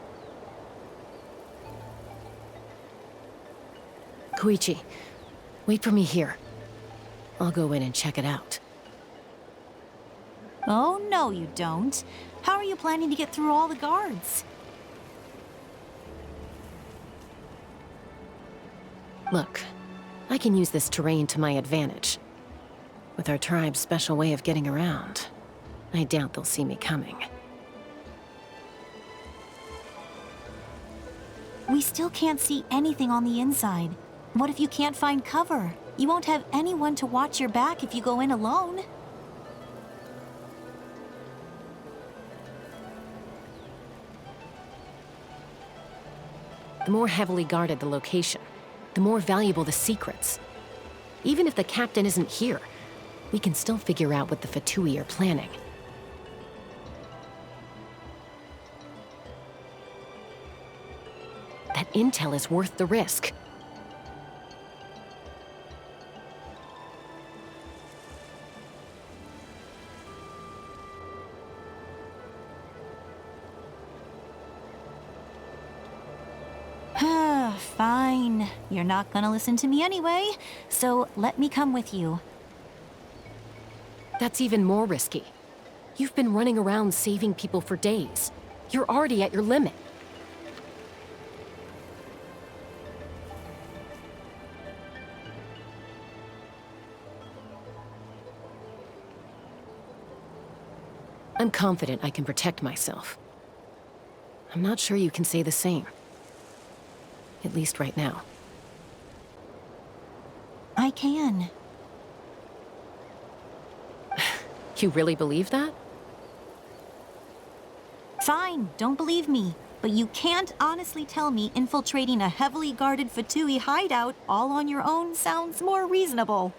Koichi, wait for me here. I'll go in and check it out. Oh, no you don't. How are you planning to get through all the guards? Look, I can use this terrain to my advantage. With our tribe's special way of getting around, I doubt they'll see me coming. We still can't see anything on the inside. What if you can't find cover? You won't have anyone to watch your back if you go in alone. The more heavily guarded the location, the more valuable the secrets. Even if the captain isn't here, we can still figure out what the Fatui are planning. That intel is worth the risk. Fine. You're not gonna listen to me anyway, so let me come with you. That's even more risky. You've been running around saving people for days. You're already at your limit. I'm confident I can protect myself. I'm not sure you can say the same. At least right now. I can. You really believe that? Fine, don't believe me. But you can't honestly tell me infiltrating a heavily guarded Fatui hideout all on your own sounds more reasonable.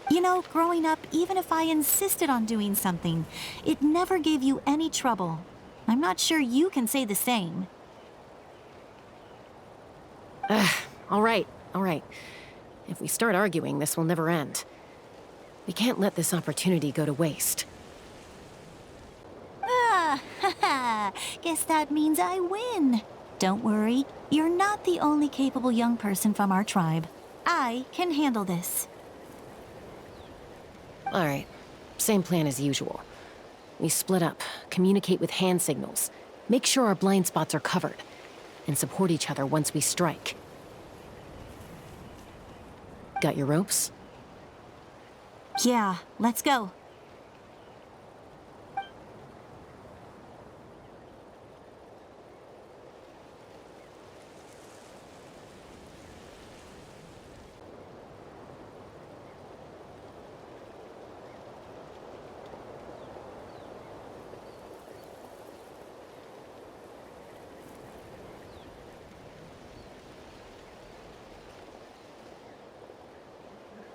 You know, growing up, even if I insisted on doing something, it never gave you any trouble. I'm not sure you can say the same. All right. If we start arguing, this will never end. We can't let this opportunity go to waste. Guess that means I win. Don't worry, you're not the only capable young person from our tribe. I can handle this. All right, same plan as usual. We split up, communicate with hand signals, make sure our blind spots are covered, and support each other once we strike. Got your ropes? Yeah, let's go.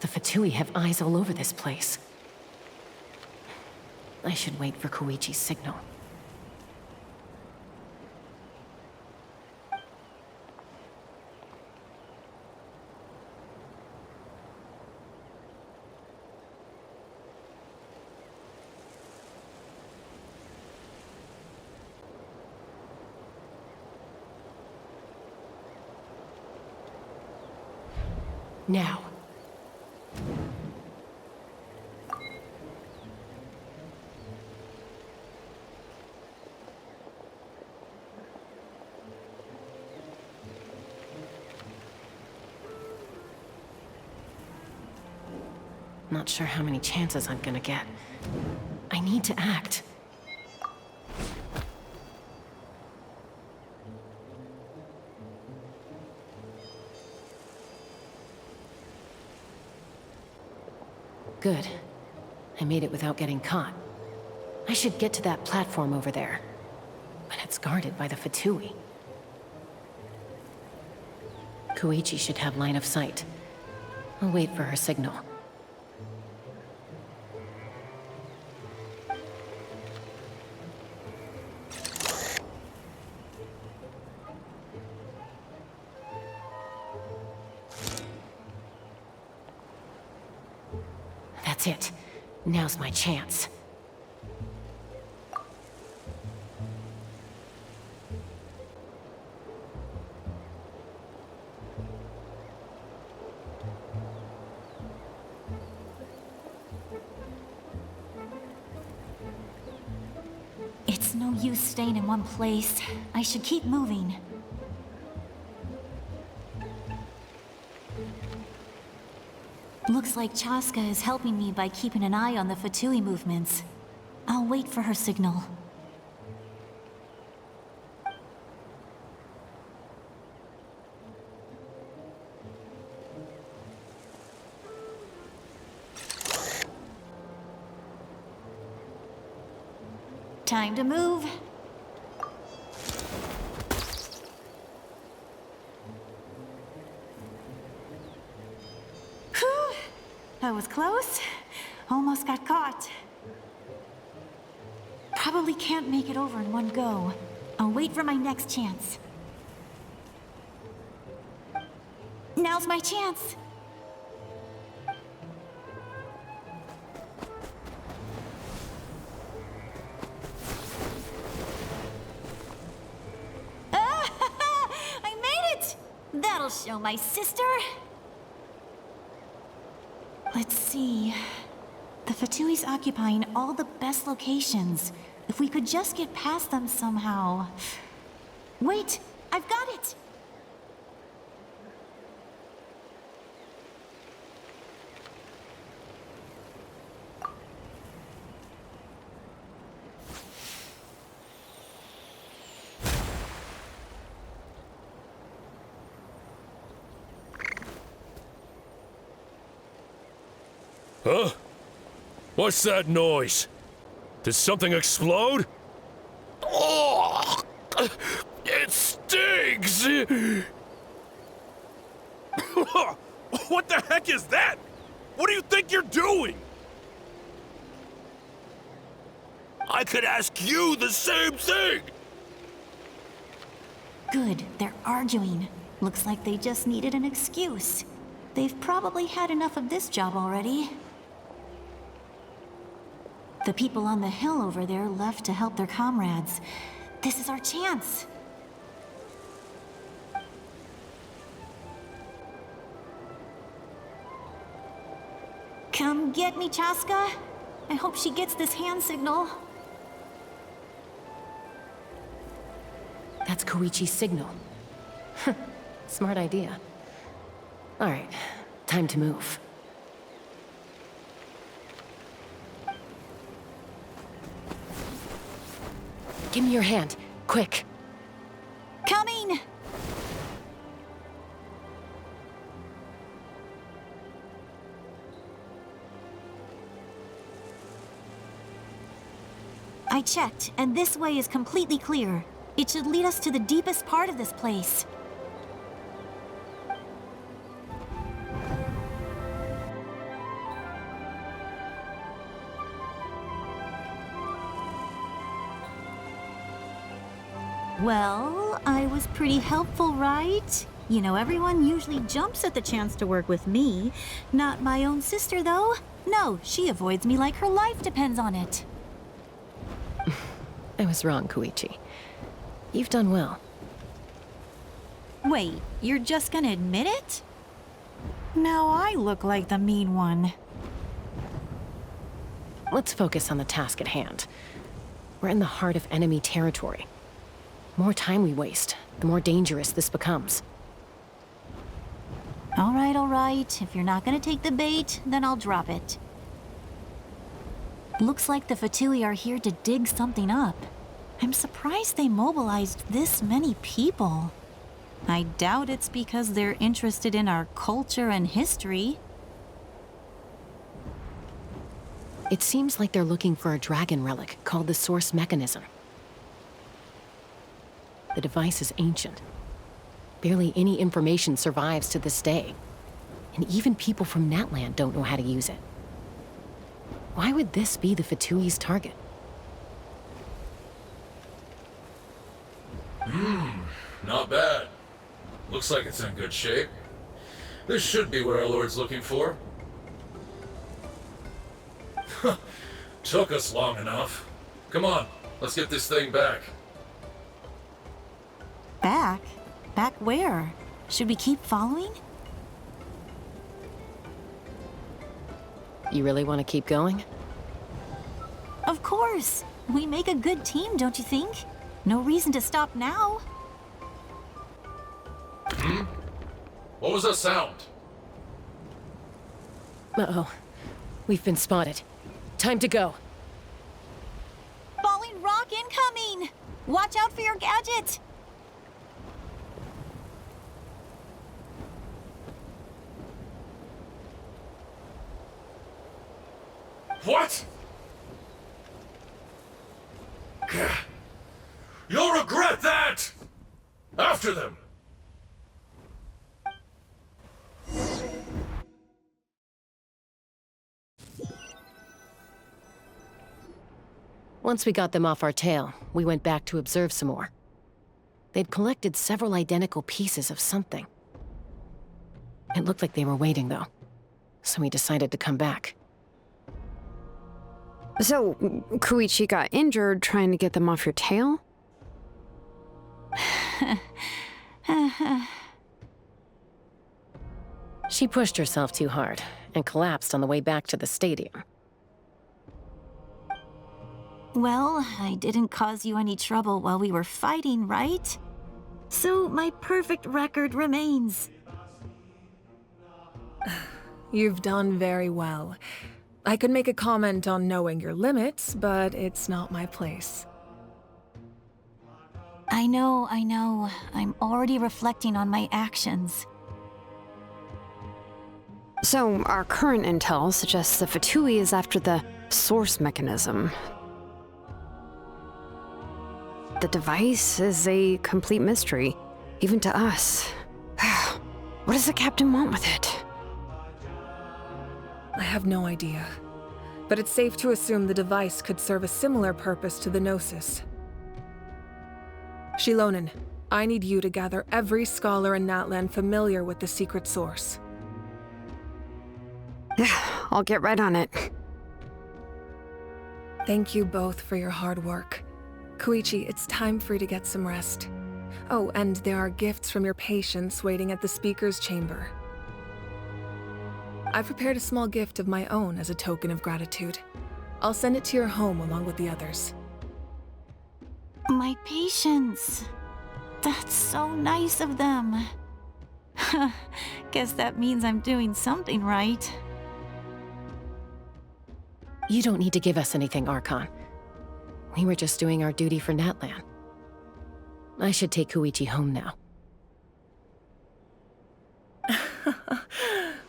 The Fatui have eyes all over this place. I should wait for Koichi's signal. Now. Not sure how many chances I'm gonna get. I need to act. Good. I made it without getting caught. I should get to that platform over there. But it's guarded by the Fatui. Koichi should have line of sight. I'll wait for her signal. That's it. Now's my chance. It's no use staying in one place. I should keep moving. Looks like Chaska is helping me by keeping an eye on the Fatui movements. I'll wait for her signal. Time to move. Whew! That was close. Almost got caught. Probably can't make it over in one go. I'll wait for my next chance. Now's my chance. I made it! show my sister. Let's see. The Fatui's occupying all the best locations. If we could just get past them somehow. Wait, I've got it! Huh? What's that noise? Did something explode? Oh! It stinks! What the heck is that? What do you think you're doing? I could ask you the same thing! Good, they're arguing. Looks like they just needed an excuse. They've probably had enough of this job already. The people on the hill over there left to help their comrades. This is our chance. Come get me, Chaska. I hope she gets this hand signal. That's Koichi's signal. Smart idea. All right, time to move. Give me your hand, quick. Coming! I checked, and this way is completely clear. It should lead us to the deepest part of this place. Well, I was pretty helpful, right? You know, everyone usually jumps at the chance to work with me. Not my own sister, though. No, she avoids me like her life depends on it. I was wrong, Koichi. You've done well. Wait, you're just gonna admit it? Now I look like the mean one. Let's focus on the task at hand. We're in the heart of enemy territory. The more time we waste, the more dangerous this becomes. All right. If you're not gonna take the bait, then I'll drop it. Looks like the Fatui are here to dig something up. I'm surprised they mobilized this many people. I doubt it's because they're interested in our culture and history. It seems like they're looking for a dragon relic called the Source Mechanism. The device is ancient. Barely any information survives to this day. And even people from Natlan don't know how to use it. Why would this be the Fatui's target? Not bad. Looks like it's in good shape. This should be what our Lord's looking for. Took us long enough. Come on, let's get this thing back. Back? Back where? Should we keep following? You really want to keep going? Of course! We make a good team, don't you think? No reason to stop now. What was that sound? Uh-oh. We've been spotted. Time to go. Falling rock incoming! Watch out for your gadget! What? You'll regret that! After them! Once we got them off our tail, we went back to observe some more. They'd collected several identical pieces of something. It looked like they were waiting, though, so we decided to come back. So, Koichi got injured trying to get them off your tail? She pushed herself too hard and collapsed on the way back to the stadium. Well, I didn't cause you any trouble while we were fighting, right? So my perfect record remains. You've done very well. I could make a comment on knowing your limits, but it's not my place. I know. I'm already reflecting on my actions. So, our current intel suggests the Fatui is after the source mechanism. The device is a complete mystery, even to us. What does the captain want with it? I have no idea. But it's safe to assume the device could serve a similar purpose to the Gnosis. Shilonen, I need you to gather every scholar in Natlan familiar with the secret source. I'll get right on it. Thank you both for your hard work. Koichi, it's time for you to get some rest. Oh, and there are gifts from your patients waiting at the speaker's chamber. I've prepared a small gift of my own as a token of gratitude. I'll send it to your home along with the others. My patience. That's so nice of them. Guess that means I'm doing something right. You don't need to give us anything, Archon. We were just doing our duty for Natlan. I should take Koichi home now.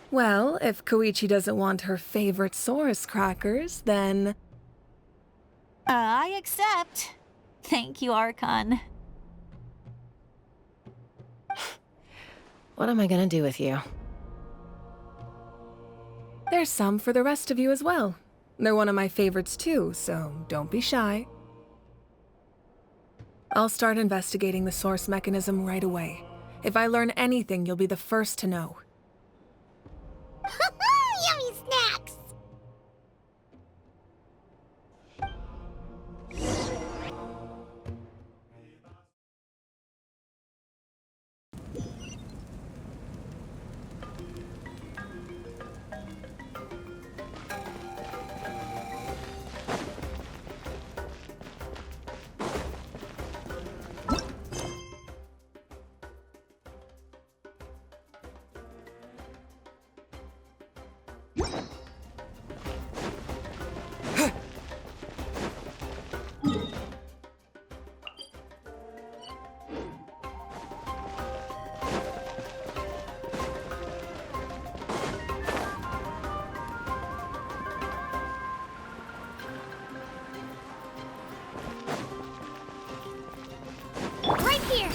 Well, if Koichi doesn't want her favorite Saurus crackers, then... I accept. Thank you, Archon. What am I gonna do with you? There's some for the rest of you as well. They're one of my favorites too, so don't be shy. I'll start investigating the source mechanism right away. If I learn anything, you'll be the first to know. Yummy snacks! Right here!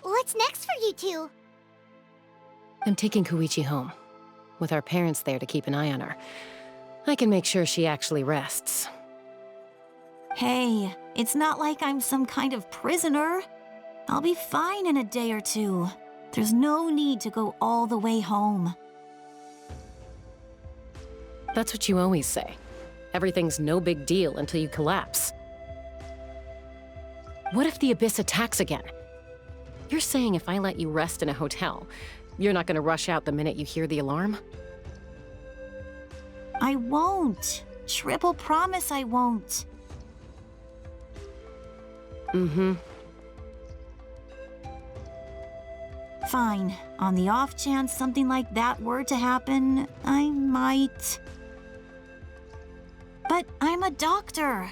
What's next for you two? I'm taking Koichi home. With our parents there to keep an eye on her, I can make sure she actually rests. Hey, it's not like I'm some kind of prisoner. I'll be fine in a day or two. There's no need to go all the way home. That's what you always say. Everything's no big deal until you collapse. What if the Abyss attacks again? You're saying if I let you rest in a hotel, you're not gonna rush out the minute you hear the alarm? I won't. Triple promise I won't. Mm-hmm. Fine. On the off chance something like that were to happen, I might. But I'm a doctor.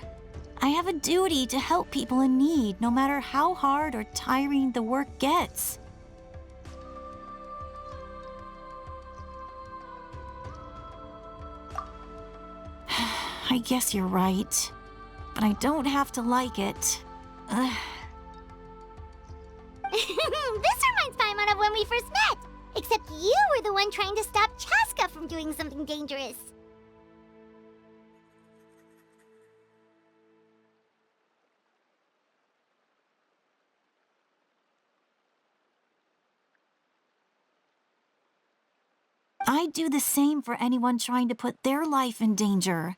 I have a duty to help people in need, no matter how hard or tiring the work gets. I I guess you're right. But I don't have to like it. Ugh. This reminds Paimon of when we first met. Except you were the one trying to stop Chaska from doing something dangerous. I'd do the same for anyone trying to put their life in danger.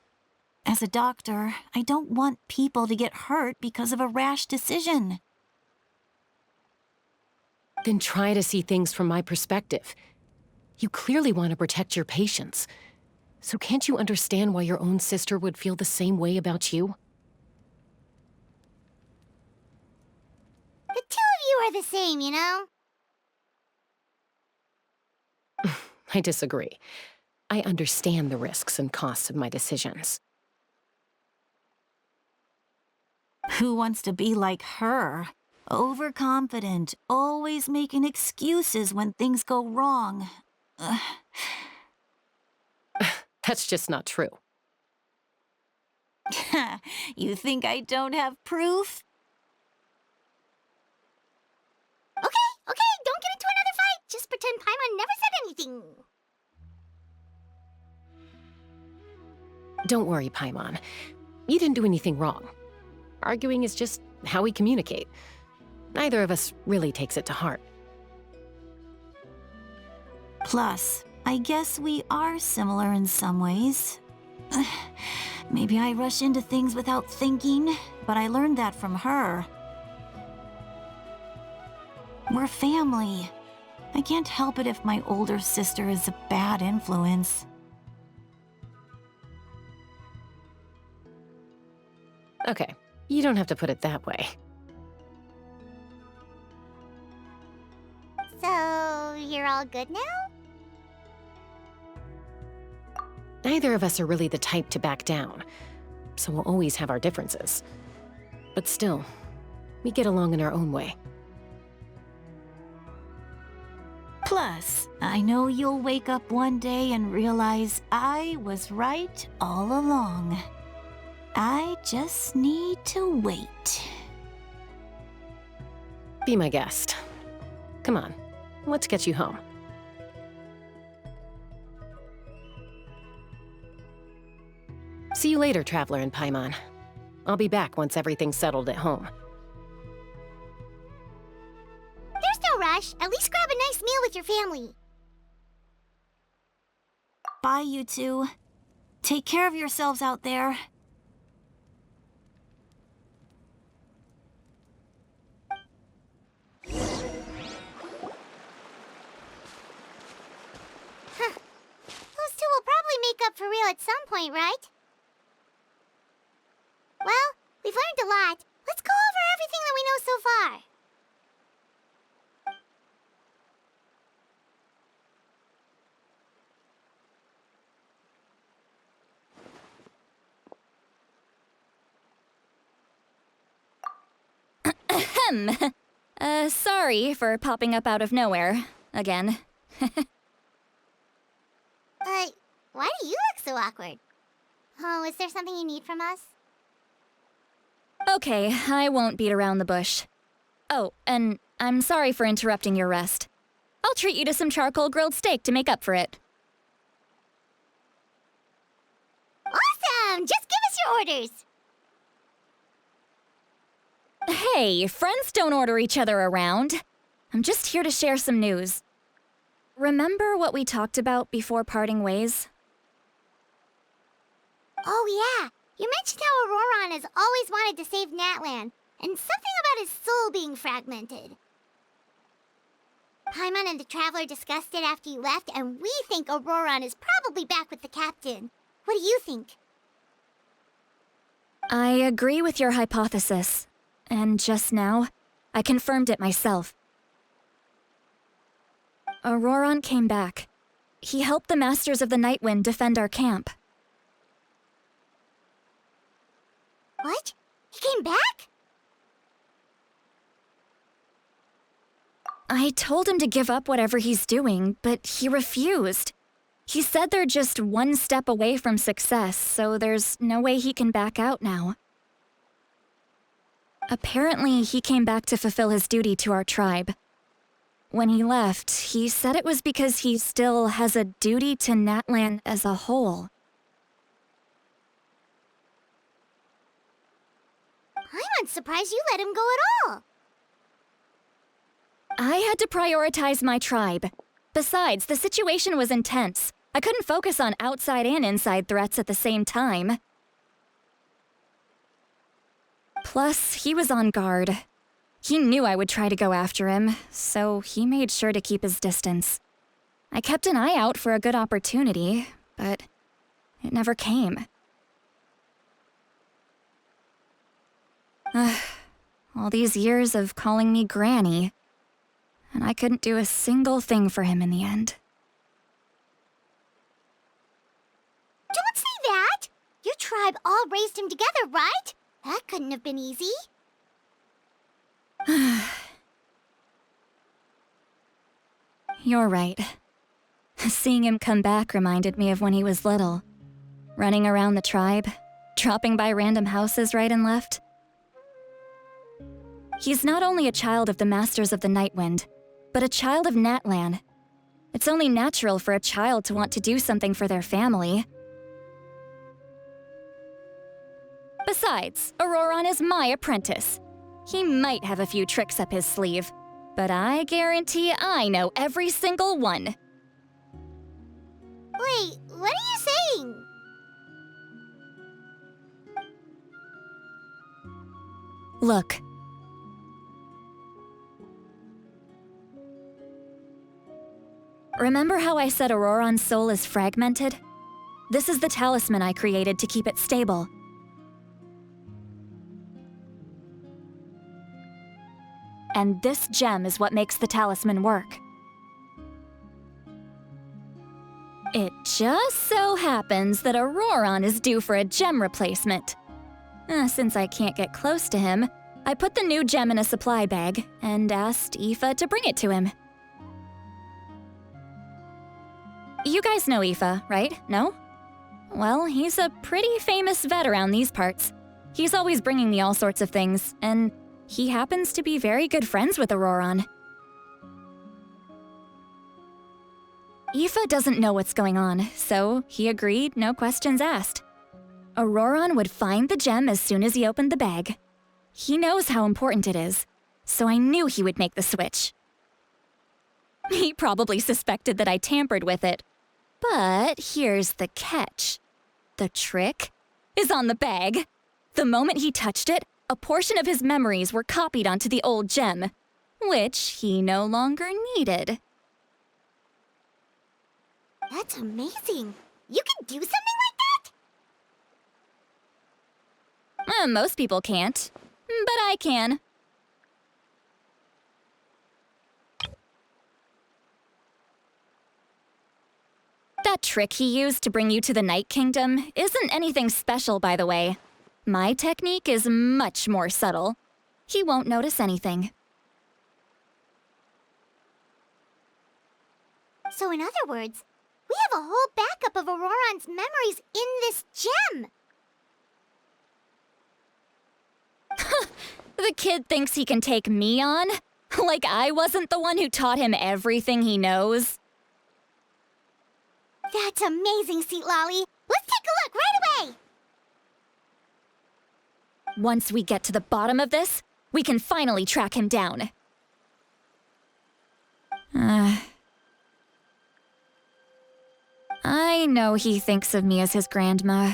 As a doctor, I don't want people to get hurt because of a rash decision. Then try to see things from my perspective. You clearly want to protect your patients. So can't you understand why your own sister would feel the same way about you? The two of you are the same, you know? I disagree. I understand the risks and costs of my decisions. Who wants to be like her? Overconfident, always making excuses when things go wrong. Ugh. That's just not true. You think I don't have proof? Okay, don't get into another fight. Just pretend Paimon never said anything. Don't worry, Paimon. You didn't do anything wrong. Arguing is just how we communicate. Neither of us really takes it to heart. Plus, I guess we are similar in some ways. Maybe I rush into things without thinking, but I learned that from her. We're family. I can't help it if my older sister is a bad influence. Okay, you don't have to put it that way. So, you're all good now? Neither of us are really the type to back down, so we'll always have our differences. But still, we get along in our own way. Plus, I know you'll wake up one day and realize I was right all along. I just need to wait. Be my guest. Come on, let's get you home. See you later, Traveler and Paimon. I'll be back once everything's settled at home. There's no rush. At least grab a nice meal with your family. Bye, you two. Take care of yourselves out there. Those two will probably make up for real at some point, right? Well, we've learned a lot. Let's go over everything that we know so far. Sorry for popping up out of nowhere. Again. Why do you look so awkward? Oh, is there something you need from us? Okay, I won't beat around the bush. Oh, and I'm sorry for interrupting your rest. I'll treat you to some charcoal grilled steak to make up for it. Awesome! Just give us your orders! Hey, friends don't order each other around. I'm just here to share some news. Remember what we talked about before parting ways? Oh yeah, you mentioned how Auroran has always wanted to save Natlan, and something about his soul being fragmented. Paimon and the Traveler discussed it after you left, and we think Auroran is probably back with the captain. What do you think? I agree with your hypothesis. And just now, I confirmed it myself. Auroran came back. He helped the Masters of the Nightwind defend our camp. What? He came back? I told him to give up whatever he's doing, but he refused. He said they're just one step away from success, so there's no way he can back out now. Apparently, he came back to fulfill his duty to our tribe. When he left, he said it was because he still has a duty to Natlan as a whole. I'm unsurprised you let him go at all. I had to prioritize my tribe. Besides, the situation was intense. I couldn't focus on outside and inside threats at the same time. Plus, he was on guard. He knew I would try to go after him, so he made sure to keep his distance. I kept an eye out for a good opportunity, but it never came. All these years of calling me Granny, and I couldn't do a single thing for him in the end. Don't say that! Your tribe all raised him together, right? That couldn't have been easy. You're right. Seeing him come back reminded me of when he was little. Running around the tribe, dropping by random houses right and left. He's not only a child of the Masters of the Nightwind, but a child of Natlan. It's only natural for a child to want to do something for their family. Besides, Auroron is my apprentice. He might have a few tricks up his sleeve, but I guarantee I know every single one. Wait, what are you saying? Look. Remember how I said Auroron's soul is fragmented? This is the talisman I created to keep it stable. And this gem is what makes the talisman work. It just so happens that Auroron is due for a gem replacement. Since I can't get close to him, I put the new gem in a supply bag and asked Aoife to bring it to him. You guys know Aoife, right? No? Well, he's a pretty famous vet around these parts. He's always bringing me all sorts of things, and he happens to be very good friends with Auroron. Aoife doesn't know what's going on, so he agreed, no questions asked. Auroron would find the gem as soon as he opened the bag. He knows how important it is, so I knew he would make the switch. He probably suspected that I tampered with it. But here's the catch. The trick is on the bag. The moment he touched it, a portion of his memories were copied onto the old gem, which he no longer needed. That's amazing. You can do something like that? Most people can't, but I can. That trick he used to bring you to the Night Kingdom isn't anything special, by the way. My technique is much more subtle. He won't notice anything. So in other words, we have a whole backup of Auroron's memories in this gem! The kid thinks he can take me on? Like I wasn't the one who taught him everything he knows? That's amazing, Seat Lolly! Let's take a look right away! Once we get to the bottom of this, we can finally track him down. I know he thinks of me as his grandma,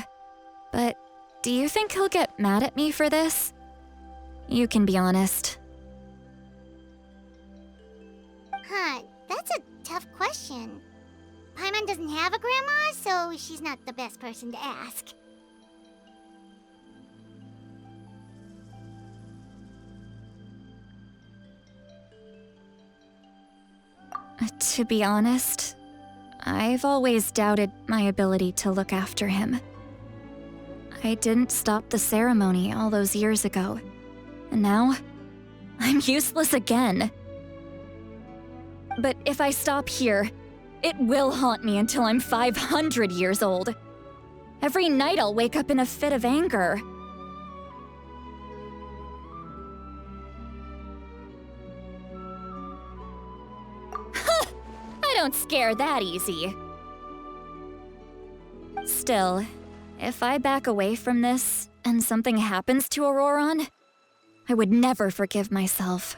but do you think he'll get mad at me for this? You can be honest. Huh, that's a tough question. Paimon doesn't have a grandma, so she's not the best person to ask. To be honest, I've always doubted my ability to look after him. I didn't stop the ceremony all those years ago, and now I'm useless again. But if I stop here, It will haunt me until I'm 500 years old. Every night I'll wake up in a fit of anger. I don't scare that easy. Still, if I back away from this and something happens to Auroron, I would never forgive myself.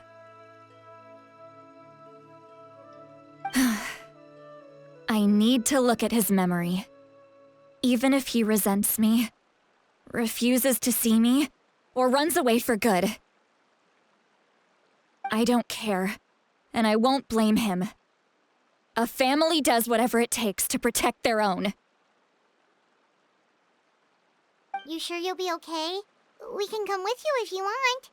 I need to look at his memory. Even if he resents me, refuses to see me, or runs away for good. I don't care, and I won't blame him. A family does whatever it takes to protect their own. You sure you'll be okay? We can come with you if you want.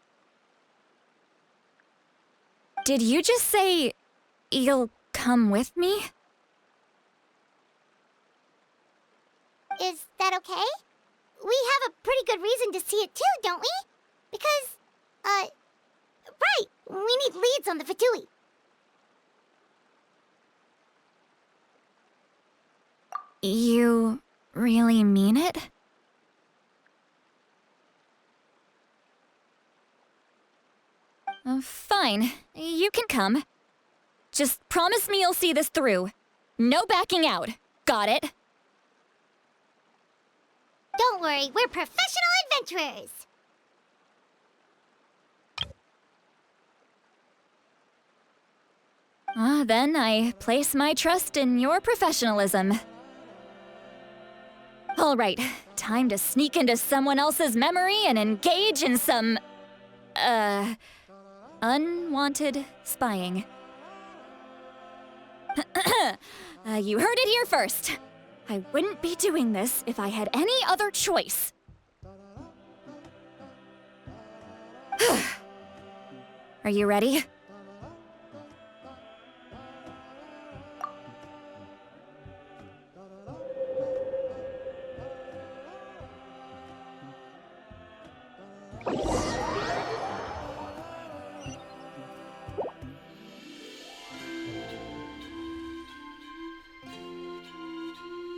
Did you just say you'll come with me? Is that okay? We have a pretty good reason to see it too, don't we? Because, right, we need leads on the Fatui. You really mean it? Fine, you can come. Just promise me you'll see this through. No backing out. Got it? Don't worry, we're professional adventurers. Then I place my trust in your professionalism. All right, time to sneak into someone else's memory and engage in some, unwanted spying. You heard it here first. I wouldn't be doing this if I had any other choice. Are you ready?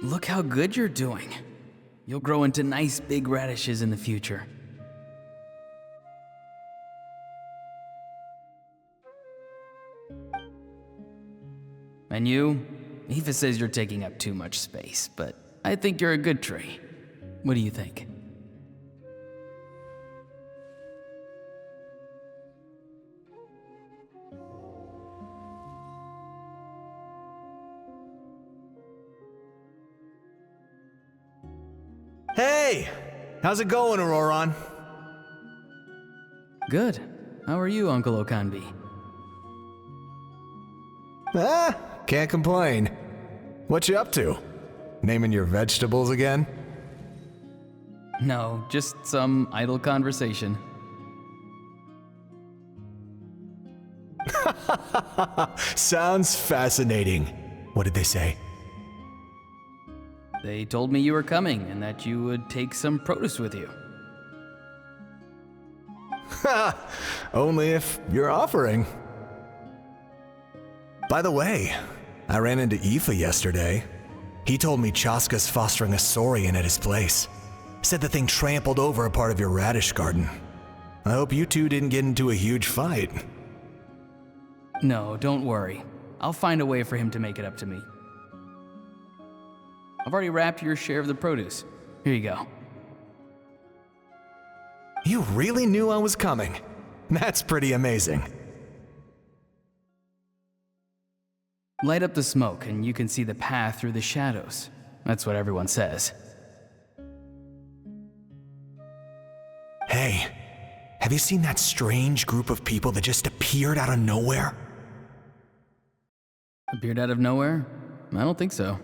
Look how good you're doing. You'll grow into nice big radishes in the future. And you? Aoife says you're taking up too much space, but I think you're a good tree. What do you think? Hey! How's it going, Auroron? Good. How are you, Uncle Okanbi? Can't complain. What you up to? Naming your vegetables again? No, just some idle conversation. Sounds fascinating. What did they say? They told me you were coming and that you would take some produce with you. Only if you're offering. By the way, I ran into Aoife yesterday. He told me Chaska's fostering a saurian at his place. Said the thing trampled over a part of your radish garden. I hope you two didn't get into a huge fight. No, don't worry. I'll find a way for him to make it up to me. I've already wrapped your share of the produce. Here you go. You really knew I was coming. That's pretty amazing. Light up the smoke and you can see the path through the shadows. That's what everyone says. Hey, have you seen that strange group of people that just appeared out of nowhere? Appeared out of nowhere? I don't think so.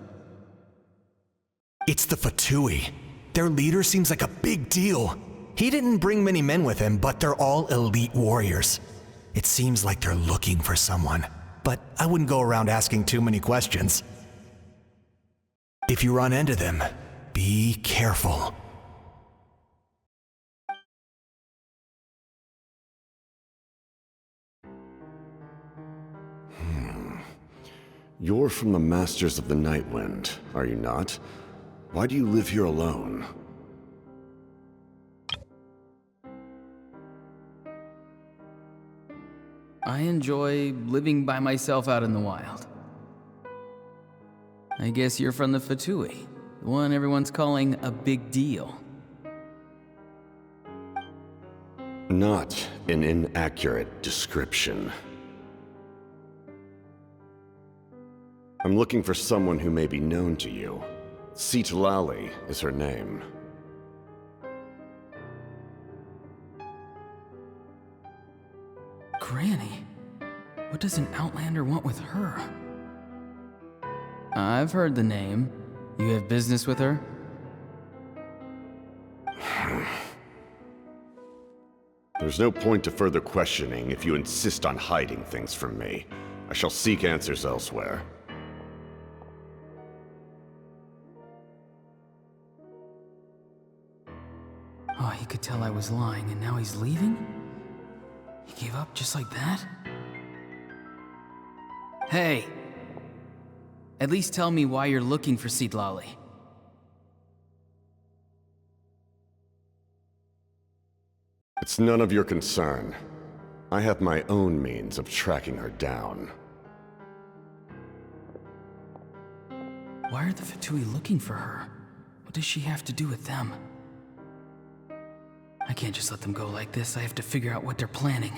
It's the Fatui. Their leader seems like a big deal. He didn't bring many men with him, but they're all elite warriors. It seems like they're looking for someone, but I wouldn't go around asking too many questions. If you run into them, be careful. You're from the Masters of the Nightwind, are you not? Why do you live here alone? I enjoy living by myself out in the wild. I guess you're from the Fatui, the one everyone's calling a big deal. Not an inaccurate description. I'm looking for someone who may be known to you. Citlali is her name. Granny? What does an Outlander want with her? I've heard the name. You have business with her? There's no point to further questioning if you insist on hiding things from me. I shall seek answers elsewhere. Oh, he could tell I was lying, and now he's leaving? He gave up just like that? Hey! At least tell me why you're looking for Citlali. It's none of your concern. I have my own means of tracking her down. Why are the Fatui looking for her? What does she have to do with them? I can't just let them go like this. I have to figure out what they're planning.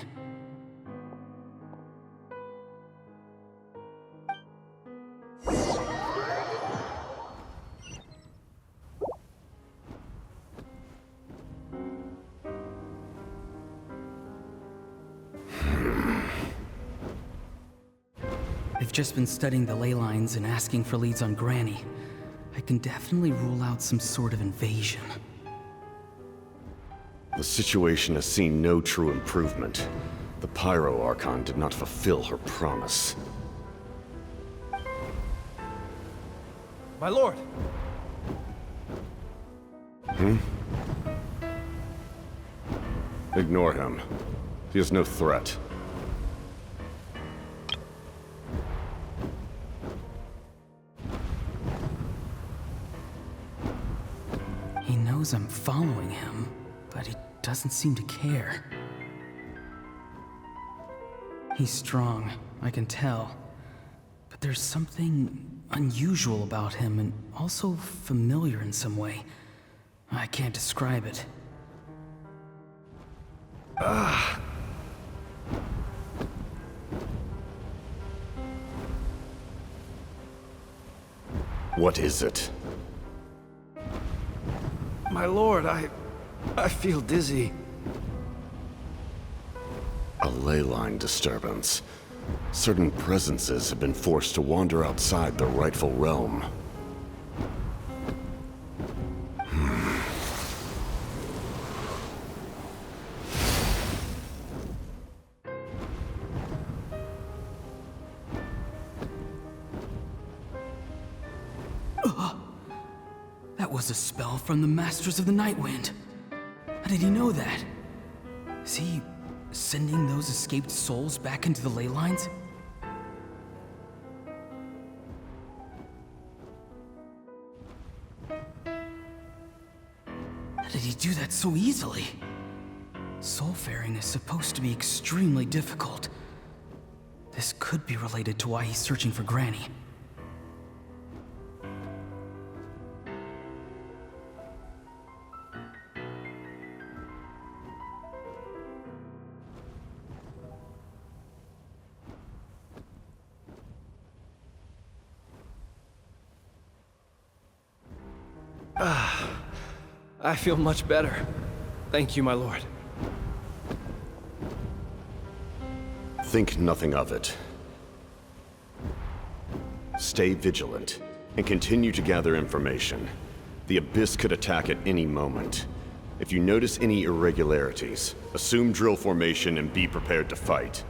I've just been studying the ley lines and asking for leads on Granny. I can definitely rule out some sort of invasion. The situation has seen no true improvement. The Pyro Archon did not fulfill her promise. My lord! Ignore him. He is no threat. He knows I'm following him, but he doesn't seem to care. He's strong, I can tell. But there's something unusual about him and also familiar in some way. I can't describe it. What is it? My lord, I feel dizzy. A ley line disturbance. Certain presences have been forced to wander outside their rightful realm. That was a spell from the Masters of the Nightwind. How did he know that? Is he sending those escaped souls back into the ley lines? How did he do that so easily? Soulfaring is supposed to be extremely difficult. This could be related to why he's searching for Granny. I feel much better. Thank you, my lord. Think nothing of it. Stay vigilant, and continue to gather information. The Abyss could attack at any moment. If you notice any irregularities, assume drill formation and be prepared to fight.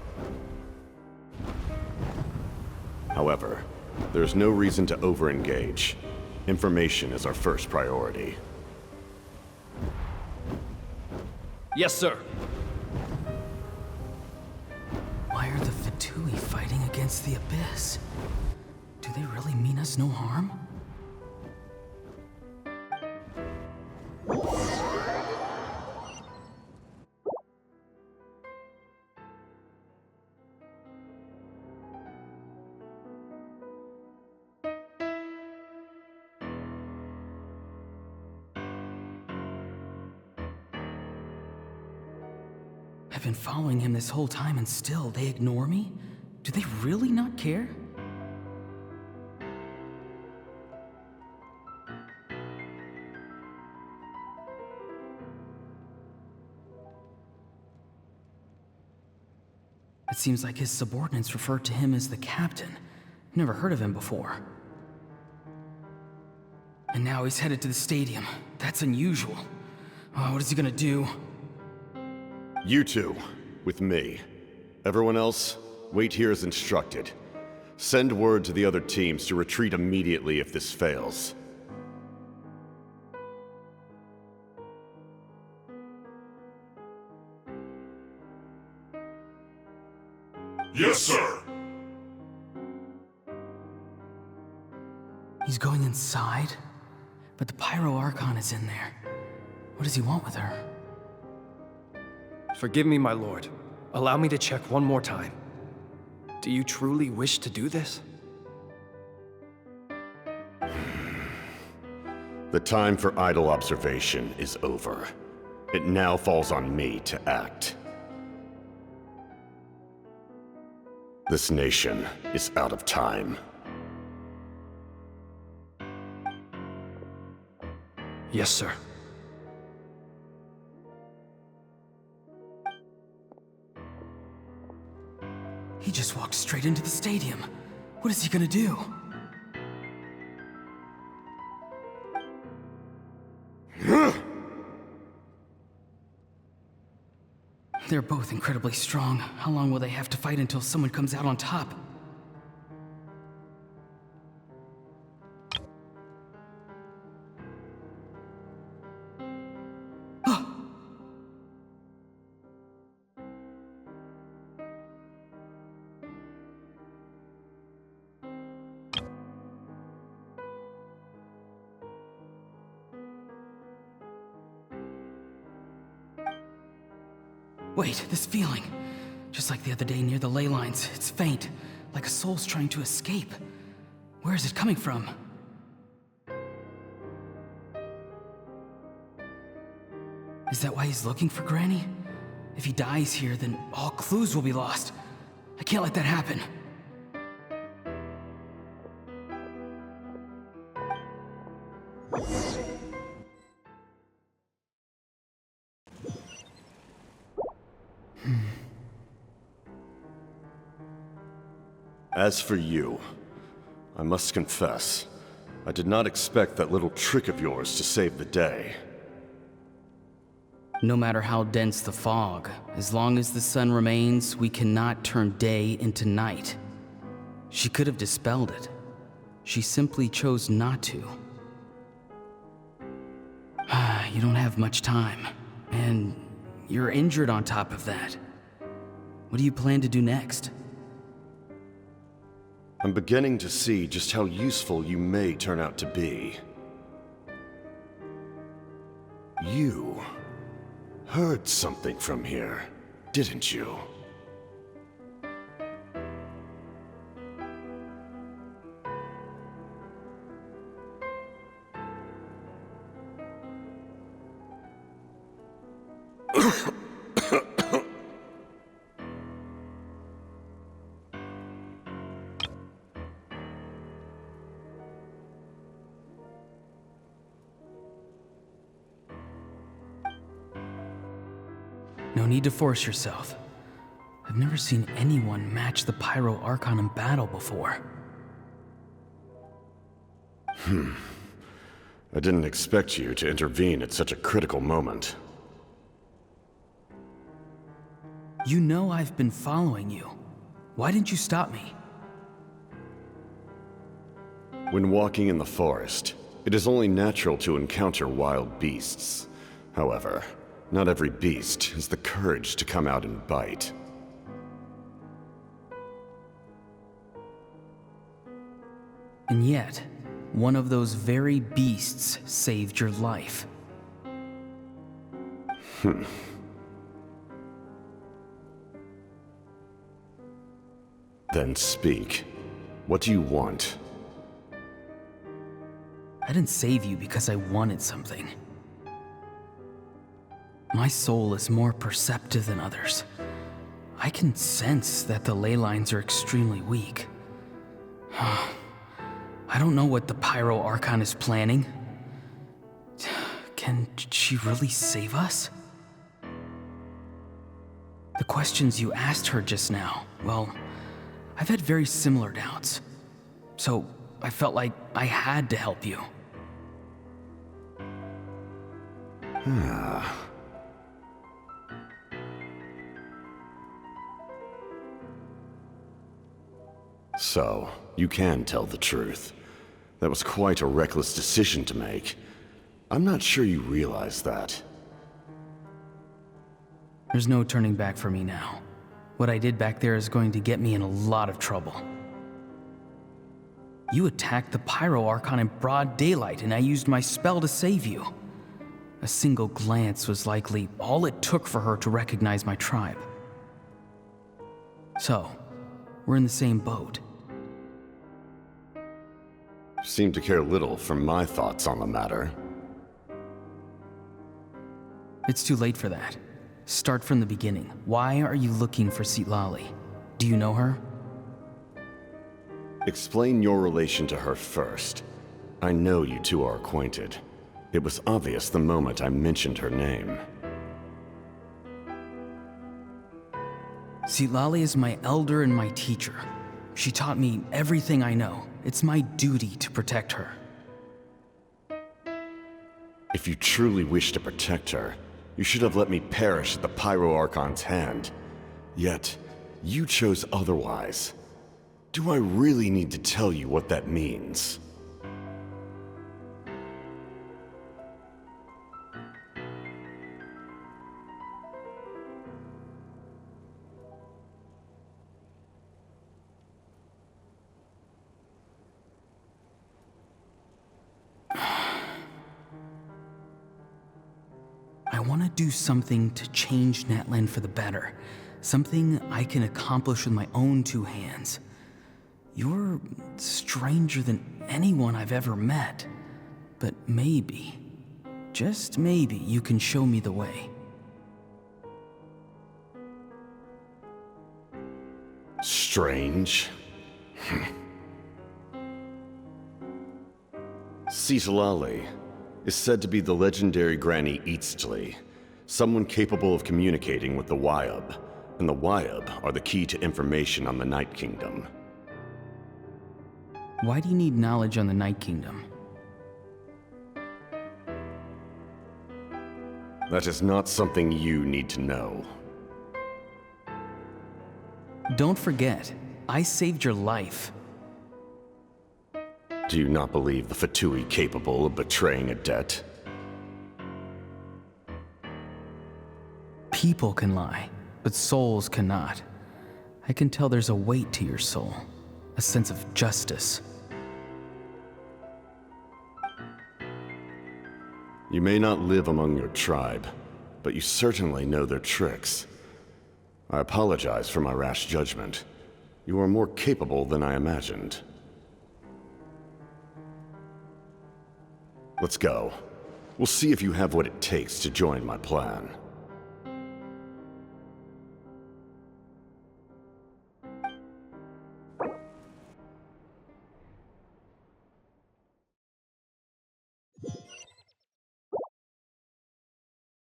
However, there is no reason to over-engage. Information is our first priority. Yes, sir. Why are the Fatui fighting against the Abyss? Do they really mean us no harm? I've been following him this whole time and still they ignore me? Do they really not care? It seems like his subordinates refer to him as the captain. Never heard of him before. And now he's headed to the stadium. That's unusual. Oh, what is he gonna do? You two, with me. Everyone else, wait here as instructed. Send word to the other teams to retreat immediately if this fails. Yes, sir. He's going inside? But the Pyro Archon is in there. What does he want with her? Forgive me, my lord. Allow me to check one more time. Do you truly wish to do this? The time for idle observation is over. It now falls on me to act. This nation is out of time. Yes, sir. He just walked straight into the stadium. What is he gonna do? They're both incredibly strong. How long will they have to fight until someone comes out on top? Wait, this feeling. Just like the other day near the ley lines, it's faint, like a soul's trying to escape. Where is it coming from? Is that why he's looking for Granny? If he dies here, then all clues will be lost. I can't let that happen. As for you, I must confess, I did not expect that little trick of yours to save the day. No matter how dense the fog, as long as the sun remains, we cannot turn day into night. She could have dispelled it. She simply chose not to. You don't have much time, and you're injured on top of that. What do you plan to do next? I'm beginning to see just how useful you may turn out to be. You heard something from here, didn't you? No need to force yourself. I've never seen anyone match the Pyro Archon in battle before. I didn't expect you to intervene at such a critical moment. You know I've been following you. Why didn't you stop me? When walking in the forest, it is only natural to encounter wild beasts. However, not every beast has the courage to come out and bite. And yet, one of those very beasts saved your life. Then speak. What do you want? I didn't save you because I wanted something. My soul is more perceptive than others. I can sense that the ley lines are extremely weak. I don't know what the Pyro Archon is planning. Can she really save us? The questions you asked her just now, well, I've had very similar doubts. So I felt like I had to help you. So, you can tell the truth. That was quite a reckless decision to make. I'm not sure you realize that. There's no turning back for me now. What I did back there is going to get me in a lot of trouble. You attacked the Pyro Archon in broad daylight, and I used my spell to save you. A single glance was likely all it took for her to recognize my tribe. So, we're in the same boat. Seem to care little for my thoughts on the matter. It's too late for that. Start from the beginning. Why are you looking for Citlali? Do you know her? Explain your relation to her first. I know you two are acquainted. It was obvious the moment I mentioned her name. Citlali is my elder and my teacher. She taught me everything I know. It's my duty to protect her. If you truly wish to protect her, you should have let me perish at the Pyro Archon's hand. Yet, you chose otherwise. Do I really need to tell you what that means? I want to do something to change Natlan for the better. Something I can accomplish with my own two hands. You're stranger than anyone I've ever met. But maybe, just maybe, you can show me the way. Strange? Citlali is said to be the legendary Granny Eastly, someone capable of communicating with the Wyab, and the Wyab are the key to information on the Night Kingdom. Why do you need knowledge on the Night Kingdom? That is not something you need to know. Don't forget, I saved your life. Do you not believe the Fatui capable of betraying a debt? People can lie, but souls cannot. I can tell there's a weight to your soul, a sense of justice. You may not live among your tribe, but you certainly know their tricks. I apologize for my rash judgment. You are more capable than I imagined. Let's go. We'll see if you have what it takes to join my plan.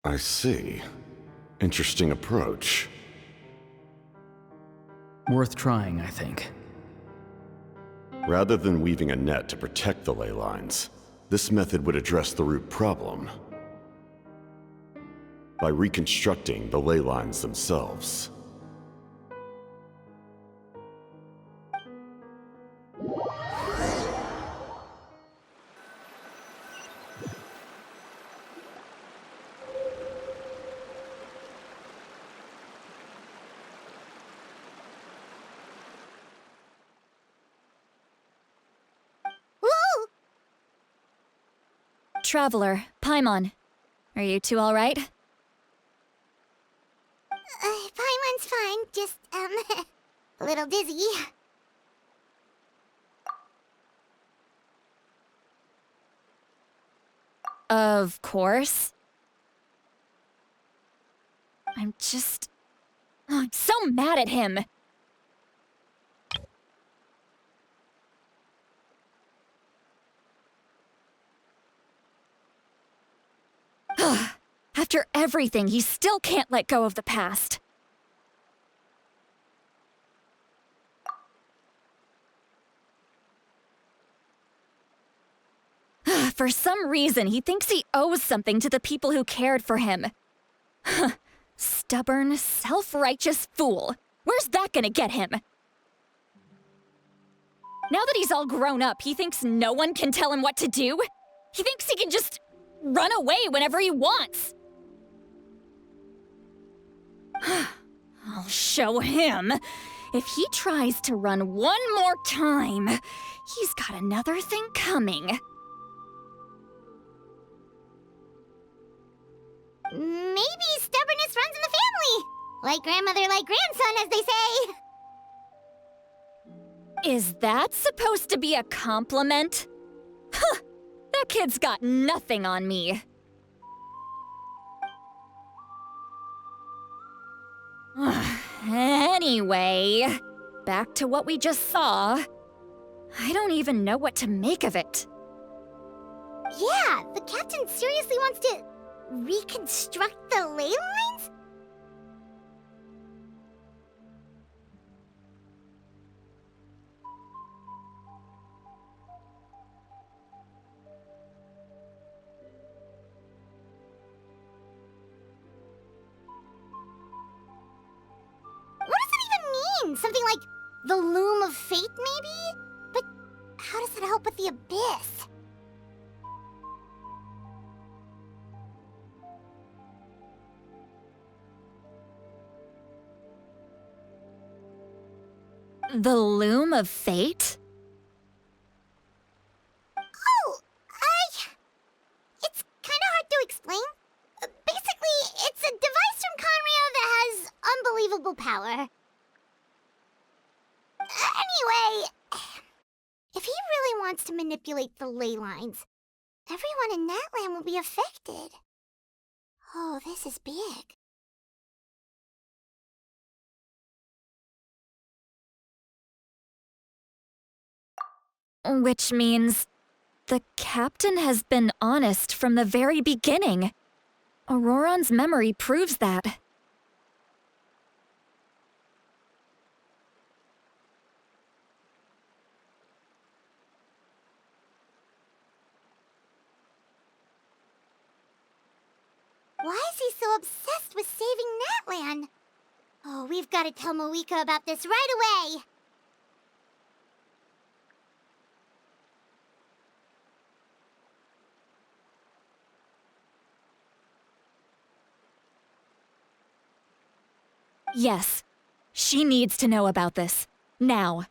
I see. Interesting approach. Worth trying, I think. Rather than weaving a net to protect the ley lines, this method would address the root problem by reconstructing the ley lines themselves. traveler, Paimon. Are you two all right? Paimon's fine, just, a little dizzy. Of course. I'm so mad at him. After everything, he still can't let go of the past. For some reason, he thinks he owes something to the people who cared for him. Stubborn, self-righteous fool. Where's that gonna get him? Now that he's all grown up, he thinks no one can tell him what to do? He thinks he can just run away whenever he wants. I'll show him. If he tries to run one more time, he's got another thing coming. Maybe stubbornness runs in the family. Like grandmother, like grandson, as they say. Is that supposed to be a compliment? Huh! That kid's got nothing on me. Anyway, back to what we just saw. I don't even know what to make of it. Yeah, the captain seriously wants to reconstruct the ley lines? What does it even mean? Something like the loom of fate, maybe? But how does that help with the abyss? The loom of fate? Oh, it's kinda hard to explain. Basically, it's a device from Khaenri'ah that has unbelievable power. Anyway, if he really wants to manipulate the ley lines, everyone in Natlan will be affected. Oh, this is big. Which means the captain has been honest from the very beginning. Auroron's memory proves that. Why is he so obsessed with saving Natlan? Oh, we've got to tell Moeka about this right away. Yes, she needs to know about this. Now.